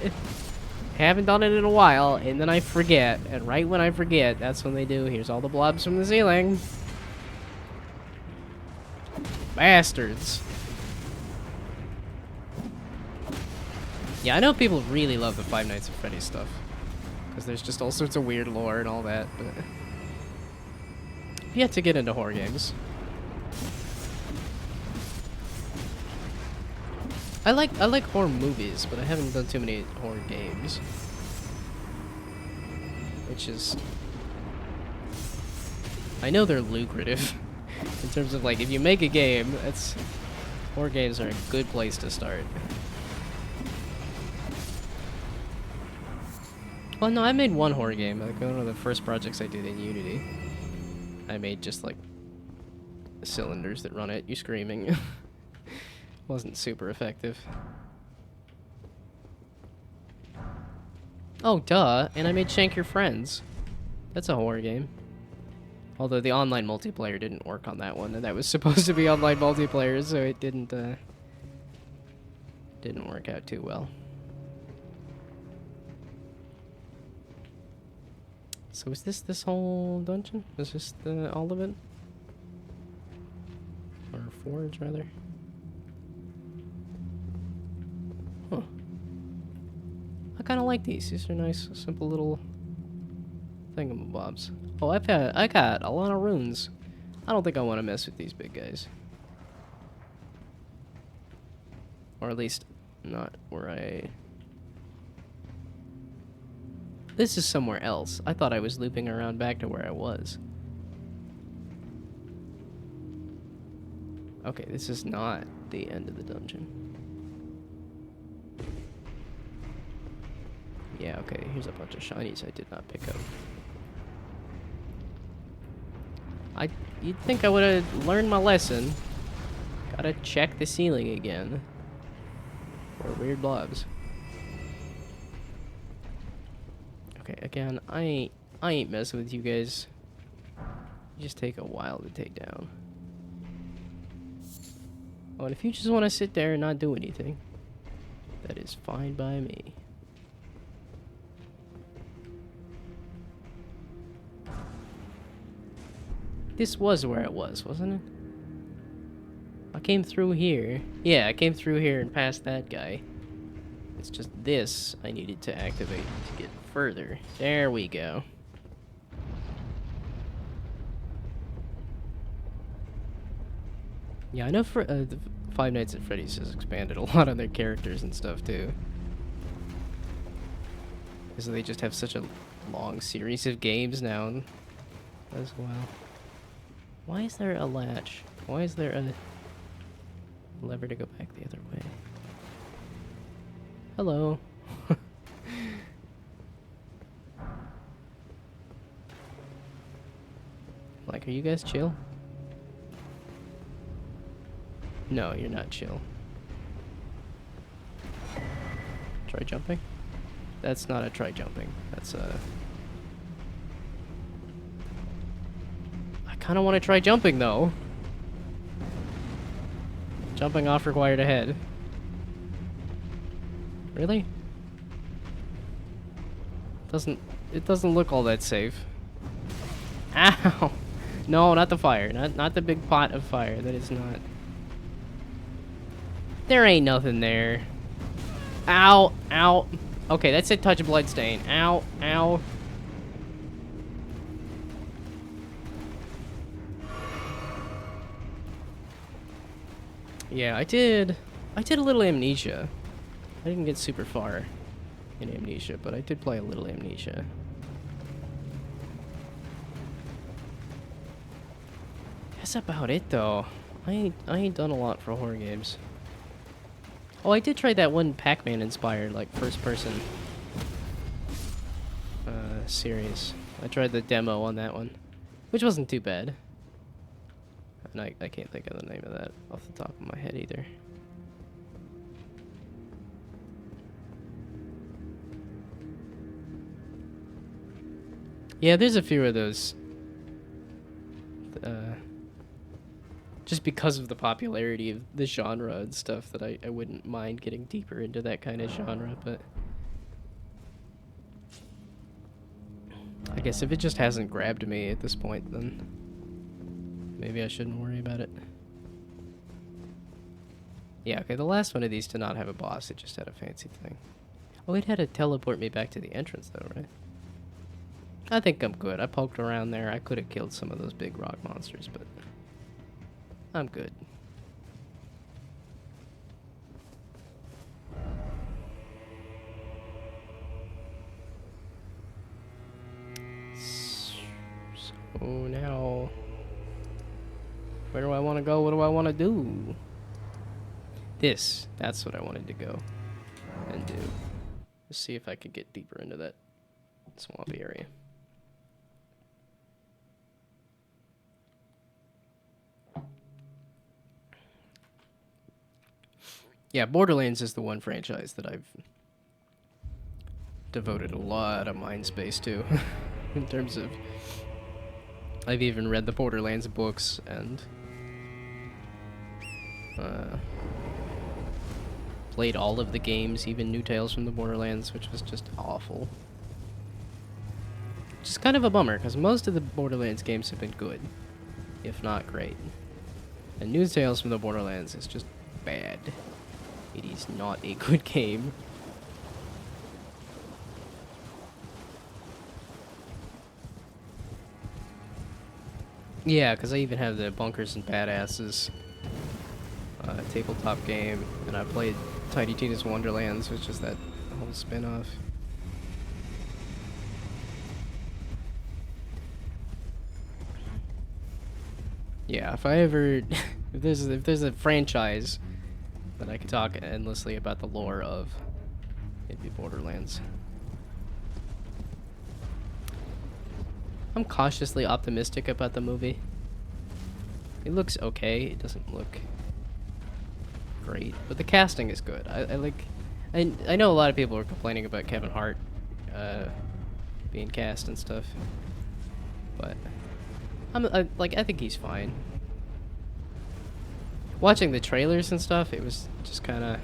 Haven't done it in a while, and then I forget. And right when I forget, that's when they do. Here's all the blobs from the ceiling. Bastards. Yeah, I know people really love the Five Nights at Freddy's stuff. Because there's just all sorts of weird lore and all that, but I've yet to get into horror games. I like horror movies, but I haven't done too many horror games. Which is, I know they're lucrative in terms of like if you make a game, horror games are a good place to start. Well, no, I made one horror game. Like one of the first projects I did in Unity. I made just like cylinders that run at you screaming. Wasn't super effective. Oh, duh. And I made Shank Your Friends. That's a horror game. Although the online multiplayer didn't work on that one, and that was supposed to be online multiplayer, so it didn't work out too well. So is this whole dungeon? Is this all of it? Or forge, rather? Huh. I kind of like these. These are nice, simple little thingamabobs. Oh, I got a lot of runes. I don't think I want to mess with these big guys. Or at least not where I... This is somewhere else. I thought I was looping around back to where I was. Okay, this is not the end of the dungeon. Yeah, okay, here's a bunch of shinies I did not pick up. You'd think I would have learned my lesson. Gotta check the ceiling again for weird blobs. Okay, again, I ain't messing with you guys. You just take a while to take down. Oh, and if you just want to sit there and not do anything, that is fine by me. This was where it was, wasn't it? I came through here. Yeah, I came through here and past that guy. It's just this I needed to activate to get further. There we go. Yeah, I know for the Five Nights at Freddy's has expanded a lot on their characters and stuff too. Because they just have such a long series of games now as well. Why is there a latch? Why is there a lever to go back the other way? Hello. Like, are you guys chill? No, you're not chill. Try jumping? That's not a try jumping. That's a... I kind of want to try jumping, though. Jumping off required ahead. Really? It doesn't look all that safe. Ow! No, not the fire. Not the big pot of fire. That is not... There ain't nothing there. Ow! Ow! Okay, that's a touch of blood stain. Ow! Ow! Yeah, I did a little Amnesia. I didn't get super far in Amnesia, but I did play a little Amnesia. That's about it, though. I ain't done a lot for horror games. Oh, I did try that one Pac-Man inspired, like, first-person series. I tried the demo on that one, which wasn't too bad. And I can't think of the name of that off the top of my head either. Yeah, there's a few of those. Just because of the popularity of the genre and stuff, that I wouldn't mind getting deeper into that kind of genre, but... I guess if it just hasn't grabbed me at this point, then maybe I shouldn't worry about it. Yeah, okay, the last one of these did not have a boss, it just had a fancy thing. Oh, it had to teleport me back to the entrance though, right? I think I'm good. I poked around there. I could have killed some of those big rock monsters, but I'm good. So now, where do I want to go? What do I want to do? That's what I wanted to go and do. Let's see if I could get deeper into that swampy area. Yeah, Borderlands is the one franchise that I've devoted a lot of mind space to. In terms of... I've even read the Borderlands books and... played all of the games, even New Tales from the Borderlands, which was just awful. Which is kind of a bummer, because most of the Borderlands games have been good, if not great. And New Tales from the Borderlands is just bad. It is not a good game. Yeah, because I even have the Bunkers and Badasses tabletop game, and I played Tiny Tina's Wonderlands, which is that whole spin-off. Yeah, if I ever... if there's a franchise that I could talk endlessly about the lore of, it'd be Borderlands. I'm cautiously optimistic about the movie. It looks okay. It doesn't look great, but the casting is good. I know a lot of people are complaining about Kevin Hart being cast and stuff, but I think he's fine. Watching the trailers and stuff, it was just kind of...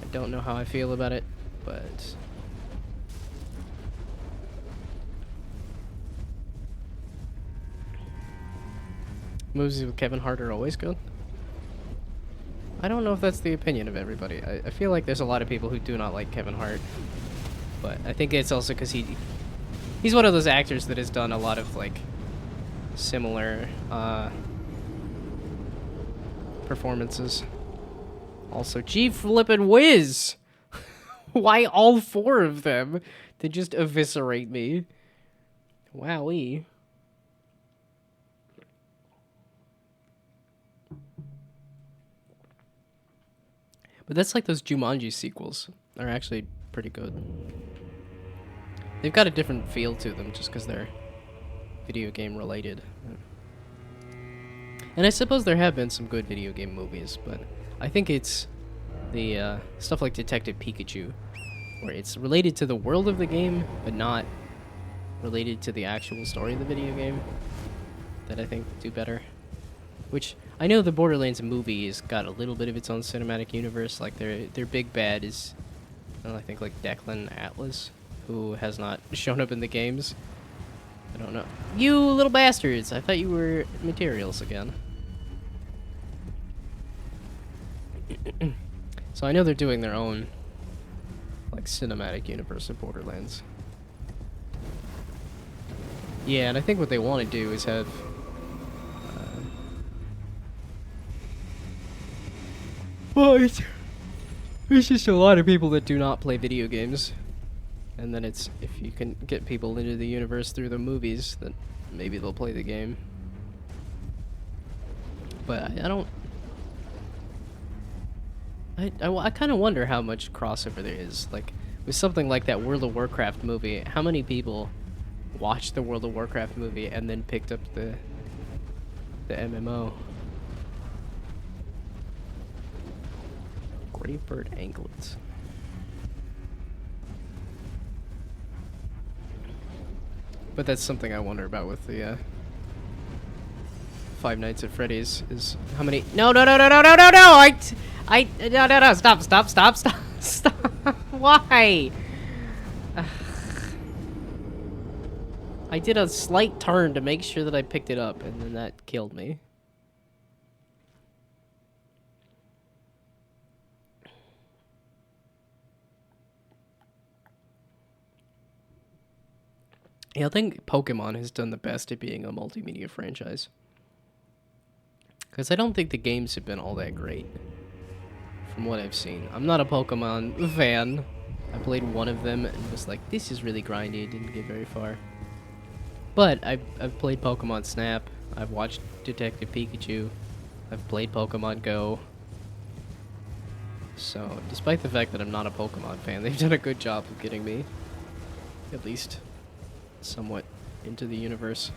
I don't know how I feel about it, but... Movies with Kevin Hart are always good. I don't know if that's the opinion of everybody. I feel like there's a lot of people who do not like Kevin Hart, but I think it's also because he's one of those actors that has done a lot of like similar performances. Also, gee flippin' whiz! Why all 4 of them? To just eviscerate me. Wowee. But that's like those Jumanji sequels. Are actually pretty good. They've got a different feel to them just because they're video game related. And I suppose there have been some good video game movies, but I think it's the stuff like Detective Pikachu, where it's related to the world of the game, but not related to the actual story of the video game, that I think do better. Which, I know the Borderlands movie has got a little bit of its own cinematic universe, like their big bad is, I think, like Declan Atlas, who has not shown up in the games. I don't know. You little bastards! I thought you were materials again. So I know they're doing their own, like, cinematic universe of Borderlands. Yeah, and I think what they want to do is have... well, it's just a lot of people that do not play video games. And then it's, if you can get people into the universe through the movies, then maybe they'll play the game. But I don't... I kind of wonder how much crossover there is. Like, with something like that World of Warcraft movie, how many people watched the World of Warcraft movie and then picked up the MMO? Gravebird anklets. But that's something I wonder about with the Five Nights at Freddy's, is how many... No! No! Stop! Why? I did a slight turn to make sure that I picked it up, and then that killed me. Yeah, I think Pokemon has done the best at being a multimedia franchise. Because I don't think the games have been all that great, from what I've seen. I'm not a Pokemon fan. I played one of them and was like, this is really grindy, it didn't get very far. But I've played Pokemon Snap, I've watched Detective Pikachu, I've played Pokemon Go. So, despite the fact that I'm not a Pokemon fan, they've done a good job of getting me, at least, somewhat into the universe.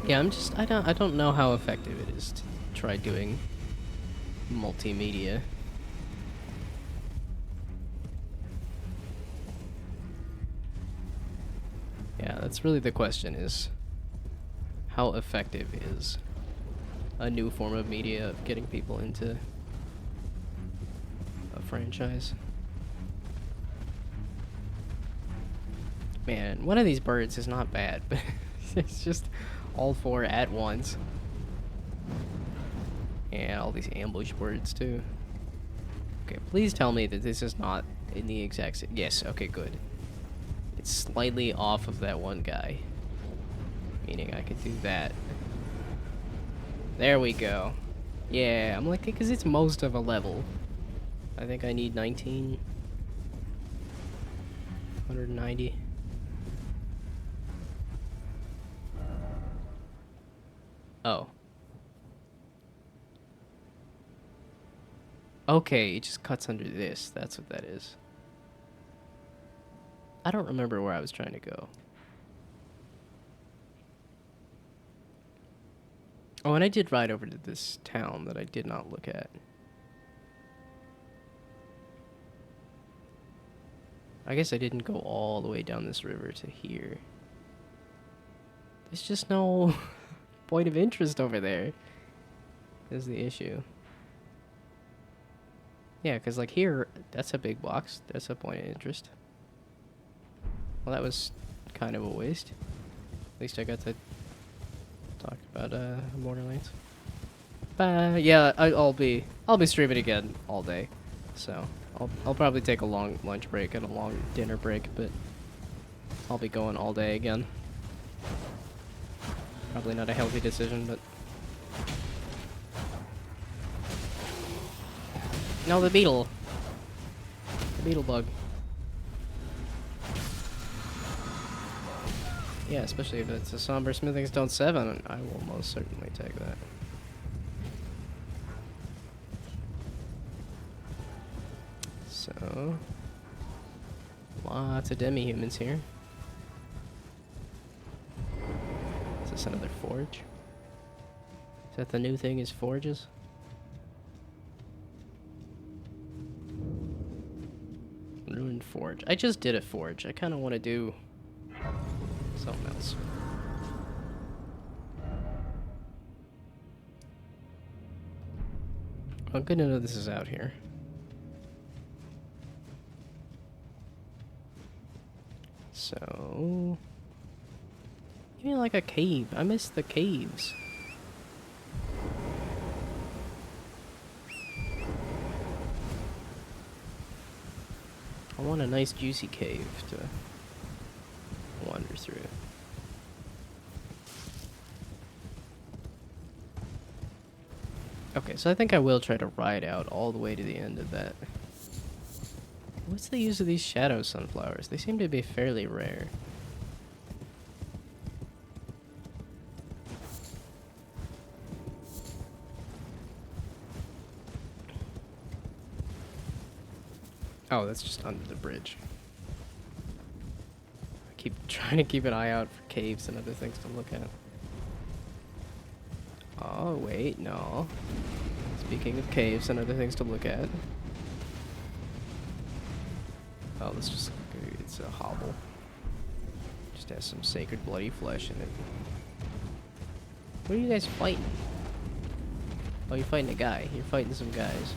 Yeah, I don't know how effective it is to try doing multimedia. Yeah, that's really the question, is how effective is a new form of media of getting people into a franchise? Man, one of these birds is not bad, but it's just all 4 at once. Yeah, all these ambush birds too. Okay, please tell me that this is not in the exact same... Yes, okay, good. It's slightly off of that one guy, meaning I could do that. There we go. Yeah, I'm like, because it's most of a level. I think I need 19. 190. Oh. Okay, it just cuts under this. That's what that is. I don't remember where I was trying to go. Oh, and I did ride over to this town that I did not look at. I guess I didn't go all the way down this river to here. There's just no point of interest over there, is the issue. Yeah, because like here, that's a big box. That's a point of interest. Well, that was kind of a waste. At least I got to talk about Borderlands. But yeah, I'll be streaming again all day, so I'll probably take a long lunch break and a long dinner break, but I'll be going all day again. Probably not a healthy decision, but... No, the beetle! The beetle bug. Yeah, especially if it's a Somber Smithing Stone 7, I will most certainly take that. So... Lots of demi-humans here. Is this another forge? Is that the new thing, is forges? Ruined forge. I just did a forge. I kind of want to do something else. Oh, good to know this is out here. So... Give me like a cave. I miss the caves. I want a nice juicy cave to wander through. Okay, so I think I will try to ride out all the way to the end of that. What's the use of these shadow sunflowers? They seem to be fairly rare. Oh, that's just under the bridge. I keep trying to keep an eye out for caves and other things to look at. Oh, wait, no. Speaking of caves and other things to look at. Oh, this just... it's a hobble. Just has some sacred bloody flesh in it. What are you guys fighting? Oh, you're fighting a guy. You're fighting some guys.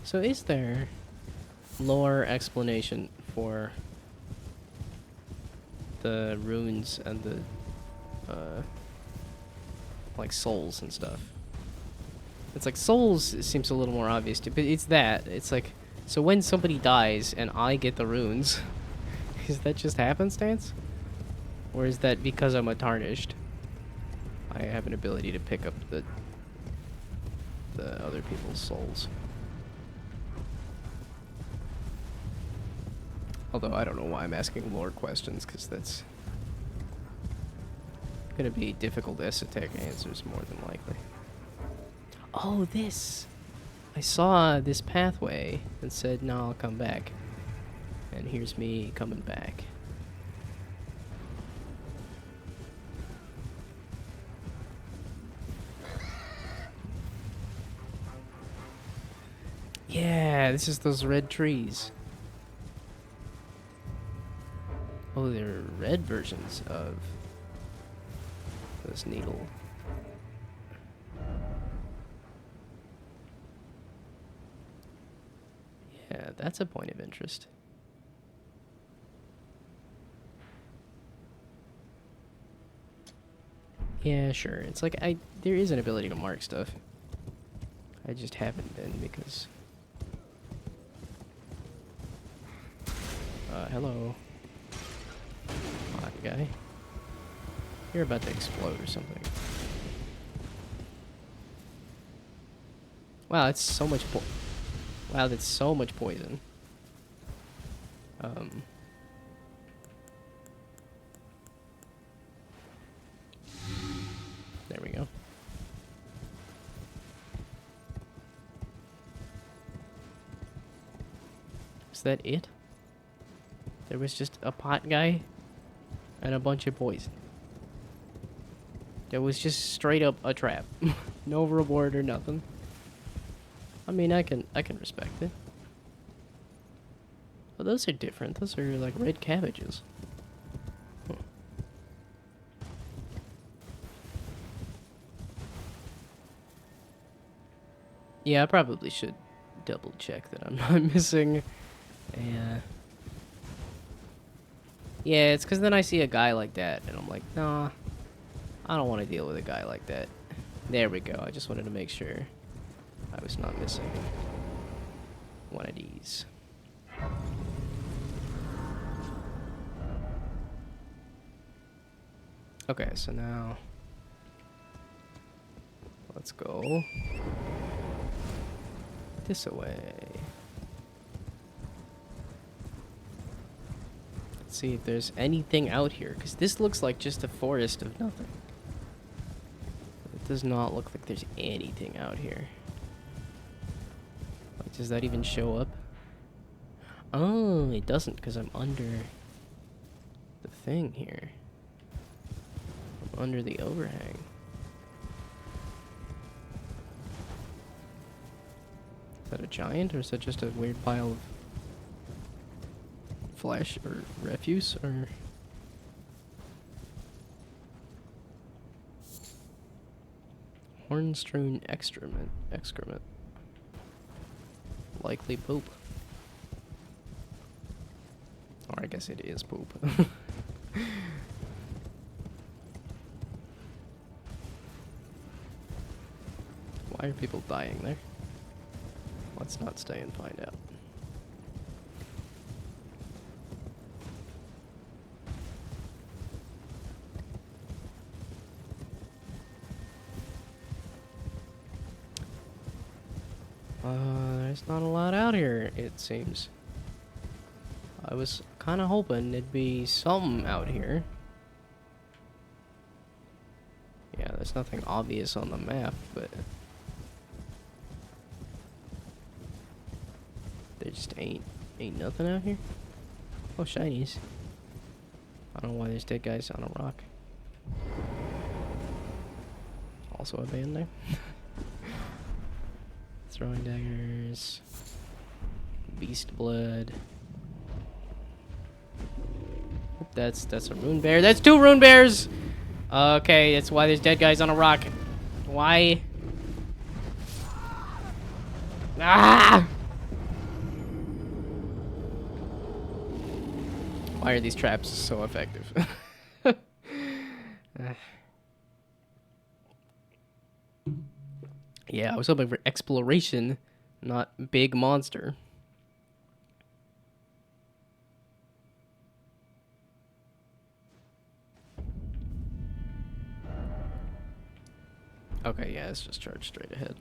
So is there lore explanation for the runes and the like souls and stuff? It's like souls seems a little more obvious too, but it's that. It's like, so when somebody dies and I get the runes, is that just happenstance? Or is that because I'm a tarnished? I have an ability to pick up the other people's souls. Although I don't know why I'm asking lore questions, because that's going to be difficult esoteric answers more than likely. Oh, this! I saw this pathway and said, no, I'll come back. And here's me coming back. Yeah, this is those red trees. Oh, they're red versions of this needle. Yeah, that's a point of interest. Yeah, sure. It's like there is an ability to mark stuff. I just haven't been because... hello. Hot guy. You're about to explode or something. Wow, that's so much wow, that's so much poison. There we go. Is that it? There was just a pot guy and a bunch of poison. There was just straight up a trap. No reward or nothing. I mean, I can respect it. But those are different. Those are like red cabbages. Huh. Yeah, I probably should double check that I'm not missing a... Yeah, it's because then I see a guy like that, and I'm like, nah, I don't want to deal with a guy like that. There we go. I just wanted to make sure I was not missing. one of these. Okay, so now let's go this way. Let's see if there's anything out here, because this looks like just a forest of nothing. It does not look like there's anything out here. Like, does that even show up? Oh, it doesn't, because I'm under the thing here. I'm under the overhang. Is that a giant, or is that just a weird pile of flesh or refuse, or... Horn-strewn excrement. Likely poop. Or I guess it is poop. Why are people dying there? Let's not stay and find out. There's not a lot out here, it seems. I was kind of hoping there'd be something out here. Yeah, there's nothing obvious on the map, but... there just ain't nothing out here. Oh, shinies. I don't know why there's dead guys on a rock. Also a band there. Throwing daggers. Beast blood. That's a rune bear. That's 2 rune bears! Okay, that's why there's dead guys on a rock. Why? Ah! Why are these traps so effective? Yeah, I was hoping for exploration, not big monster. Okay, yeah, let's just charge straight ahead.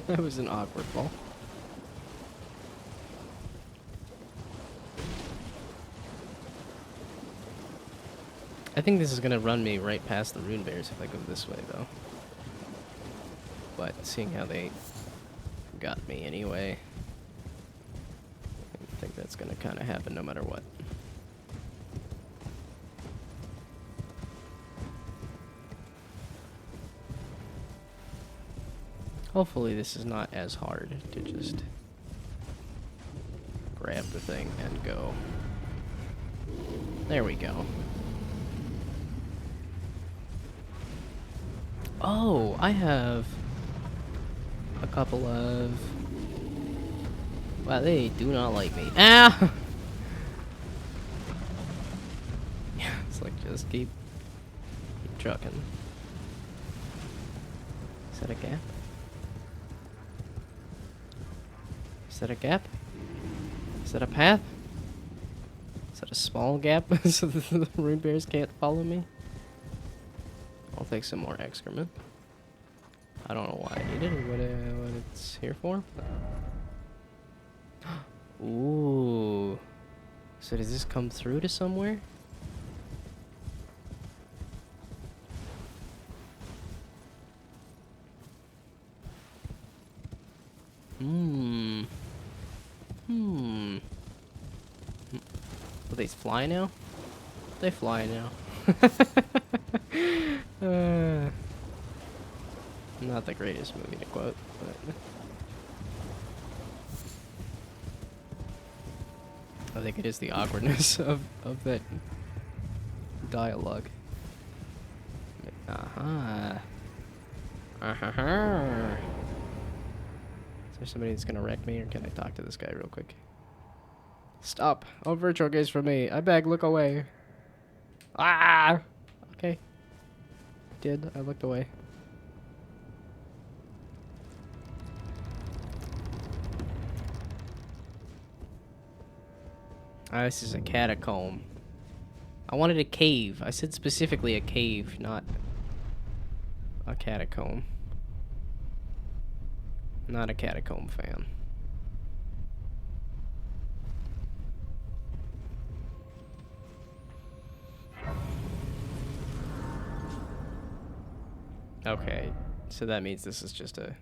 That was an awkward fall. I think this is gonna run me right past the rune bears if I go this way, though. But seeing how they got me anyway, I think that's gonna kind of happen no matter what. Hopefully this is not as hard to just grab the thing and go. There we go. Oh, I have a couple of... Wow, they do not like me. Ah! Yeah, it's like just keep trucking. Is that a gap? Is that a gap? Is that a path? Is that a small gap so the rune bears can't follow me? I'll take some more excrement. I don't know why I need it or what it's here for. But... Ooh. So does this come through to somewhere? Will they fly now? They fly now. Not the greatest movie to quote, but I think it is the awkwardness of that dialogue. Uh-huh. Uh-huh. Is there somebody that's gonna wreck me, or can I talk to this guy real quick? Stop. Oh, virtual gaze for me. I beg, look away. Ah! Okay. did. I looked away. Ah, this is a catacomb. I wanted a cave. I said specifically a cave, not a catacomb. Not a catacomb fan. Okay, so that means this is just a...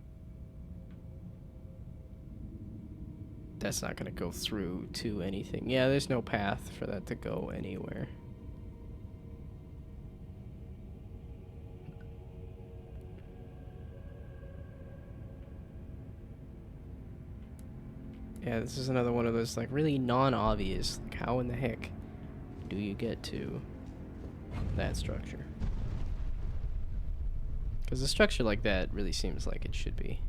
That's not gonna go through to anything. Yeah, there's no path for that to go anywhere. Yeah, this is another one of those, like, really non-obvious. Like, how in the heck do you get to that structure? Because a structure like that really seems like it should be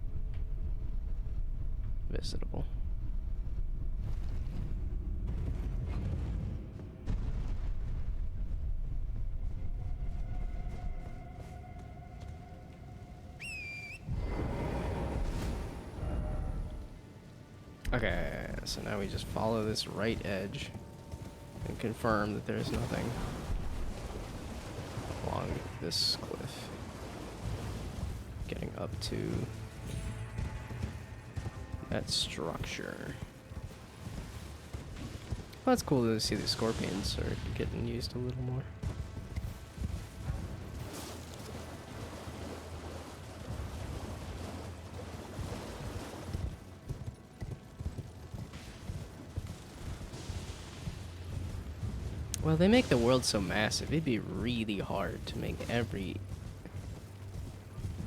visitable. Okay, so now we just follow this right edge and confirm that there's nothing along this cliff. Getting up to that structure. Well, it's cool to see the scorpions are getting used a little more. Well, they make the world so massive, it'd be really hard to make every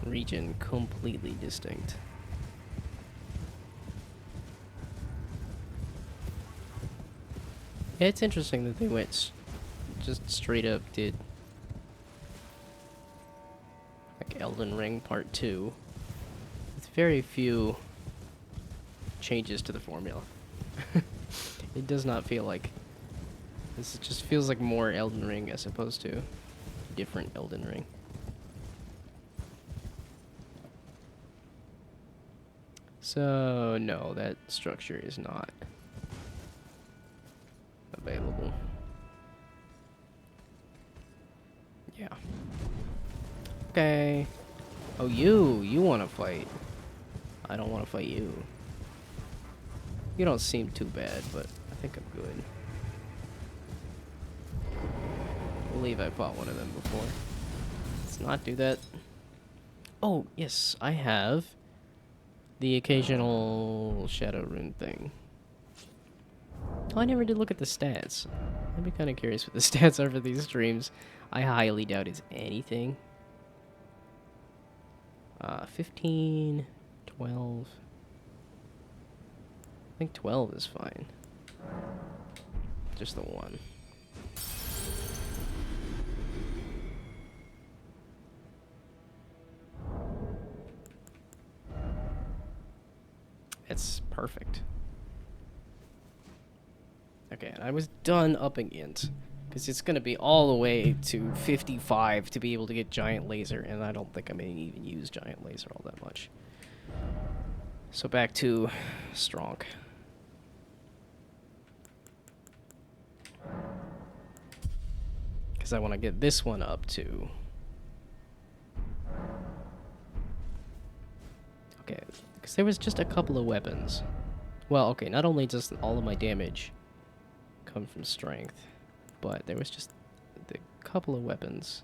region completely distinct. Yeah, it's interesting that they went just straight up did like Elden Ring Part 2 with very few changes to the formula. It does not feel like this. Just feels like more Elden Ring as opposed to different Elden Ring. So no, that structure is not available. Yeah. Okay. Oh, you want to fight. I don't want to fight you. You don't seem too bad, but I think I'm good. I believe I fought one of them before. Let's not do that. Oh, yes, I have the occasional shadow rune thing. Oh, I never did look at the stats. I'd be kind of curious what the stats are for these streams. I highly doubt it's anything. 15, 12. I think 12 is fine. Just the one. It's perfect. Okay, and I was done upping int. Because it's going to be all the way to 55 to be able to get Giant Laser, and I don't think I'm going to even use Giant Laser all that much. So back to Strong. Because I want to get this one up to... Okay, because there was just a couple of weapons. Well, okay, not only does all of my damage come from strength, but there was just the couple of weapons.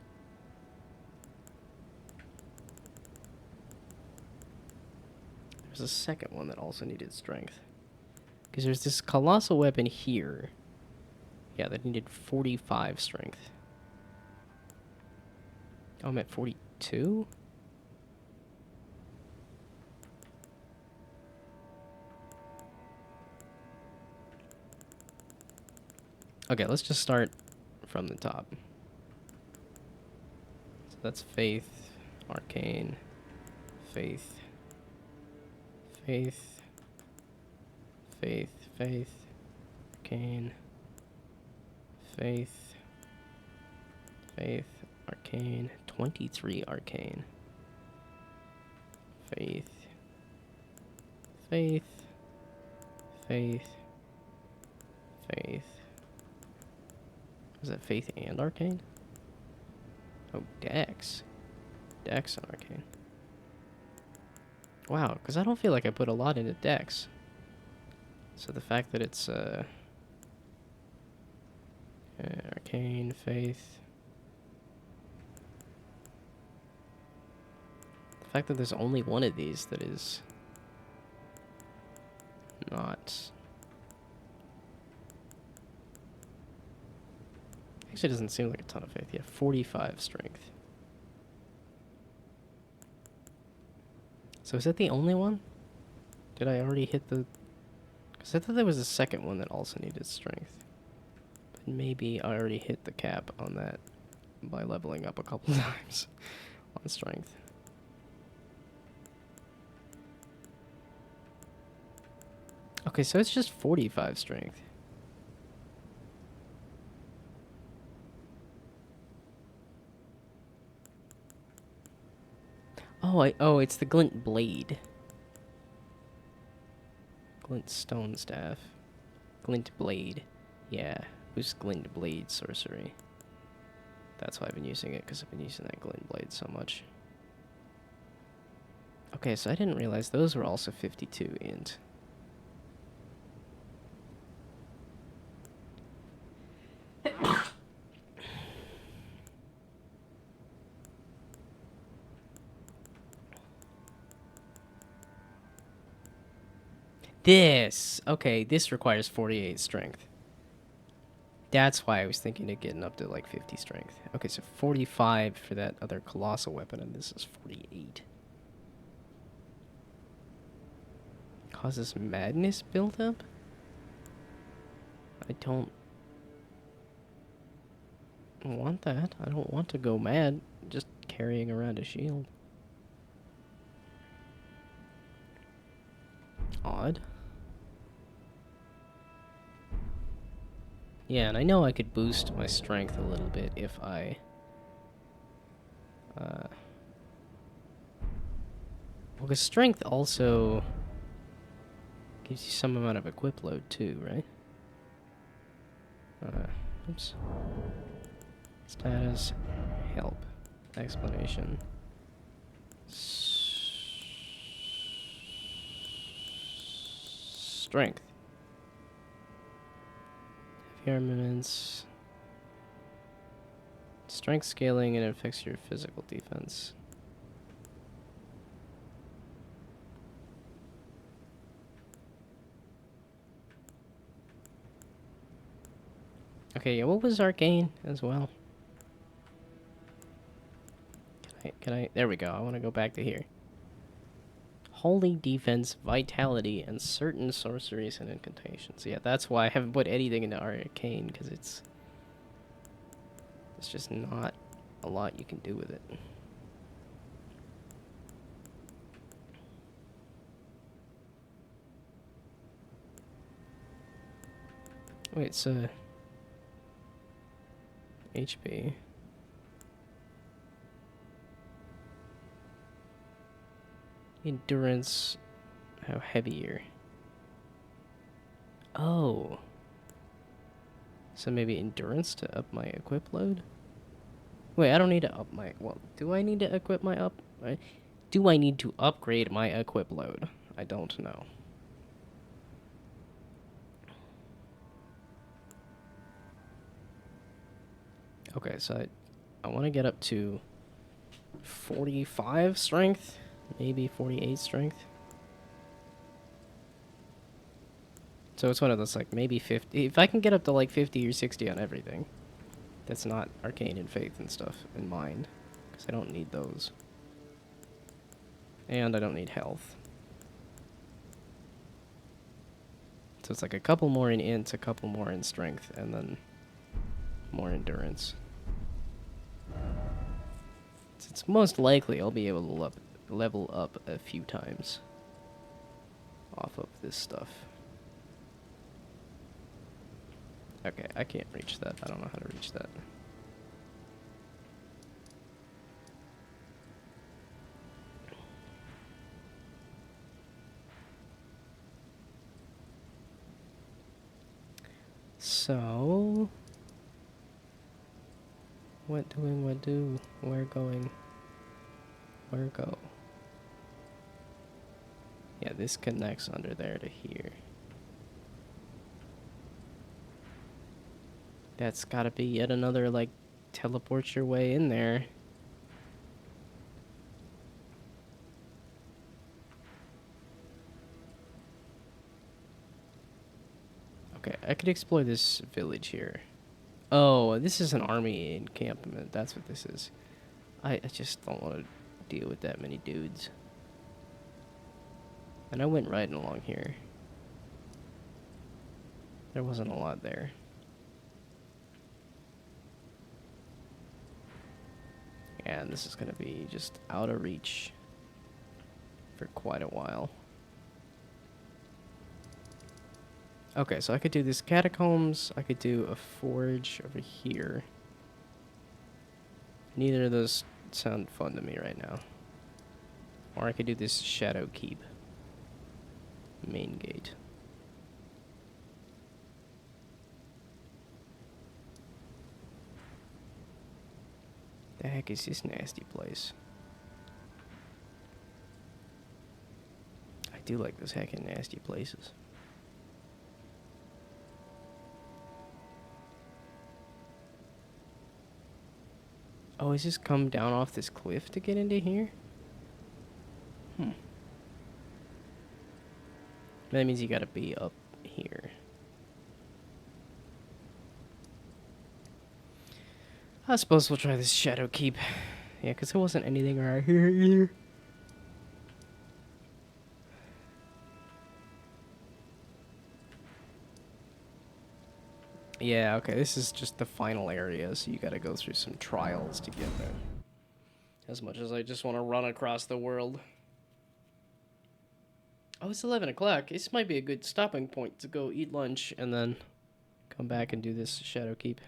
There's a second one that also needed strength. Because there's this colossal weapon here. Yeah, that needed 45 strength. Oh, I'm at 42? Okay, let's just start from the top. So that's Faith, Arcane, Faith, Faith, Faith, Faith, Arcane, Faith, Faith, Arcane, 23 arcane. Faith. Faith. Faith. Faith. Is that faith and arcane? Oh, dex. Dex and arcane. Wow, because I don't feel like I put a lot into dex. So the fact that it's arcane, faith. The fact that there's only one of these that is not. Actually, it doesn't seem like a ton of faith. Yeah, 45 strength. So is that the only one? Did I already hit the... Because I thought there was a second one that also needed strength. But maybe I already hit the cap on that by leveling up a couple times on strength. Okay, so it's just 45 strength. Oh, it's the glint blade. Glint stone staff. Glint blade. Yeah, boost glint blade sorcery. That's why I've been using it, because I've been using that glint blade so much. Okay, so I didn't realize those were also 52 int. Okay, this requires 48 strength. That's why I was thinking of getting up to like 50 strength. Okay, so 45 for that other colossal weapon, and this is 48. Causes madness buildup? I don't want that. I don't want to go mad just carrying around a shield. Odd. Yeah, and I know I could boost my strength a little bit if I... well, because strength also gives you some amount of equip load too, right? Oops. Status, help, explanation. Strength. Heavy armaments. Strength scaling and it affects your physical defense. Okay, yeah, what was arcane as well? Can I, there we go, I want to go back to here. Holy defense, vitality, and certain sorceries and incantations. Yeah, that's why I haven't put anything into arcane, because it's just not a lot you can do with it. Wait, so... HP. Endurance. How heavier? Oh. So maybe endurance to up my equip load? Wait, I don't need to up my... Well, do I need to equip my up... Do I need to upgrade my equip load? I don't know. Okay, so I want to get up to 45 strength, maybe 48 strength. So it's one of those, like, maybe 50. If I can get up to, like, 50 or 60 on everything, that's not arcane and faith and stuff in mind, because I don't need those. And I don't need health. So it's like a couple more in int, a couple more in strength, and then more endurance. It's most likely I'll be able to level up a few times off of this stuff. Okay, I can't reach that. I don't know how to reach that. So, what doing, what do, where going, where go? Yeah, this connects under there to here. That's gotta be yet another, like, teleport your way in there. Okay, I could explore this village here. Oh, this is an army encampment. That's what this is. I just don't want to deal with that many dudes. And I went riding along here. There wasn't a lot there. And this is going to be just out of reach for quite a while. Okay, so I could do this catacombs. I could do a forge over here. Neither of those sound fun to me right now. Or I could do this shadow keep. Main gate. The heck is this nasty place? I do like those heckin' nasty places. Oh, is this come down off this cliff to get into here? That means you gotta be up here. I suppose we'll try this shadow keep. Yeah, because there wasn't anything right here either. Yeah, okay, this is just the final area, so you gotta go through some trials to get there. As much as I just want to run across the world. Oh, it's 11 o'clock. This might be a good stopping point to go eat lunch and then come back and do this shadow keep.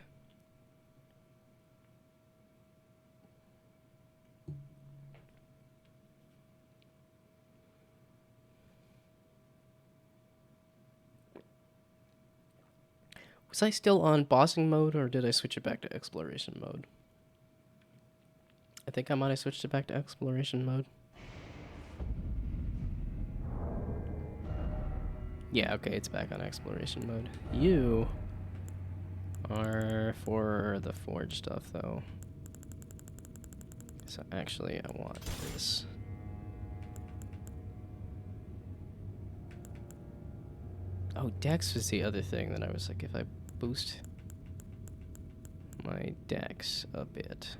Was I still on bossing mode, or did I switch it back to exploration mode? I think I might have switched it back to exploration mode. Yeah, okay, it's back on exploration mode. You are for the forge stuff, though. So actually, I want this. Oh, Dex was the other thing that I was like, if I boost my Dex a bit.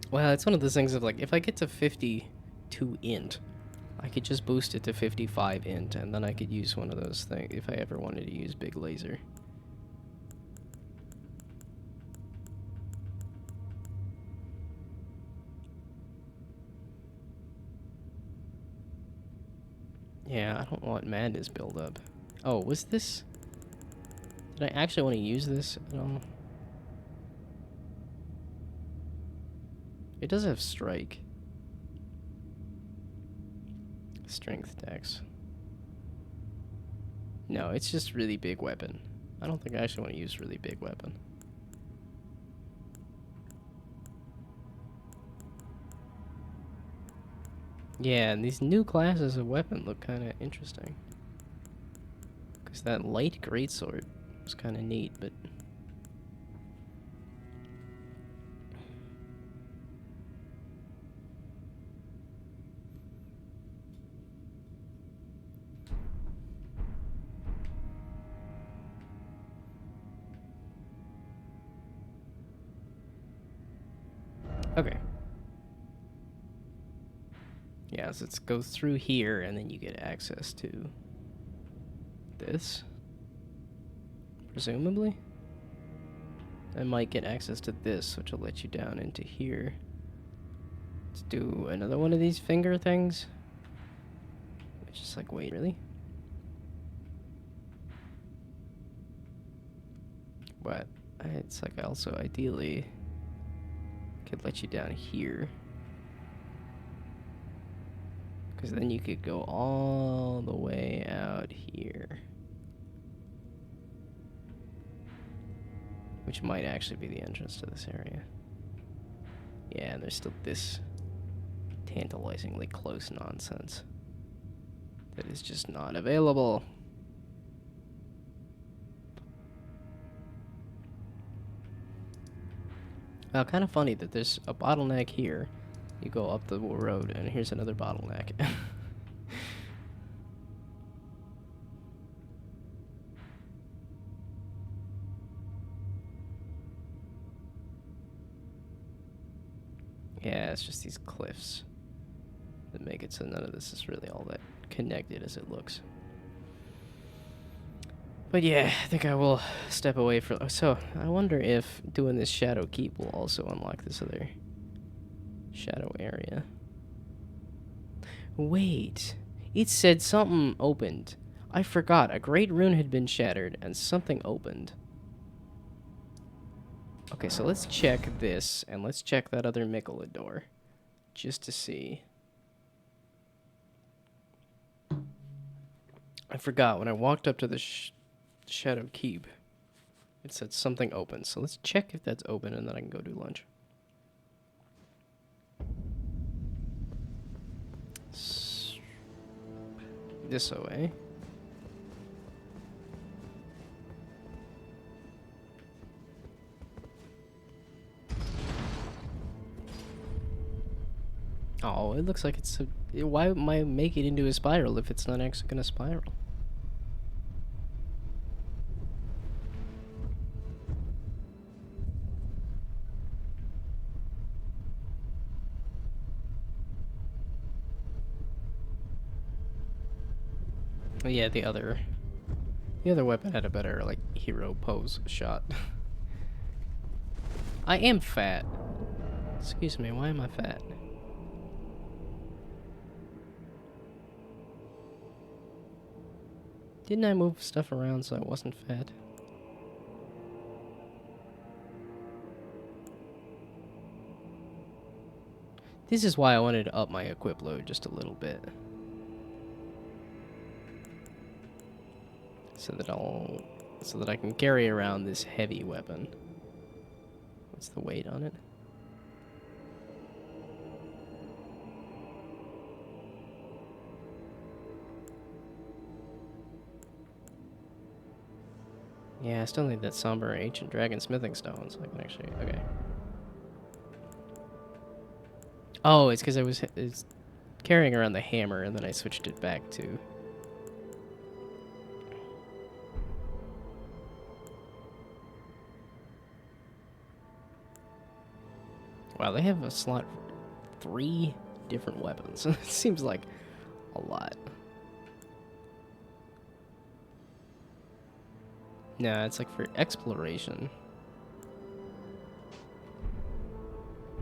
Well, it's one of those things of like, if I get to 52 int, I could just boost it to 55 int, and then I could use one of those things if I ever wanted to use big laser. Yeah, I don't want madness build up. Oh, was this? Did I actually want to use this at all? It does have strike. Strength Dex. No, it's just really big weapon. I don't think I actually want to use really big weapon. Yeah, and these new classes of weapon look kind of interesting. Because that light greatsword was kind of neat, but... Okay. Yeah, so it goes through here, and then you get access to this. Presumably. I might get access to this, which will let you down into here. Let's do another one of these finger things. It's just like, wait, really? But it's like also ideally could let you down here. Because then you could go all the way out here. Which might actually be the entrance to this area. Yeah, and there's still this tantalizingly close nonsense that is just not available. Well, kind of funny that there's a bottleneck here. You go up the road, and here's another bottleneck. Yeah, it's just these cliffs that make it so none of this is really all that connected as it looks. But yeah, I think I will step away from... So, I wonder if doing this Shadow Keep will also unlock this other shadow area. Wait, it said something opened. I forgot, a great rune had been shattered and something opened. Okay, so let's check this, and let's check that other Mykolodor, just to see. I forgot, when I walked up to the Shadow Keep, it said something open, so let's check if that's open, and then I can go do lunch. This way. Oh, it looks like it's a... Why am I make it into a spiral if it's not actually gonna spiral? But yeah, the other weapon had a better, like, hero pose shot. I am fat. Excuse me, why am I fat? Didn't I move stuff around so I wasn't fat? This is why I wanted to up my equip load just a little bit. So that I can carry around this heavy weapon. What's the weight on it? Yeah, I still need that somber ancient dragon smithing stone, so I can actually... Okay. Oh, it's because I was carrying around the hammer, and then I switched it back to... Wow, they have a slot for 3 different weapons. It seems like a lot. Nah, it's like for exploration.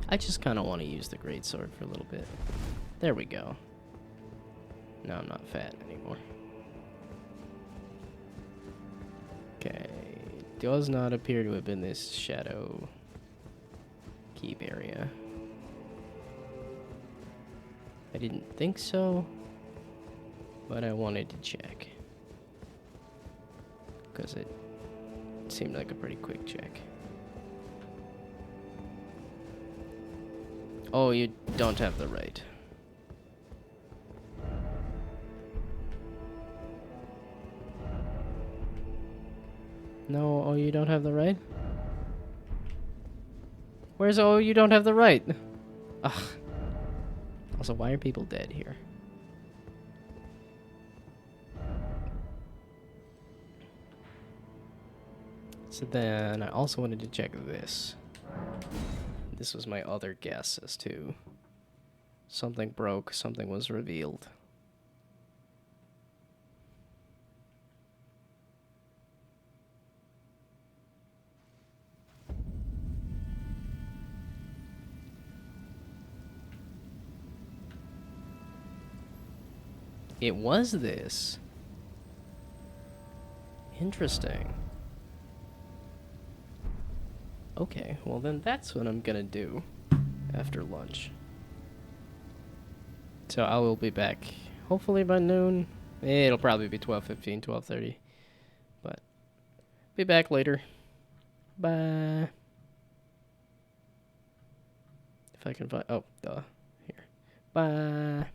I just kind of want to use the greatsword for a little bit. There we go. Now I'm not fat anymore. Okay. Does not appear to have been this Shadow Keep area. I didn't think so, but I wanted to check. Because it seemed like a pretty quick check. Oh, you don't have the right. No, oh, you don't have the right? Where's oh, you don't have the right? Ugh. Also, why are people dead here? So then, I also wanted to check this. This was my other guess as to something broke, something was revealed. It was this. Interesting. Okay, well then that's what I'm gonna do after lunch. So I will be back hopefully by noon. It'll probably be 12:15, 12:30. But be back later. Bye. If I can find... Oh, duh. Here. Bye.